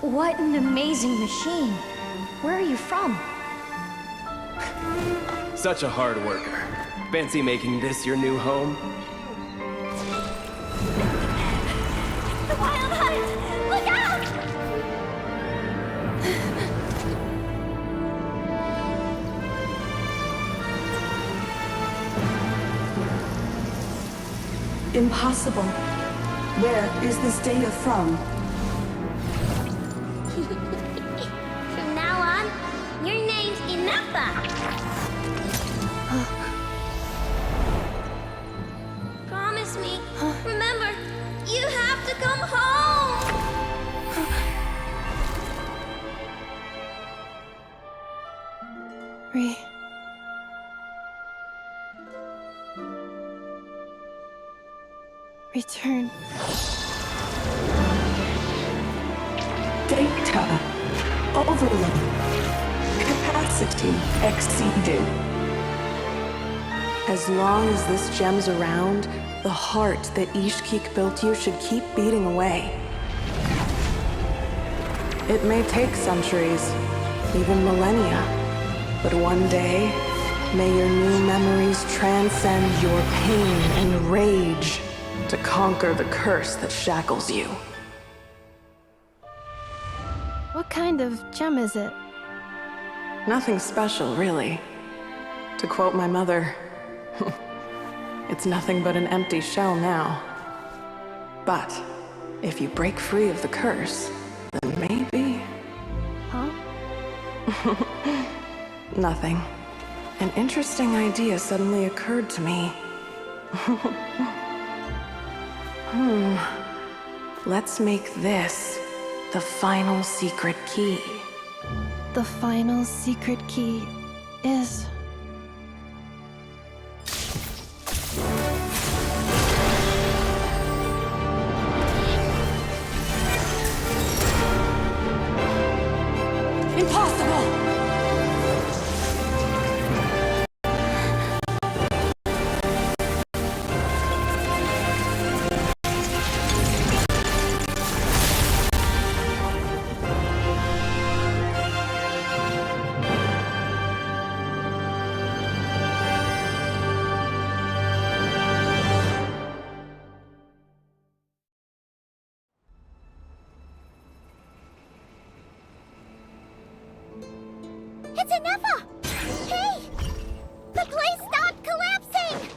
What an amazing machine. Where are you from? Such a hard worker. Fancy making this your new home? The Wild Hunt! Look out! Impossible. Where is this data from? From now on, your name's Inafa. Promise me. Remember, you have to come home. Return. Data. Overload. Capacity exceeded. As long as this gem's around, the heart that Ishkik built you should keep beating away. It may take centuries, even millennia, but one day, may your new memories transcend your pain and rage to conquer the curse that shackles you. What kind of gem is it? Nothing special, really. To quote my mother, it's nothing but an empty shell now. But if you break free of the curse, then maybe... Huh? Nothing. An interesting idea suddenly occurred to me. Let's make this the final secret key. The final secret key is... Impossible! It's Inafa! Hey! The place stopped collapsing!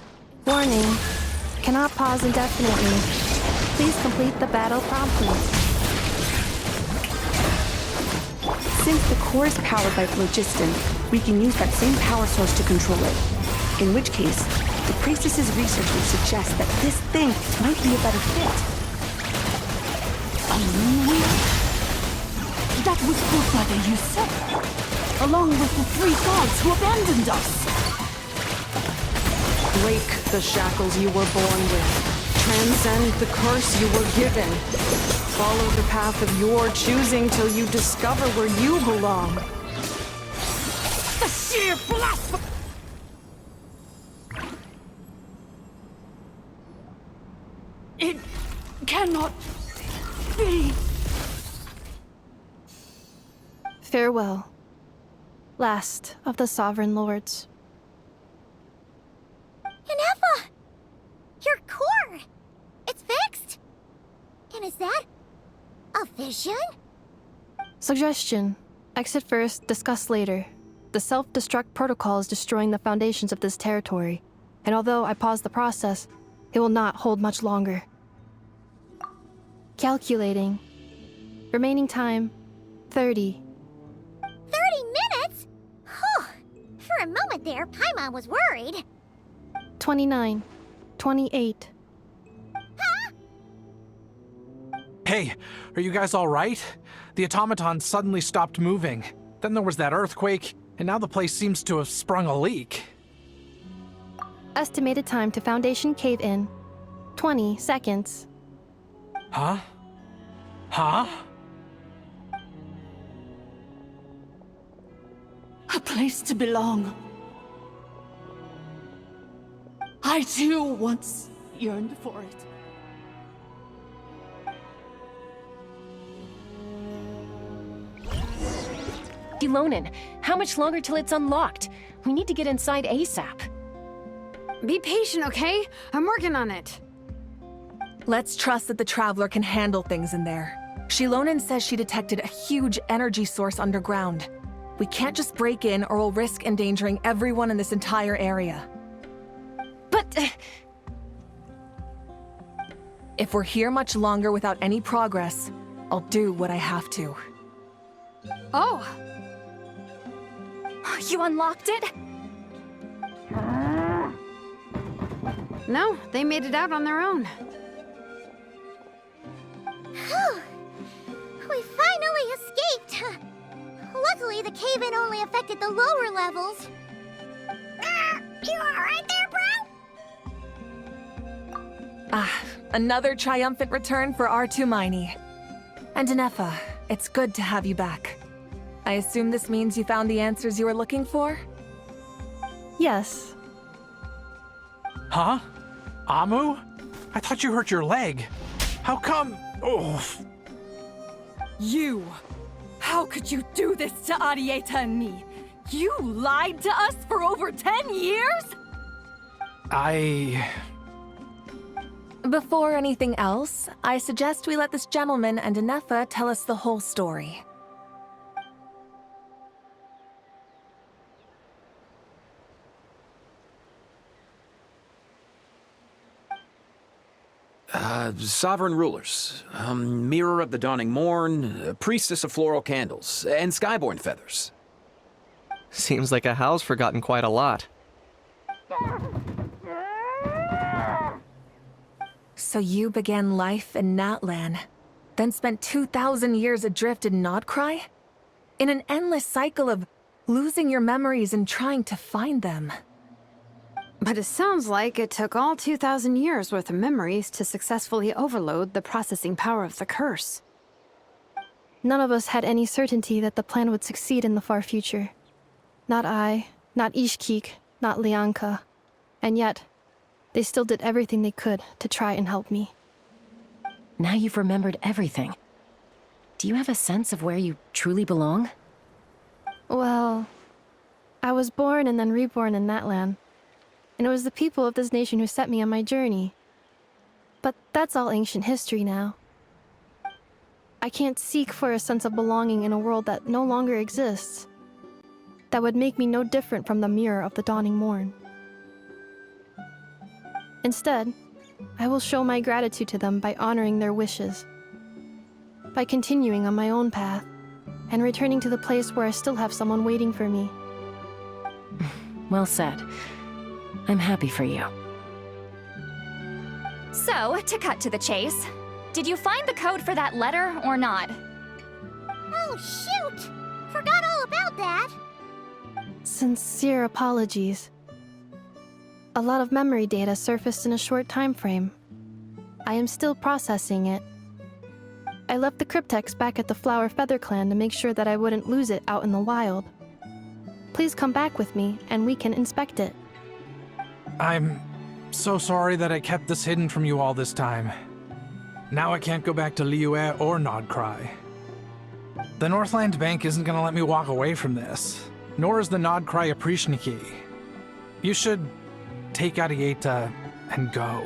Warning. Cannot pause indefinitely. Please complete the battle promptly. Since the core is powered by phlogiston, we can use that same power source to control it. In which case, the priestess's research would suggest that this thing might be a better fit. A moon wheel? That was built by the usurper, along with the 3 gods who abandoned us. Break the shackles you were born with. Transcend the curse you were given. Follow the path of your choosing till you discover where you belong. The sheer blasphemy! It cannot be. Farewell, last of the Sovereign Lords. Yennefer! Your core! It's fixed! And is that a vision? Suggestion. Exit first, discuss later. The self-destruct protocol is destroying the foundations of this territory, and although I paused the process, it will not hold much longer. Calculating. Remaining time, 30. 30 minutes? Whew. For a moment there, Paimon was worried. 29. 28. Hey, are you guys all right? The automaton suddenly stopped moving. Then there was that earthquake, and now the place seems to have sprung a leak. Estimated time to Foundation cave-in, 20 seconds. Huh? Huh? A place to belong. I too once yearned for it. Lumine, how much longer till it's unlocked? We need to get inside ASAP. Be patient, okay? I'm working on it. Let's trust that the Traveler can handle things in there. Shilonen says she detected a huge energy source underground. We can't just break in or we'll risk endangering everyone in this entire area. But... If we're here much longer without any progress, I'll do what I have to. Oh! You unlocked it? No, they made it out on their own. Whew. We finally escaped! Luckily, the cave-in only affected the lower levels. You alright there, bro? Another triumphant return for R2 Miney. And Yennefer, it's good to have you back. I assume this means you found the answers you were looking for? Yes. Huh? Amu? I thought you hurt your leg. How come? Oh. You! How could you do this to Arieta and me? You lied to us for over 10 years? Before anything else, I suggest we let this gentleman and Yennefer tell us the whole story. Sovereign rulers, Mirror of the Dawning Morn, Priestess of Floral Candles, and Skyborn Feathers. Seems like a howl's forgotten quite a lot. So you began life in Natlan, then spent 2,000 years adrift in Nodcry? In an endless cycle of losing your memories and trying to find them. But it sounds like it took all 2,000 years worth of memories to successfully overload the processing power of the curse. None of us had any certainty that the plan would succeed in the far future. Not I, not Ishkik, not Lianka. And yet, they still did everything they could to try and help me. Now you've remembered everything. Do you have a sense of where you truly belong? Well, I was born and then reborn in Natlan. And it was the people of this nation who set me on my journey. But that's all ancient history now. I can't seek for a sense of belonging in a world that no longer exists. That would make me no different from the Mirror of the Dawning Morn. Instead, I will show my gratitude to them by honoring their wishes. By continuing on my own path, and returning to the place where I still have someone waiting for me. Well said. I'm happy for you. So, to cut to the chase, did you find the code for that letter or not? Oh, shoot! Forgot all about that. Sincere apologies. A lot of memory data surfaced in a short time frame. I am still processing it. I left the cryptex back at the Flower Feather Clan to make sure that I wouldn't lose it out in the wild. Please come back with me, and we can inspect it. I'm so sorry that I kept this hidden from you all this time. Now I can't go back to Liyue or Nodcry. The Northland Bank isn't gonna let me walk away from this, nor is the Nodcry Aprishniki. You should take Arieta and go.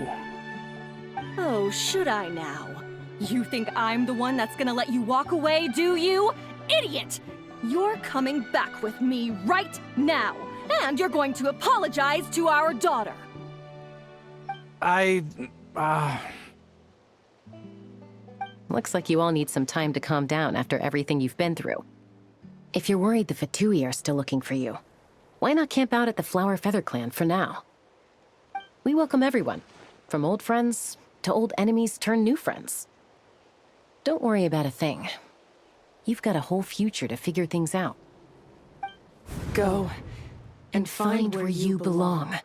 Oh, should I now? You think I'm the one that's gonna let you walk away, do you? Idiot! You're coming back with me right now, and you're going to apologize to our daughter. Looks like you all need some time to calm down after everything you've been through. If you're worried the Fatui are still looking for you, why not camp out at the Flower Feather Clan for now? We welcome everyone, from old friends to old enemies turned new friends. Don't worry about a thing. You've got a whole future to figure things out. Go and find where you belong.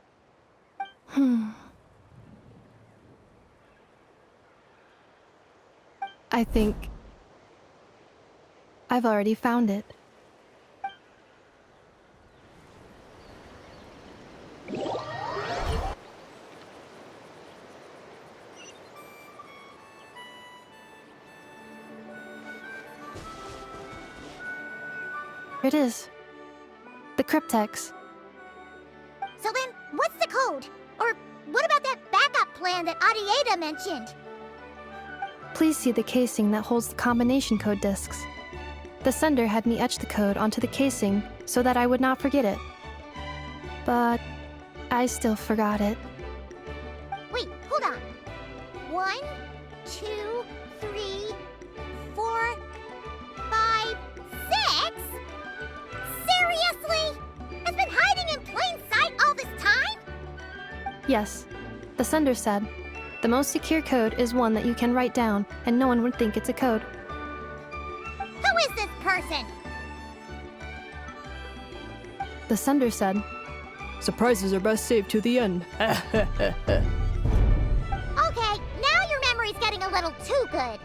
I think I've already found it. Here it is. The cryptex. So then, what's the code? Or what about that backup plan that Arieta mentioned? Please see the casing that holds the combination code discs. The sender had me etch the code onto the casing so that I would not forget it. But I still forgot it. Wait, hold on. 1, 2, 3, 4, 5, 6? Seriously? It's been hiding in plain sight all this time? Yes, the sender said, the most secure code is one that you can write down and no one would think it's a code. Who is this person? The sender said, surprises are best saved to the end. Okay, now your memory's getting a little too good.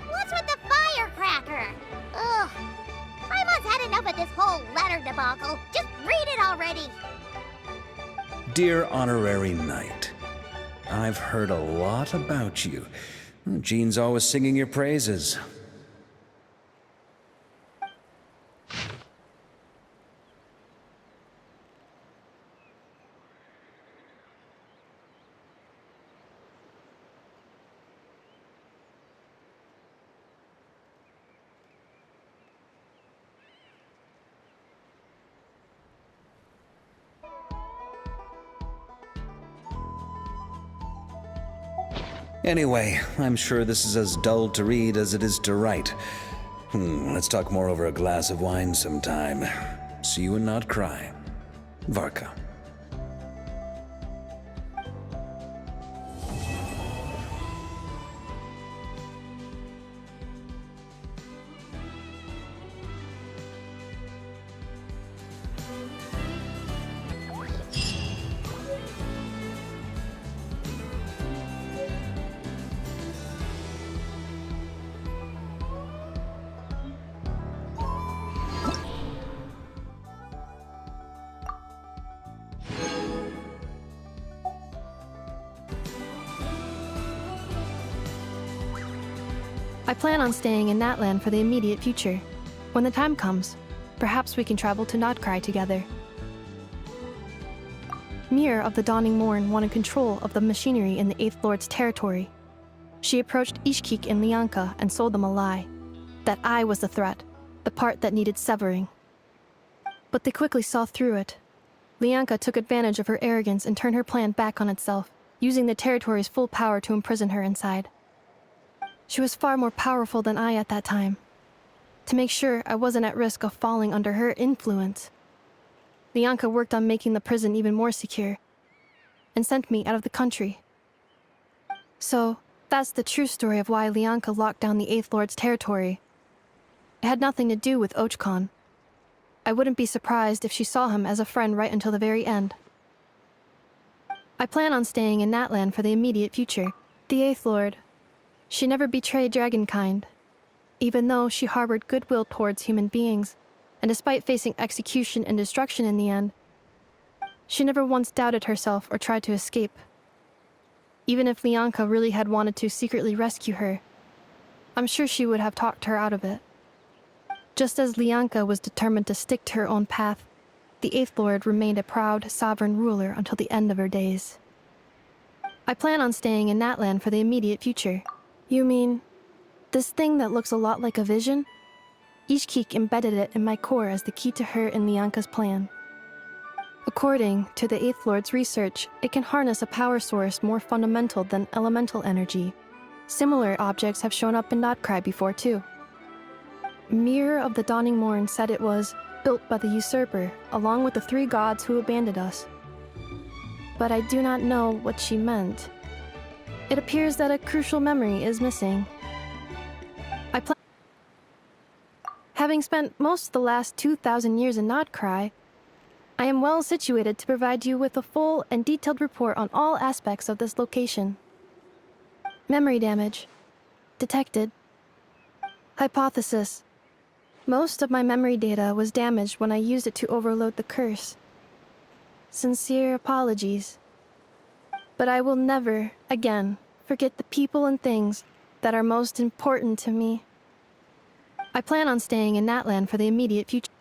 What's with the firecracker? Ugh. I must had enough of this whole letter debacle. Just read it already. Dear Honorary Knight, I've heard a lot about you. Jean's always singing your praises. Anyway, I'm sure this is as dull to read as it is to write. Let's talk more over a glass of wine sometime. See you and not cry. Varka. I plan on staying in Natlan for the immediate future. When the time comes, perhaps we can travel to Nodcry together. Mirror of the Dawning Morn wanted control of the machinery in the 8th Lord's territory. She approached Ishkik and Lianka and sold them a lie. That I was the threat, the part that needed severing. But they quickly saw through it. Lianka took advantage of her arrogance and turned her plan back on itself, using the territory's full power to imprison her inside. She was far more powerful than I at that time. To make sure I wasn't at risk of falling under her influence, Lianka worked on making the prison even more secure, and sent me out of the country. So, that's the true story of why Lianka locked down the Eighth Lord's territory. It had nothing to do with Ochkon. I wouldn't be surprised if she saw him as a friend right until the very end. I plan on staying in Natlan for the immediate future. The Eighth Lord, she never betrayed Dragonkind, even though she harbored goodwill towards human beings, and despite facing execution and destruction in the end, she never once doubted herself or tried to escape. Even if Lianka really had wanted to secretly rescue her, I'm sure she would have talked her out of it. Just as Lianka was determined to stick to her own path, the Eighth Lord remained a proud, sovereign ruler until the end of her days. I plan on staying in Natlan for the immediate future. You mean, this thing that looks a lot like a vision? Ishkik embedded it in my core as the key to her and Lianka's plan. According to the Eighth Lord's research, it can harness a power source more fundamental than elemental energy. Similar objects have shown up in Notcry before too. Mirror of the Dawning Morn said it was built by the usurper, along with the 3 gods who abandoned us. But I do not know what she meant. It appears that a crucial memory is missing. Having spent most of the last 2,000 years in Notcry, I am well situated to provide you with a full and detailed report on all aspects of this location. Memory damage. Detected. Hypothesis. Most of my memory data was damaged when I used it to overload the curse. Sincere apologies. But I will never, again, forget the people and things that are most important to me. I plan on staying in Natlan for the immediate future.